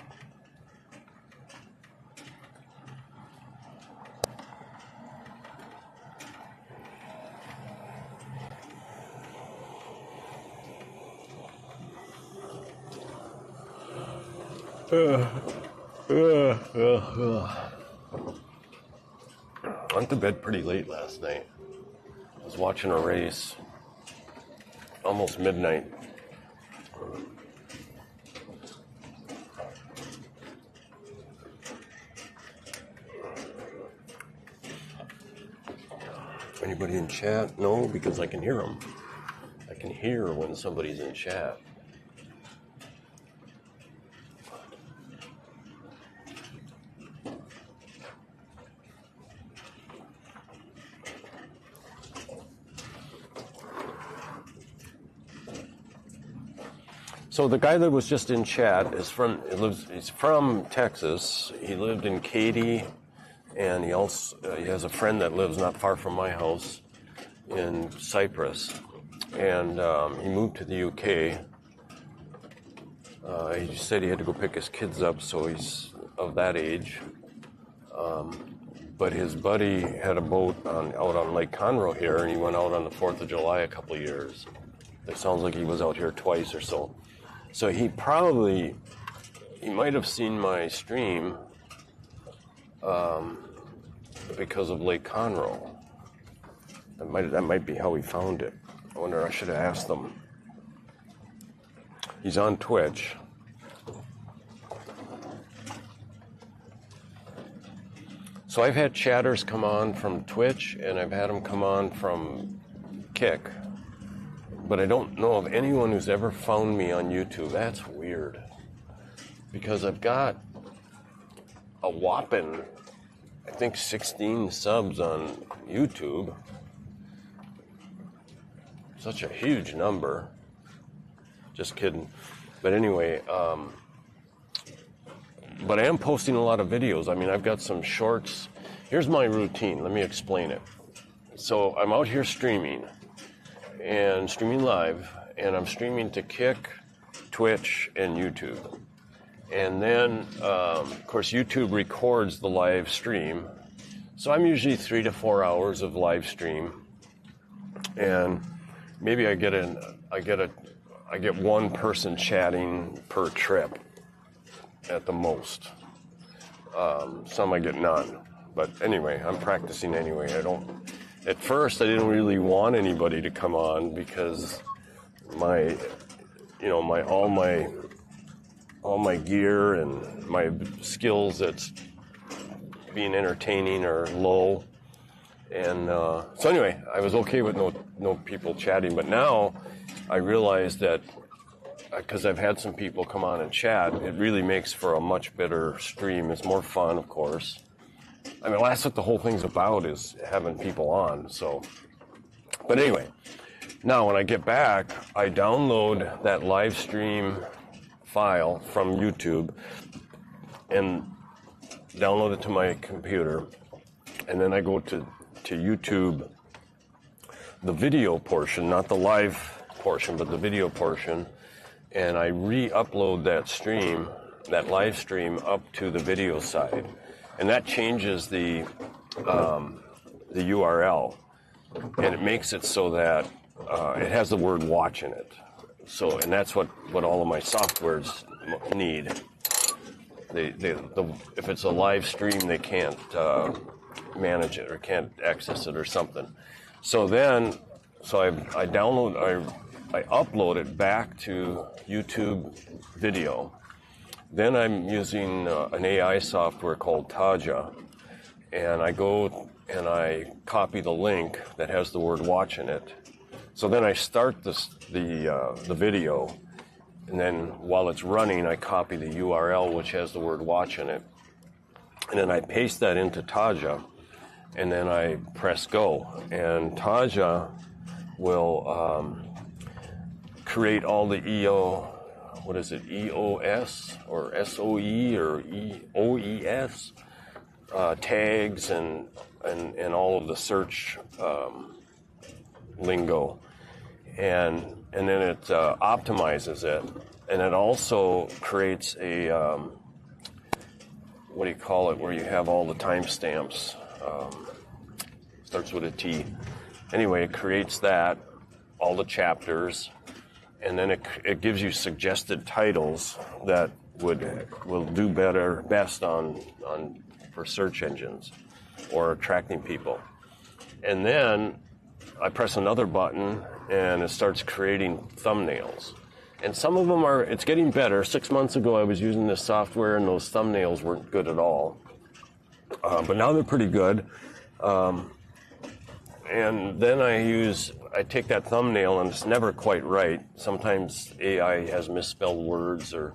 I went to bed pretty late last night. I was watching a race, almost midnight. Anybody in chat? No, because I can hear them. I can hear when somebody's in chat. So the guy that was just in chat he's from Texas. He lived in Katy, and he has a friend that lives not far from my house in Cyprus, and he moved to the UK. He said he had to go pick his kids up, so he's of that age. But his buddy had a boat out on Lake Conroe here, and he went out on the 4th of July a couple of years. It sounds like he was out here twice or so. So he might have seen my stream because of Lake Conroe. That might be how he found it. I wonder, I should have asked him. He's on Twitch. So I've had chatters come on from Twitch, and I've had them come on from Kick. But I don't know of anyone who's ever found me on YouTube. That's weird. Because I've got a whopping, I think, 16 subs on YouTube. Such a huge number. Just kidding. But anyway, but I am posting a lot of videos. I mean, I've got some shorts. Here's my routine. Let me explain it. So I'm out here streaming live, and I'm streaming to Kick, Twitch, and YouTube. And then, of course, YouTube records the live stream. So I'm usually 3 to 4 hours of live stream, and maybe I get one person chatting per trip at the most. Some I get none. But anyway, I'm practicing anyway. At first, I didn't really want anybody to come on because all my gear and my skills at being entertaining are low. And so anyway, I was okay with no people chatting. But now I realize that because I've had some people come on and chat, it really makes for a much better stream. It's more fun, of course. I mean, that's what the whole thing's about, is having people on. So, but anyway, now when I get back, I download that live stream file from YouTube and download it to my computer, and then I go to YouTube, the video portion, not the live portion, but the video portion, and I re-upload that live stream up to the video side. And that changes the URL, and it makes it so that it has the word "watch" in it. So, and that's what all of my softwares need. If it's a live stream, they can't manage it or can't access it or something. So I upload it back to YouTube video. Then I'm using an AI software called Taja, and I go and I copy the link that has the word "watch" in it. So then I start the video, and then while it's running, I copy the URL which has the word "watch" in it, and then I paste that into Taja, and then I press go, and Taja will create all the EOS or SOE or OES tags and all of the search lingo, and then it optimizes it, and it also creates a what do you call it, where you have all the timestamps. Starts with a T. Anyway, it creates that, all the chapters. And then it gives you suggested titles that will do best for search engines or attracting people. And then I press another button and it starts creating thumbnails. And some of them it's getting better. 6 months ago I was using this software and those thumbnails weren't good at all. But now they're pretty good. And then I take that thumbnail, and it's never quite right. Sometimes AI has misspelled words, or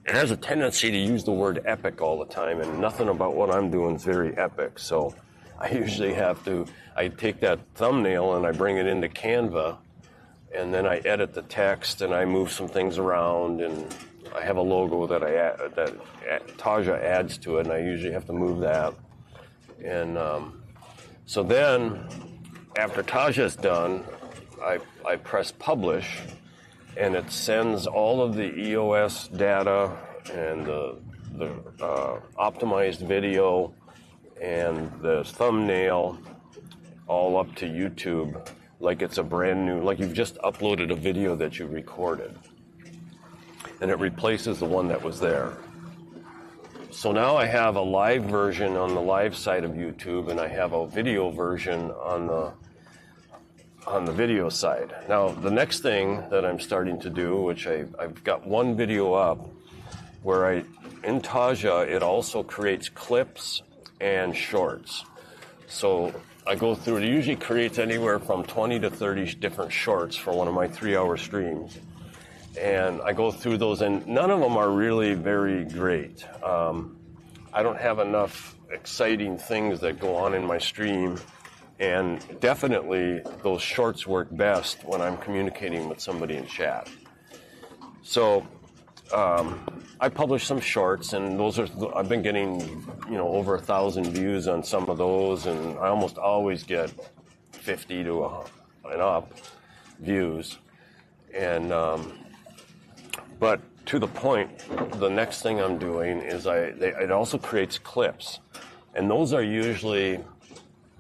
it has a tendency to use the word epic all the time, and nothing about what I'm doing is very epic. So I usually I take that thumbnail and I bring it into Canva, and then I edit the text and I move some things around, and I have a logo that Taja adds to it, and I usually have to move that. And so then, after Taja's done, I press publish, and it sends all of the EOS data and the optimized video and the thumbnail all up to YouTube like it's a brand new, like you've just uploaded a video that you recorded. And it replaces the one that was there. So now I have a live version on the live side of YouTube, and I have a video version on the video side. Now, the next thing that I'm starting to do, which I've got one video up, where in Taja, it also creates clips and shorts. So I go through, it usually creates anywhere from 20 to 30 different shorts for one of my 3-hour streams. And I go through those, and none of them are really very great. I don't have enough exciting things that go on in my stream, and definitely those shorts work best when I'm communicating with somebody in chat. So I publish some shorts, and I've been getting over 1,000 views on some of those, and I almost always get 50 to and up views. And but to the point, the next thing I'm doing is it also creates clips, and those are usually,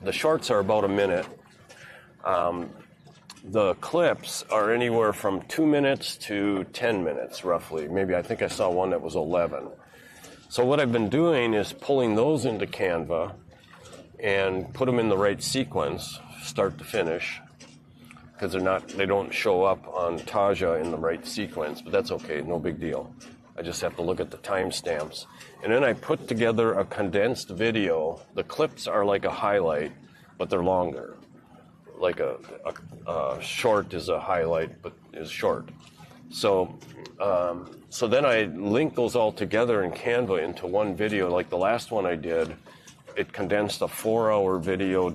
the shorts are about a minute. The clips are anywhere from 2 minutes to 10 minutes, roughly. Maybe I think I saw one that was 11. So what I've been doing is pulling those into Canva and put them in the right sequence, start to finish, because they don't show up on Taja in the right sequence, but that's okay, no big deal. I just have to look at the timestamps. And then I put together a condensed video. The clips are like a highlight, but they're longer. Like a short is a highlight, but is short. So then I link those all together in Canva into one video. Like the last one I did, it condensed a 4-hour video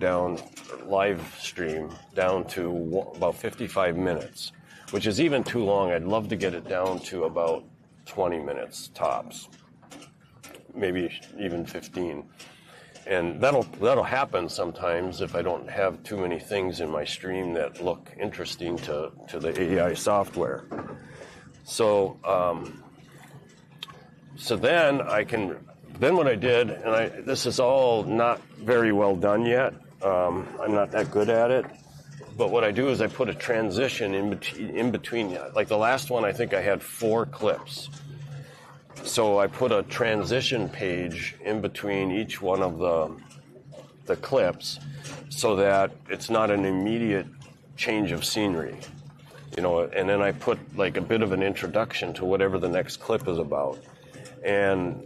live stream down to about 55 minutes, which is even too long. I'd love to get it down to about 20 minutes tops, maybe even 15. And that'll happen sometimes if I don't have too many things in my stream that look interesting to the AI software. So then what I did, and this is all not very well done yet. I'm not that good at it. But what I do is I put a transition in between. Like the last one, I think I had 4 clips. So I put a transition page in between each one of the clips so that it's not an immediate change of scenery. And then I put like a bit of an introduction to whatever the next clip is about. And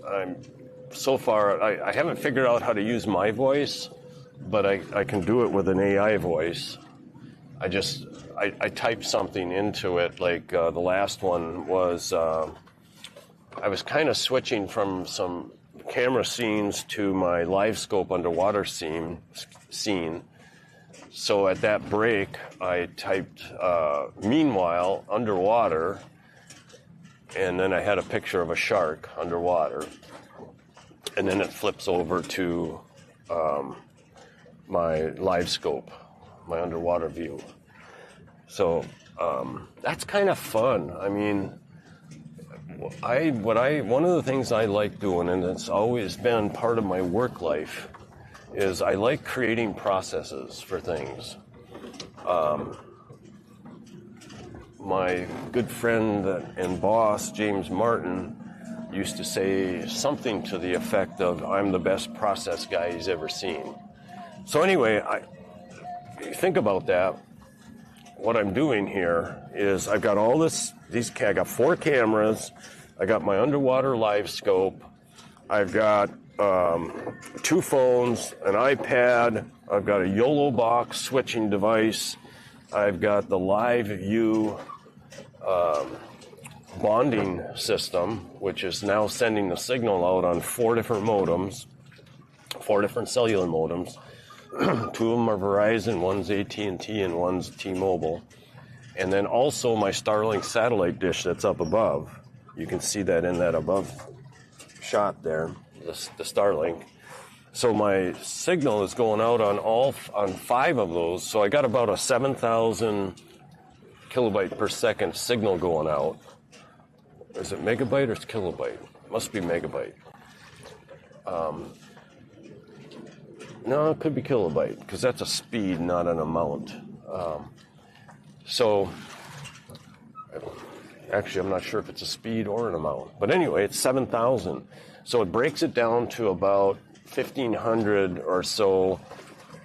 so far, I haven't figured out how to use my voice, but I can do it with an AI voice. I typed something into it, like the last one was, I was kind of switching from some camera scenes to my live scope underwater scene. So at that break, I typed, meanwhile, underwater, and then I had a picture of a shark underwater. And then it flips over to my live scope, my underwater view. So that's kind of fun. I mean, one of the things I like doing, and it's always been part of my work life, is I like creating processes for things. My good friend and boss, James Martin, used to say something to the effect of, "I'm the best process guy he's ever seen." So anyway, think about that. What I'm doing here is I've got I got 4 cameras, I got my underwater live scope, I've got 2 phones, an iPad, I've got a YOLO box switching device, I've got the Live View bonding system, which is now sending the signal out on 4 different modems, 4 different cellular modems. 2 of them are Verizon, one's AT&T, and one's T-Mobile. And then also my Starlink satellite dish that's up above. You can see that in that above shot there, the Starlink. So my signal is going out on 5 of those. So I got about a 7,000 kilobyte per second signal going out. Is it megabyte or it's kilobyte? Must be megabyte. No, it could be kilobyte, because that's a speed, not an amount. So, actually, I'm not sure if it's a speed or an amount. But anyway, it's 7,000. So it breaks it down to about 1,500 or so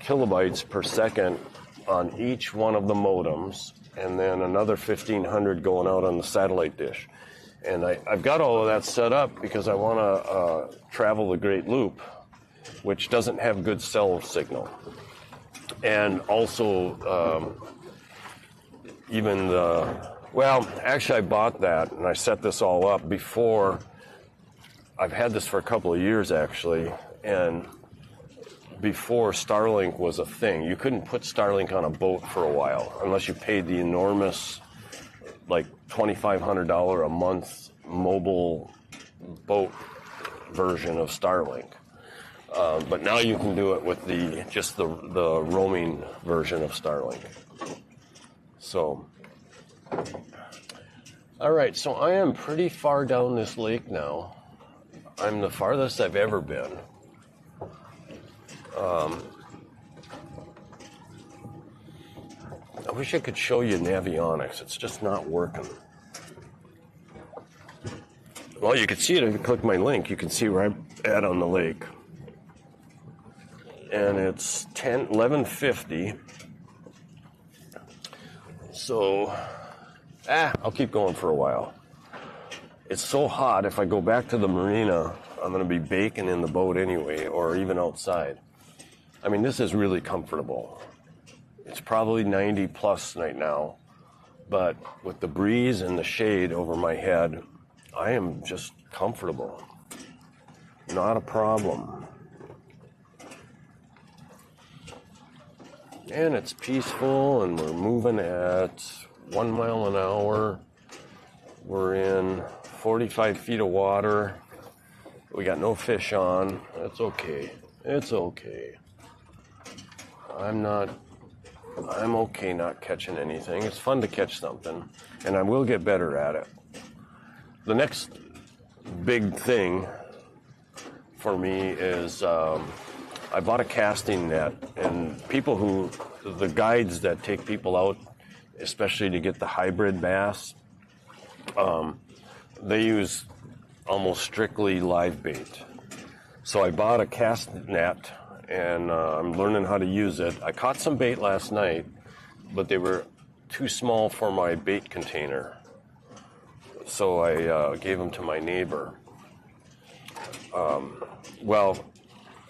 kilobytes per second on each one of the modems, and then another 1,500 going out on the satellite dish. And I've got all of that set up because I want to travel the Great Loop, which doesn't have good cell signal. And also, actually I bought that and I set this all up before. I've had this for a couple of years actually, and before Starlink was a thing. You couldn't put Starlink on a boat for a while unless you paid the enormous, like $2,500 a month mobile boat version of Starlink. But now you can do it with the roaming version of Starlink. So, all right, so I am pretty far down this lake now. I'm the farthest I've ever been. I wish I could show you Navionics. It's just not working. Well, you can see it if you click my link. You can see where I'm at on the lake. And it's 11:50. So, I'll keep going for a while. It's so hot, if I go back to the marina, I'm going to be baking in the boat anyway, or even outside. I mean, this is really comfortable. It's probably 90 plus right now, but with the breeze and the shade over my head, I am just comfortable. Not a problem. And it's peaceful, and we're moving at 1 mile an hour. We're in 45 feet of water. We got no fish on. That's okay. It's okay. I'm okay not catching anything. It's fun to catch something, and I will get better at it. The next big thing for me is I bought a casting net, and the guides that take people out, especially to get the hybrid bass, they use almost strictly live bait. So I bought a cast net, and I'm learning how to use it. I caught some bait last night, but they were too small for my bait container. So I gave them to my neighbor.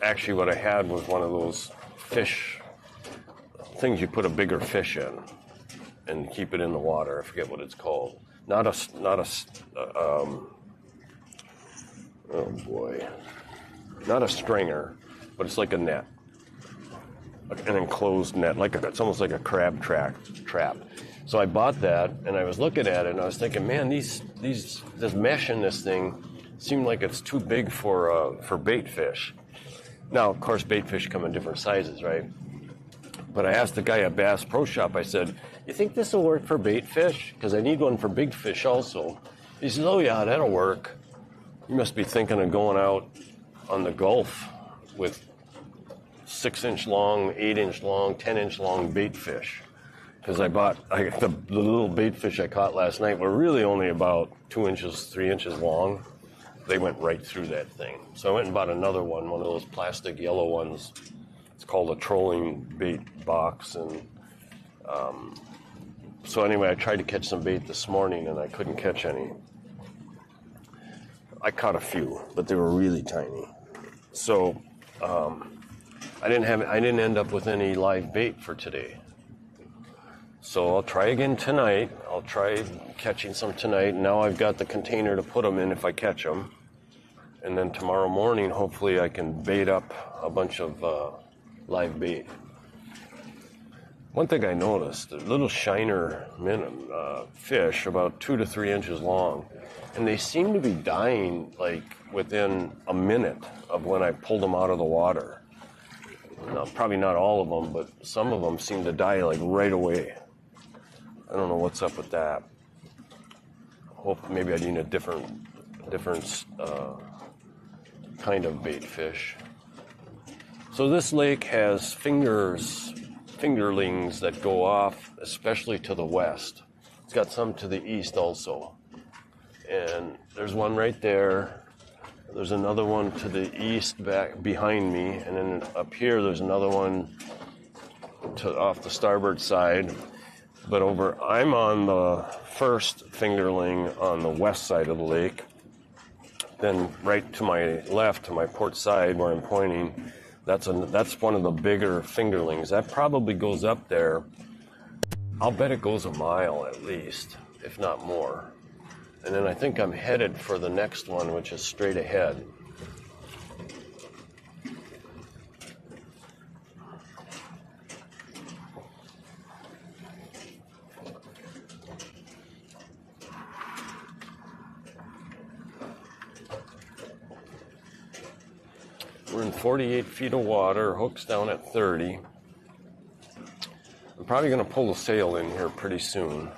Actually what I had was one of those fish things you put a bigger fish in and keep it in the water. I forget what it's called. Not a stringer, but it's like a net, an enclosed net, it's almost like a crab trap. So I bought that, and I was looking at it, and I was thinking, man, this mesh in this thing seemed like it's too big for bait fish. Now, of course, bait fish come in different sizes, right? But I asked the guy at Bass Pro Shop, I said, you think this will work for bait fish? Because I need one for big fish also. He says, oh yeah, that'll work. You must be thinking of going out on the Gulf with 6-inch long, 8-inch long, 10-inch long bait fish. Because the little bait fish I caught last night were really only about 2 inches, 3 inches long. They went right through that thing. So I went and bought another one of those plastic yellow ones. It's called a trolling bait box. And so anyway, I tried to catch some bait this morning, and I couldn't catch any. I caught a few, but they were really tiny. So I didn't end up with any live bait for today. So I'll try again tonight. I'll try catching some tonight. Now I've got the container to put them in if I catch them. And then tomorrow morning, hopefully I can bait up a bunch of live bait. One thing I noticed, the little shiner fish, about 2 to 3 inches long, and they seem to be dying like within a minute of when I pulled them out of the water. Now, probably not all of them, but some of them seem to die like right away. I don't know what's up with that. Hope maybe I need a different kind of bait fish. So this lake has fingerlings that go off, especially to the west. It's got some to the east also. And there's one right there. There's another one to the east back behind me, and then up here there's another one off the starboard side. But I'm on the first fingerling on the west side of the lake. Then right to my left, to my port side where I'm pointing, that's one of the bigger fingerlings. That probably goes up there. I'll bet it goes a mile at least, if not more. And then I think I'm headed for the next one, which is straight ahead. We're in 48 feet of water, hook's down at 30. I'm probably going to pull the sail in here pretty soon.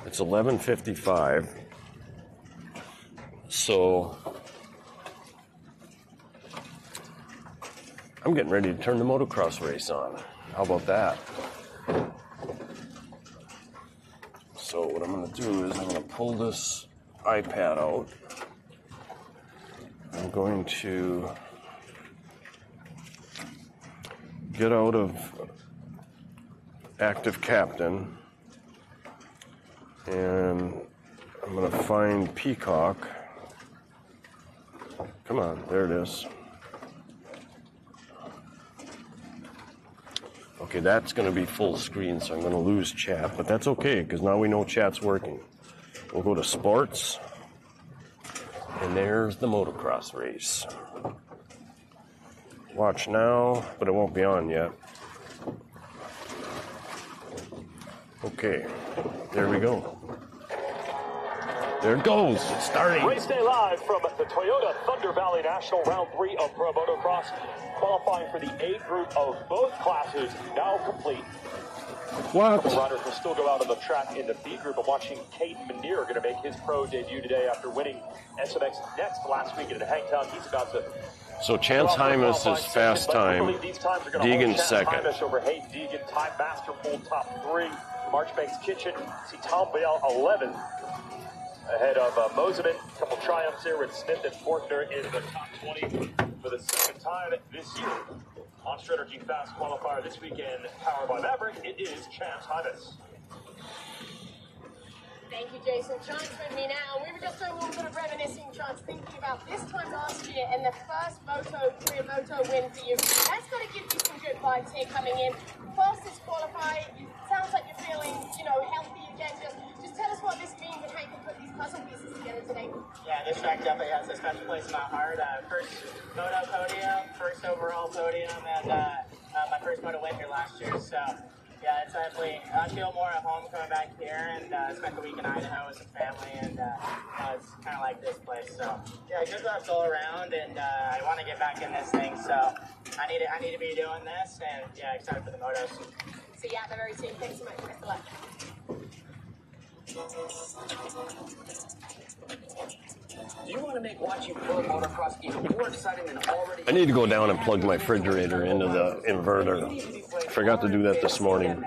It's 11:55. So I'm getting ready to turn the motocross race on. How about that? So what I'm going to do is I'm going to pull this iPad out. I'm going to get out of Active Captain, and I'm going to find Peacock. Come on, there it is. Okay, that's going to be full screen, so I'm going to lose chat, but that's okay, because now we know chat's working. We'll go to sports, and there's the motocross race. Watch now, but it won't be on yet. Okay, there we go. There it goes. It's starting. Race day live from the Toyota Thunder Valley National Round 3 of Pro Motocross. Qualifying for the A group of both classes now complete. What? A couple riders will still go out on the track in the B group. I'm watching Caden Manier going to make his pro debut today after winning SMX Next last week in Hangtown. He's about to... So Chance Hymas is fast time. Deegan second. Over Hayden Deegan, time master full top 3. Marchbank's Kitchen. See Tom Bale 11 ahead of Moseman. A couple triumphs here with Smith and Fortner in the top 20 for the second time this year. Monster Energy Fast Qualifier this weekend, powered by Maverick. It is Chance Hymas. Thank you, Jason. Chance with me now. We were just doing a little bit of reminiscing, Chance, thinking about this time last year and the first career moto win for you. That's got to give you some good vibes here coming in. Fastest qualifier. Sounds like you're feeling, healthy again. Just tell us what this means and how you can put these puzzle pieces together today. Yeah, this track definitely has a special place in my heart. First moto podium, first overall podium, and my first moto win here last year. So. Yeah, it's definitely, I feel more at home coming back here and spent the week in Idaho with some family, and it's kind of like this place. So, yeah, good vibes all around, and I want to get back in this thing, so I need to be doing this, and yeah, excited for the motos. See you out there very soon. Thanks so much. Best of luck. Do you want to make watching pro motocross even more exciting than already? I need to go down and plug my refrigerator into the inverter. I forgot to do that this morning.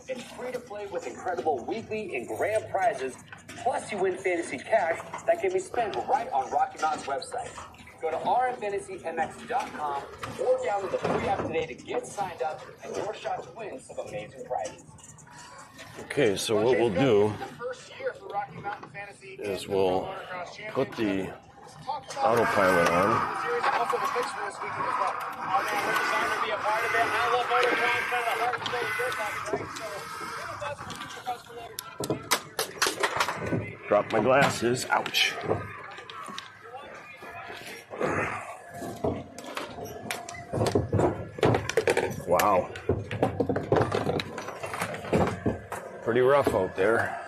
It's free to play with incredible weekly and grand prizes, plus you win fantasy cash that can be spent right on Rocky Mountain's website. Go to rmfantasymx.com or download the free app today to get signed up and your shot to win some amazing prizes. Okay, so what we'll do is we'll put the autopilot on. Series also the fix for this weekend as well. Oh man, we're designed to be a part of it. I love motocross, kind of the heart and soul of dirt bike, right? So we're the best for future customers. Drop my glasses. Ouch. Wow. Pretty rough out there.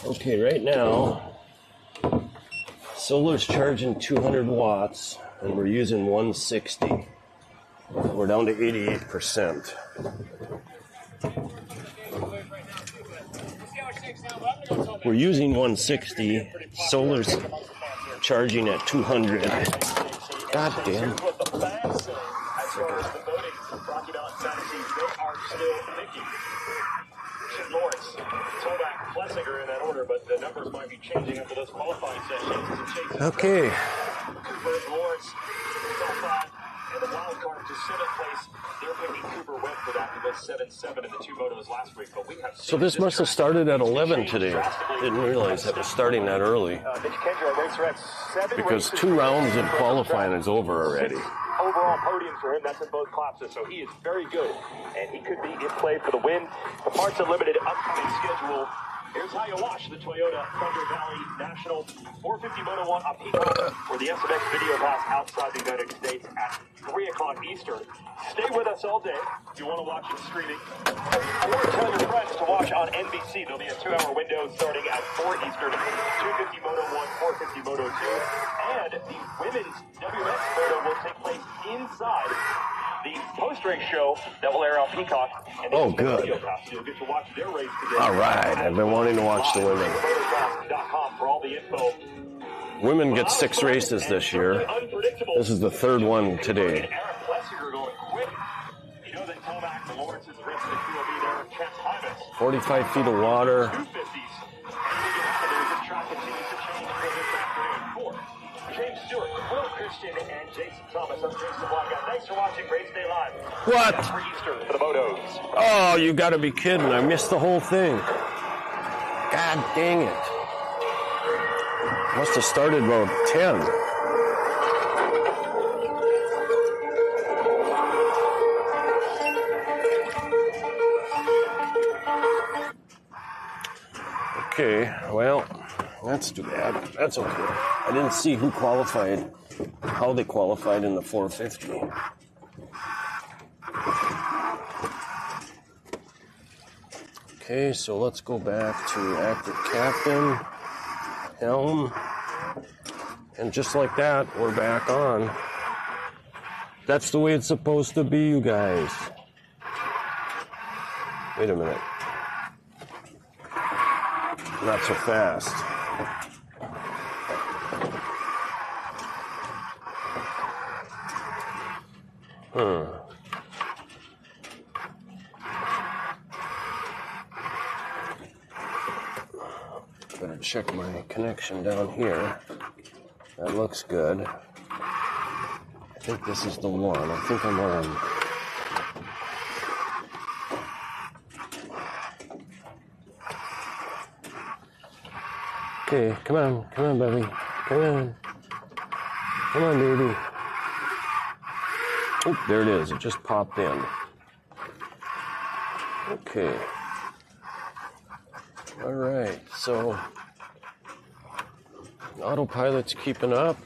Okay, right now, solar's charging 200 watts, and we're using 160. We're down to 88%. We're using 160. Solar's charging at 200. God damn. Lawrence, Toback, Plessinger in that order, but the numbers might be changing after those qualifying sessions. Okay. Cooper, Lawrence, top 5, and the wild card to 7th place. They're picking Cooper Webb for that. He was 7-7 in the 2 motos last week, but we have. So this must have started at 11 today. Didn't realize that was starting that early. Mitch Kendra, racer at 7 Because 2 rounds of qualifying is over already. Overall podium for him, that's in both classes, so he is very good, and he could be in play for the win. The Parts Unlimited upcoming schedule. Here's how you watch the Toyota Thunder Valley National 450 Moto 1 on Peacock or the SMX Video Pass outside the United States at 3 o'clock Eastern. Stay with us all day if you want to watch it streaming. Or tell your friends to watch on NBC. There'll be a 2-hour window starting at 4 Eastern, 250 Moto 1, 450 Moto 2. And the women's WMX Moto will take place inside the post-race show that will air on Peacock. And Oh, good. You'll get to watch their race today. All right. I've been wanting to watch the women. Motocross.com for all the info. Women get 6 races this year. This is the 3rd one today. Eric Plessinger going quick. You know that Tomac, the Lawrence is racing the QOB there. Chance Hymas. 45 feet of water. 250s. The track continues to change for this afternoon. 4. James Stewart, Will Christian, and Jason Thomas. I'm Jason Blanca. Thanks for watching Race Day Live. What? 3 Eastern for the motos. Oh, you gotta be kidding. I missed the whole thing. God dang it. Must have started about 10. Okay, well, that's too bad. That's okay. I didn't see who qualified, how they qualified in the 450. Okay, so let's go back to active captain, helm, and just like that, we're back on. That's the way it's supposed to be, you guys. Wait a minute. Not so fast. Better check my connection down here. That looks good. I think this is the one. I think I'm on. Okay, come on, baby. Come on, baby. Oh, there it is. It just popped in. Okay. All right, so autopilot's keeping up.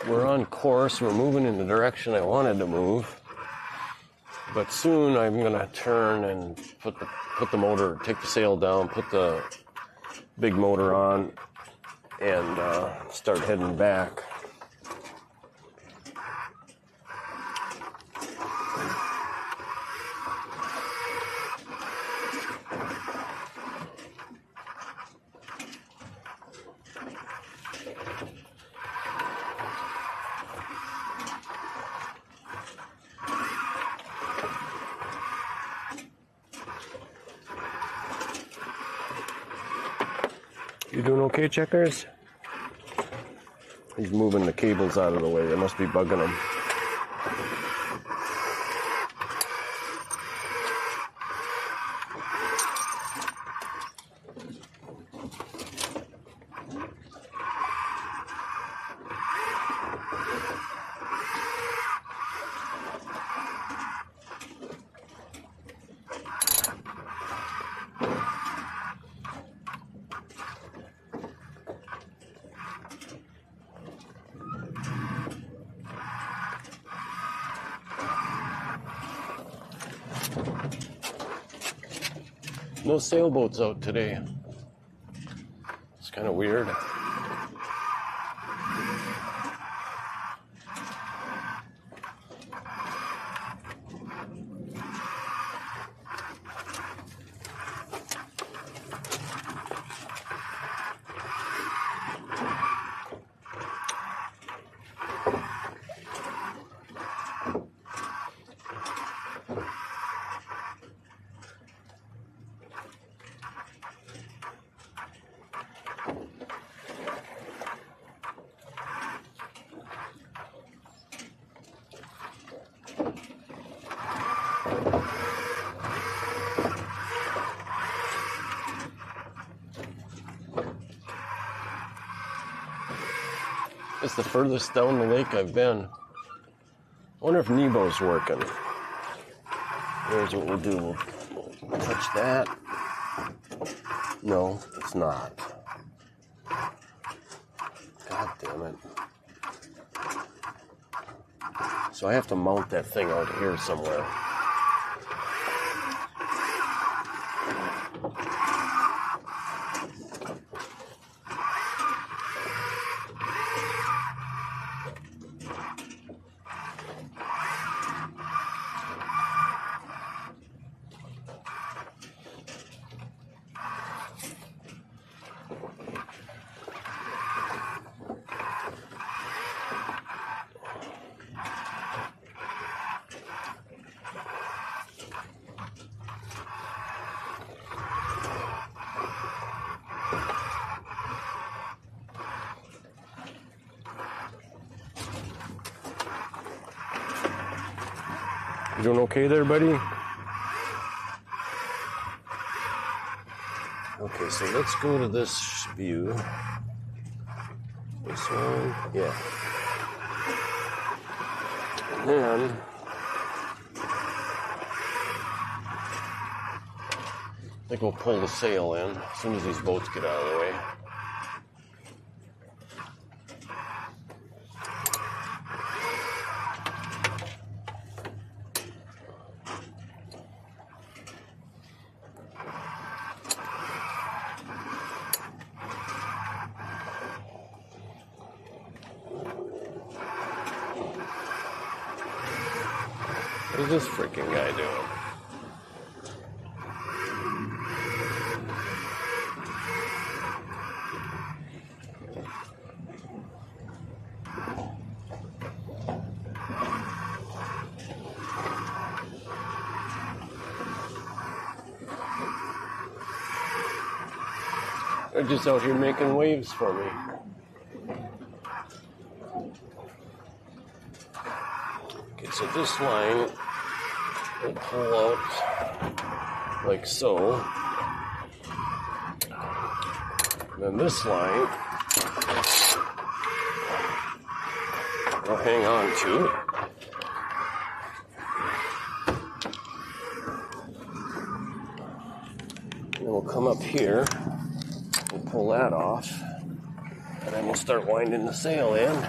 We're on course. We're moving in the direction I wanted to move. But soon I'm gonna turn and put the motor, take the sail down, put the big motor on, and start heading back. You doing okay, Checkers? He's moving the cables out of the way. They must be bugging him. No sailboats out today. It's kind of weird. It's the furthest down the lake I've been. I wonder if Nebo's working. Here's what we'll do. We'll touch that. No, it's not. God damn it. So I have to mount that thing out here somewhere. You doing okay there, buddy? Okay, so let's go to this view. This one, yeah. And then I think we'll pull the sail in as soon as these boats get out of the way. What is this freaking guy doing? They're just out here making waves for me. Okay, so this line will pull out like so. And then this line I'll hang on to. And then we'll come up here and pull that off. And then we'll start winding the sail in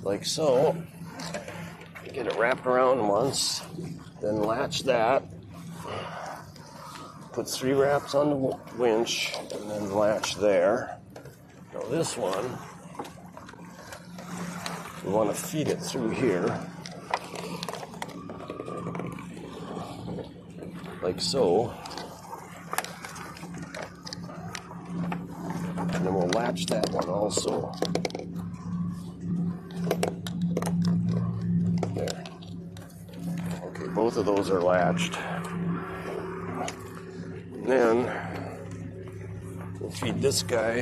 like so. Get it wrapped around once, then latch that, put 3 wraps on the winch, and then latch there. Now this one, we want to feed it through here, like so. And then we'll latch that one also. Both of those are latched. And then we'll feed this guy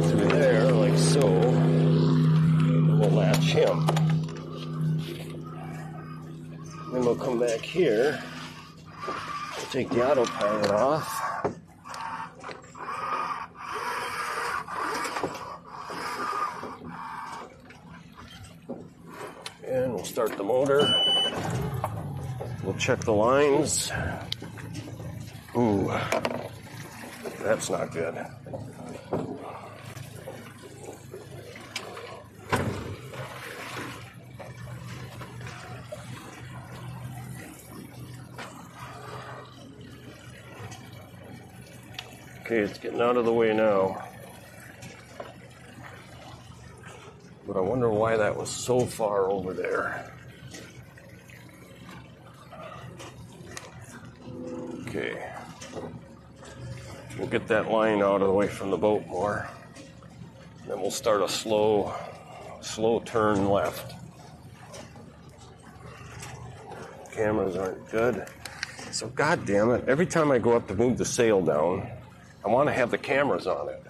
through there like so. And we'll latch him. Then we'll come back here. We'll take the autopilot off. And we'll start the motor. We'll check the lines. Ooh, that's not good. Okay, it's getting out of the way now. But I wonder why that was so far over there. Okay. We'll get that line out of the way from the boat more. Then we'll start a slow turn left. Cameras aren't good. So god damn it, every time I go up to move the sail down, I want to have the cameras on it.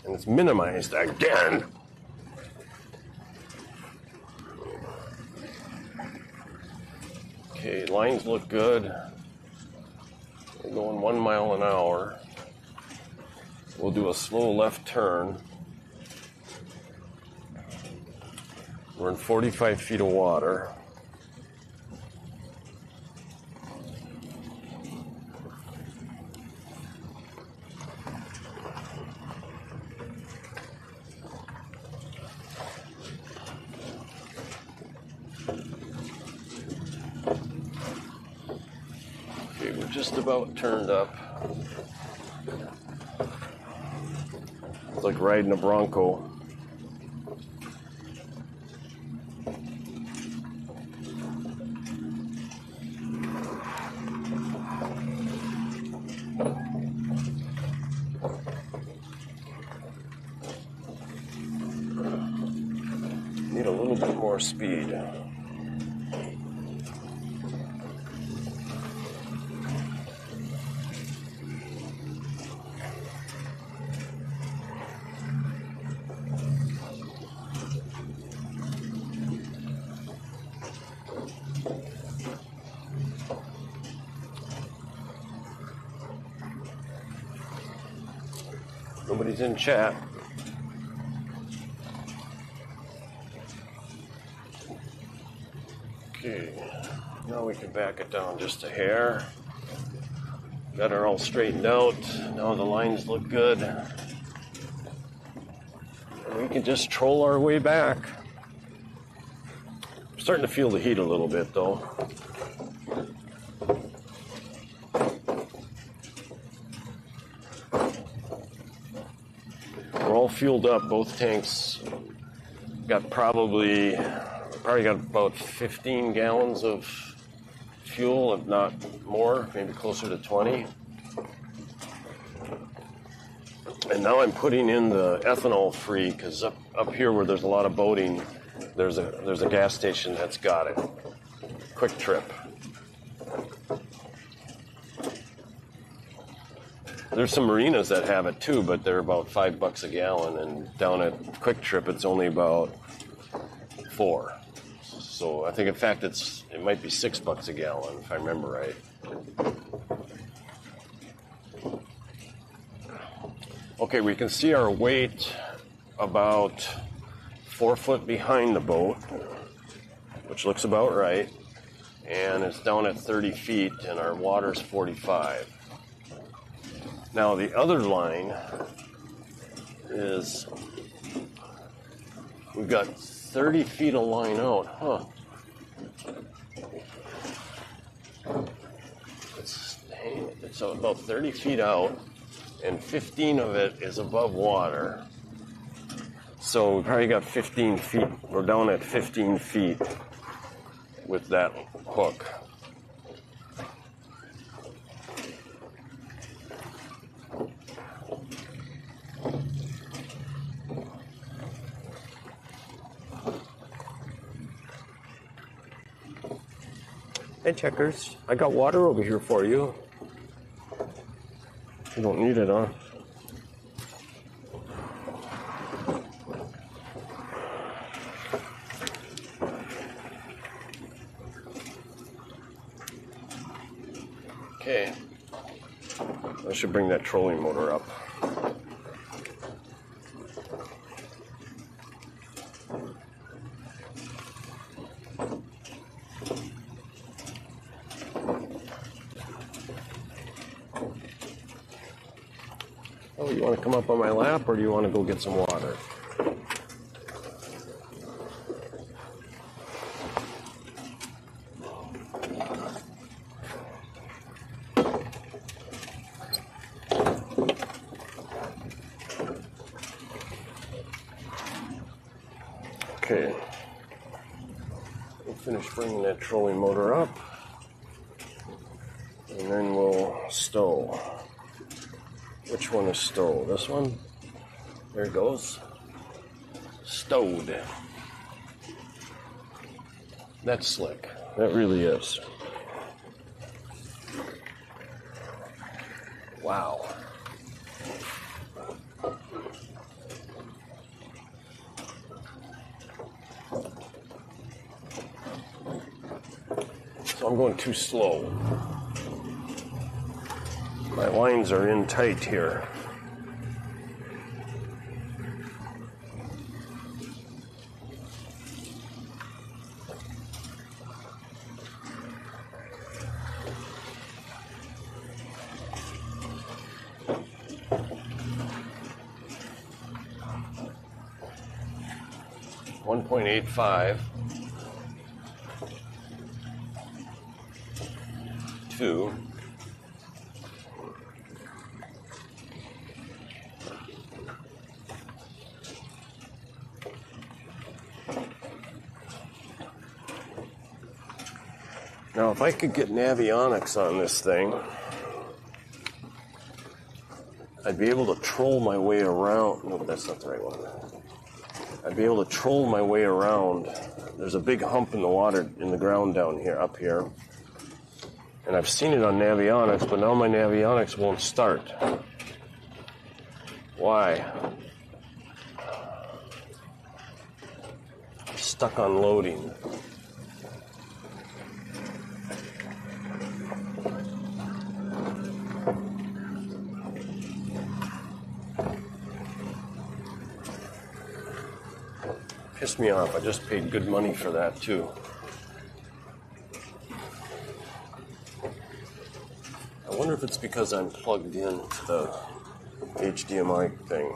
And it's minimized again. Okay, lines look good. We're going 1 mile an hour. We'll do a slow left turn. We're in 45 feet of water. Okay, we're just about turned up. It's like riding a Bronco. Need a little bit more speed. Nobody's in chat. Okay, now we can back it down just a hair. Got her all straightened out. Now the lines look good. And we can just troll our way back. I'm starting to feel the heat a little bit though. We're all fueled up, both tanks got probably got about 15 gallons of fuel, if not more, maybe closer to 20. And now I'm putting in the ethanol free because up here where there's a lot of boating, there's a gas station that's got it. Quick Trip. There's some marinas that have it too, but they're about $5 a gallon, and down at Quick Trip it's only about $4. So I think in fact it might be $6 a gallon if I remember right. Okay, we can see our weight about 4 foot behind the boat, which looks about right, and it's down at 30 feet and our water's 45. Now the other line is, we've got 30 feet of line out, huh? It's about 30 feet out, and 15 of it is above water. So we probably got 15 feet. We're down at 15 feet with that hook. Hey, Checkers, I got water over here for you. You don't need it, huh? Okay. I should bring that trolling motor up. Oh, you want to come up on my lap, or do you want to go get some water? finish bringing that trolling motor up, and then we'll stow. Which one is stow? This one? There it goes. Stowed. That's slick. That really is. Wow. So I'm going too slow. My lines are in tight here. .85 2 Now, if I could get Navionics on this thing, I'd be able to troll my way around. No, that's not the right one. I'd be able to troll my way around. There's a big hump in the water, in the ground down here, up here. And I've seen it on Navionics, but now my Navionics won't start. Why? Stuck on loading. Pissed me off. I just paid good money for that too. I wonder if it's because I'm plugged in to the HDMI thing.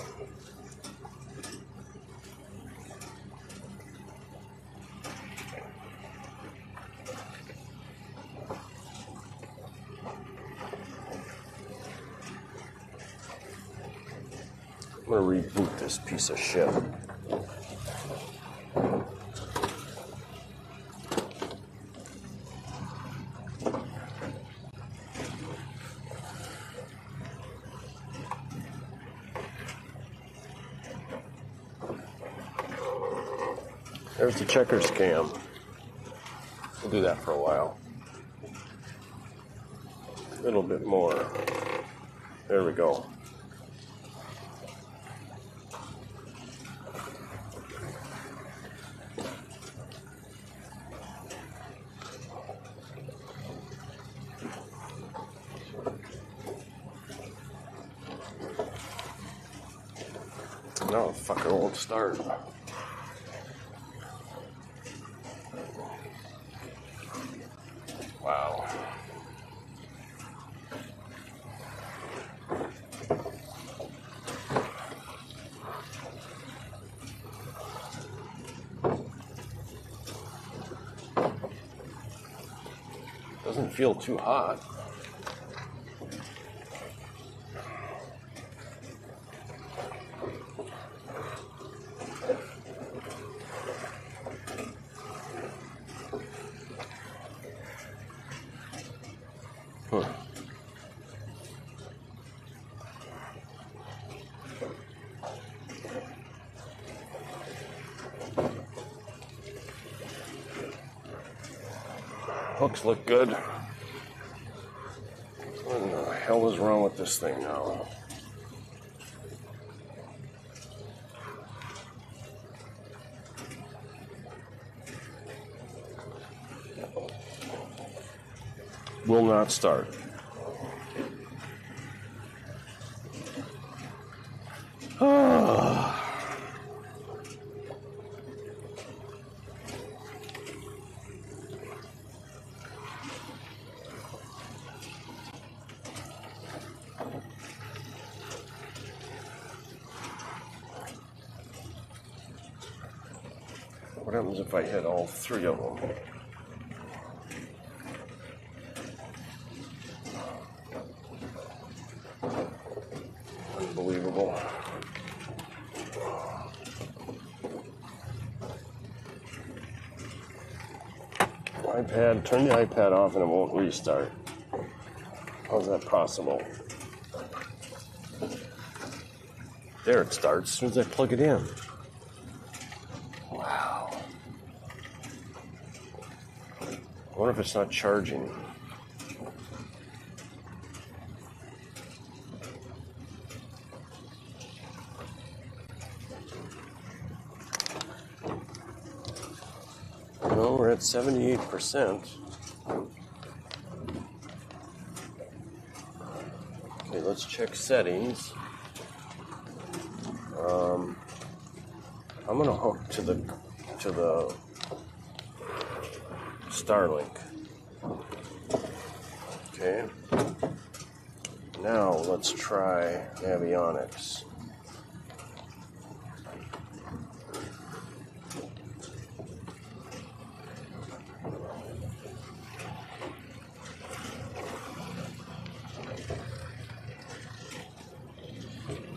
I'm gonna reboot this piece of shit. There's the checkers cam. We'll do that for a while. A little bit more. There we go. No, fucker won't start. Wow. Doesn't feel too hot. Hooks look good. What in the hell is wrong with this thing now? Will not start. What happens if I hit all three of them? Unbelievable. iPad, turn the iPad off and it won't restart. How's that possible? There it starts as soon as I plug it in. Wow. I wonder if it's not charging. No, we're at 78%. Okay, let's check settings. I'm gonna hook to the Starlink. Okay. Now let's try avionics.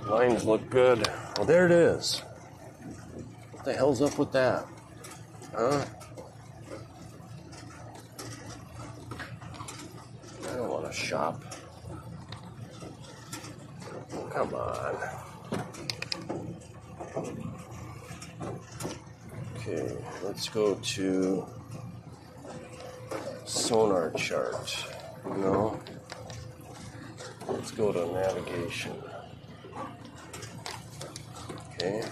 Lines look good. Well, there it is. What the hell's up with that? Huh? I don't want to shop. Come on. Okay, let's go to sonar chart. No. Let's go to navigation. Okay.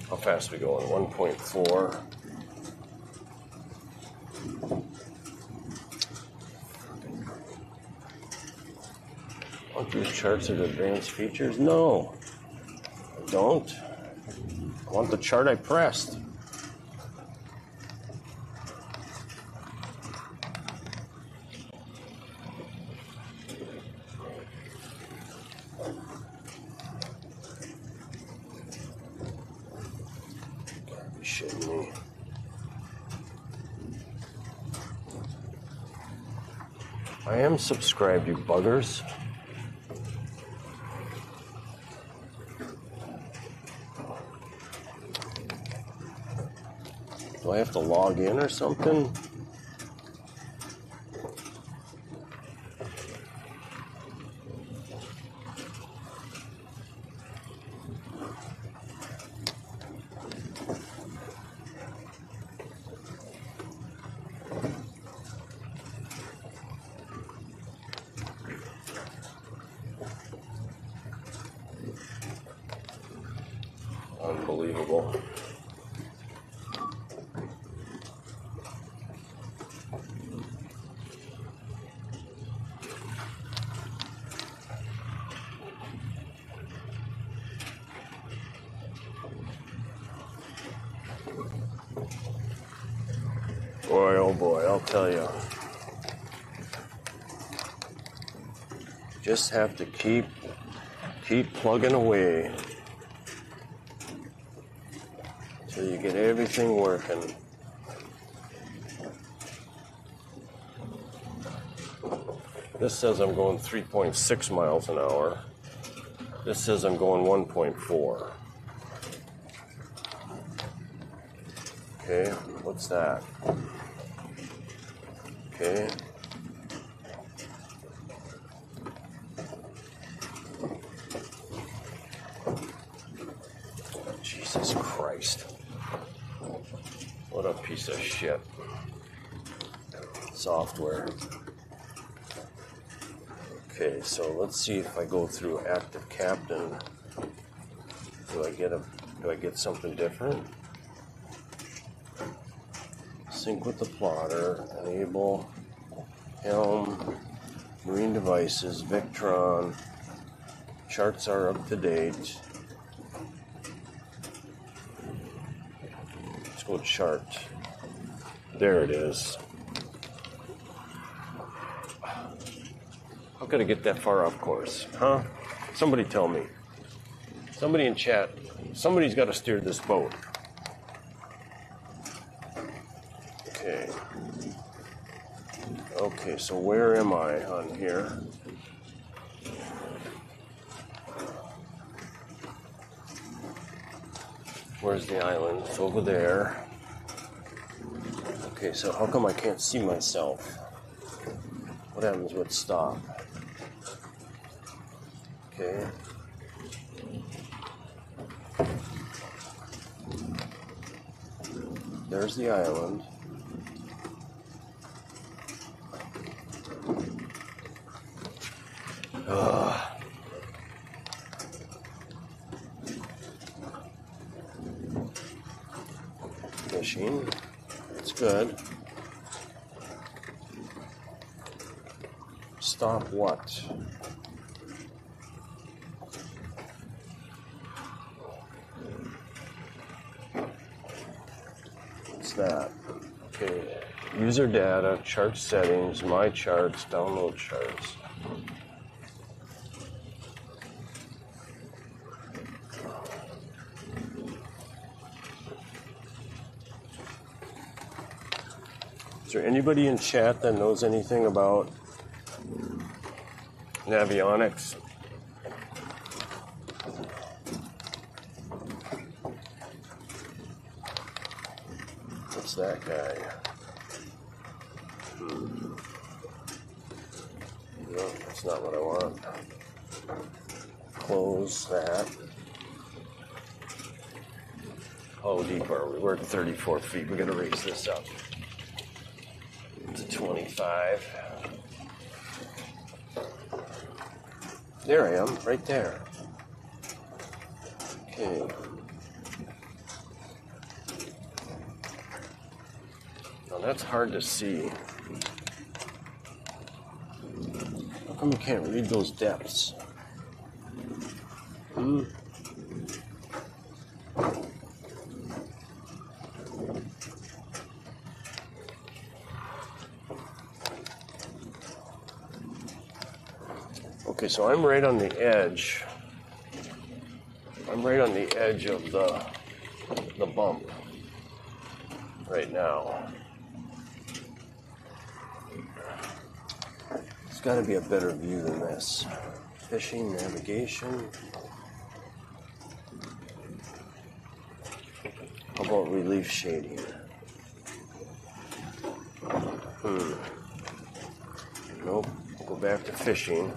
How fast are we going? 1.4. Want these charts are advanced features? No, I don't. I want the chart I pressed. Shitting me. I am subscribed, you buggers. Do I have to log in or something? Unbelievable. Boy, oh boy, I'll tell you. Just have to keep plugging away till you get everything working. This says I'm going 3.6 miles an hour. This says I'm going 1.4. Okay, what's that? Okay. Jesus Christ. What a piece of shit. Software. Okay, so let's see if I go through active captain. Do I get something different? Sync with the plotter, enable helm, marine devices, Victron, charts are up to date. Let's go chart. There it is. How could I get that far off course? Huh? Somebody tell me. Somebody in chat. Somebody's got to steer this boat. Okay. Okay, so where am I on here? Where's the island? It's over there. Okay, so how come I can't see myself? What happens with stop? Okay. There's the island. Fishing. It's good. Stop what? What's that? Okay. User data, chart settings, my charts, download charts. Is there anybody in chat that knows anything about navionics? What's that guy? No, that's not what I want. Close that. How deep are we? We're at 34 feet. We're gonna raise this up to 25. There I am, right there. Okay. Now that's hard to see. How come you can't read those depths? Okay, so I'm right on the edge. I'm right on the edge of the bump right now. There's got to be a better view than this. Fishing, navigation. How about relief shading? Nope. Go back to fishing.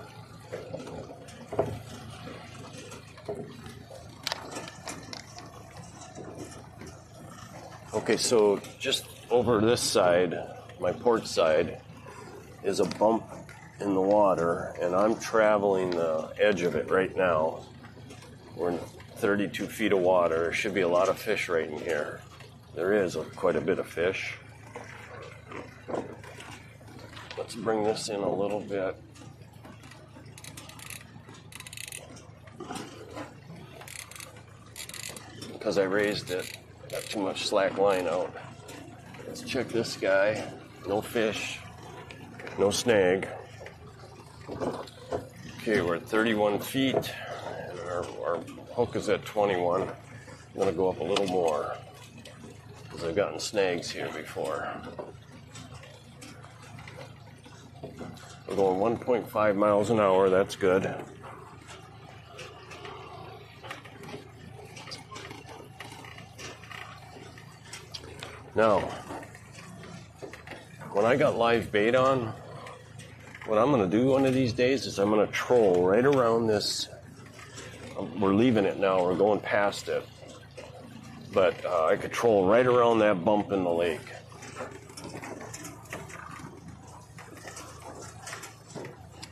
Okay, so just over this side, my port side, is a bump in the water, and I'm traveling the edge of it right now. We're in 32 feet of water. There should be a lot of fish right in here. There is quite a bit of fish. Let's bring this in a little bit. Because I raised it, got too much slack line out. Let's check this guy. No fish, no snag. Okay, we're at 31 feet, and our hook is at 21. I'm gonna go up a little more, because I've gotten snags here before. We're going 1.5 miles an hour, that's good. Now, when I got live bait on, what I'm going to do one of these days is I'm going to troll right around this. We're leaving it now, we're going past it. But I could troll right around that bump in the lake.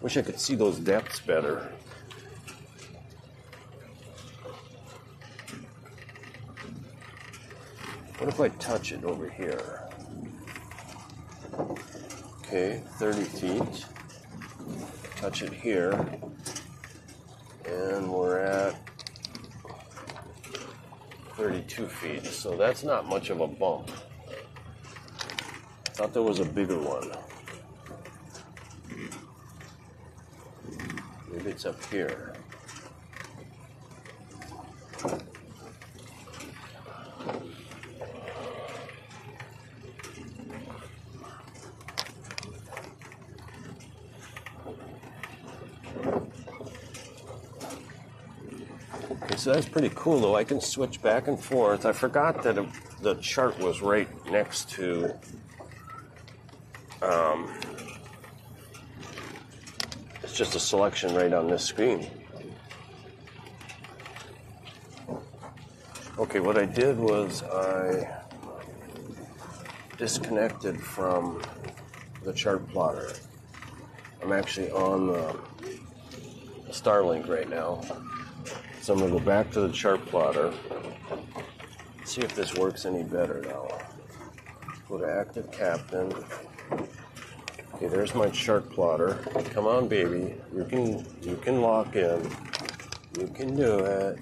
Wish I could see those depths better. What if I touch it over here? Okay, 30 feet. Touch it here. And we're at 32 feet. So that's not much of a bump. I thought there was a bigger one. Maybe it's up here. So that's pretty cool, though. I can switch back and forth. I forgot that the chart was right next to it's just a selection right on this screen. Okay, what I did was I disconnected from the chart plotter. I'm actually on the Starlink right now. So I'm going to go back to the chart plotter. See if this works any better now. Go to active captain. Okay, there's my chart plotter. Come on, baby. You can lock in. You can do it.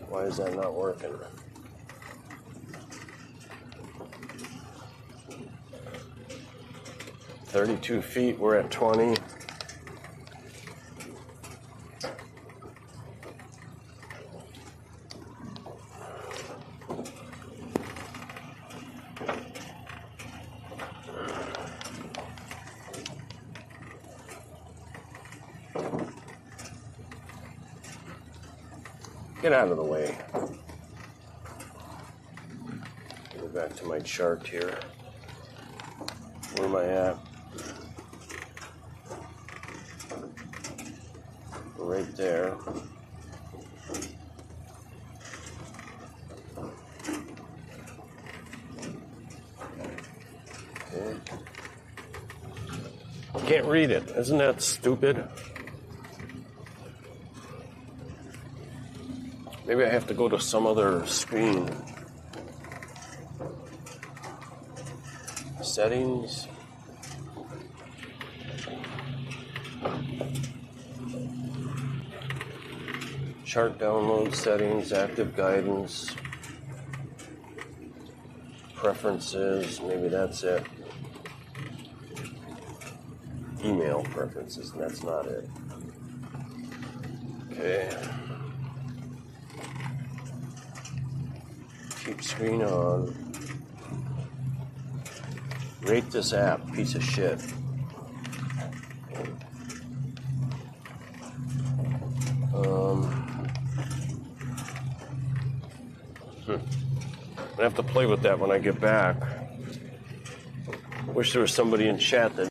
Why is that not working? "32 feet, we're at 20. Get out of the way. Go back to my chart here. Where am I at? Right there. Okay. Can't read it. Isn't that stupid? Maybe I have to go to some other screen. Settings. Chart download settings, active guidance, preferences, maybe that's it. Email preferences, and that's not it. Okay. Keep screen on. Rate this app, piece of shit. I have to play with that when I get back. Wish there was somebody in chat that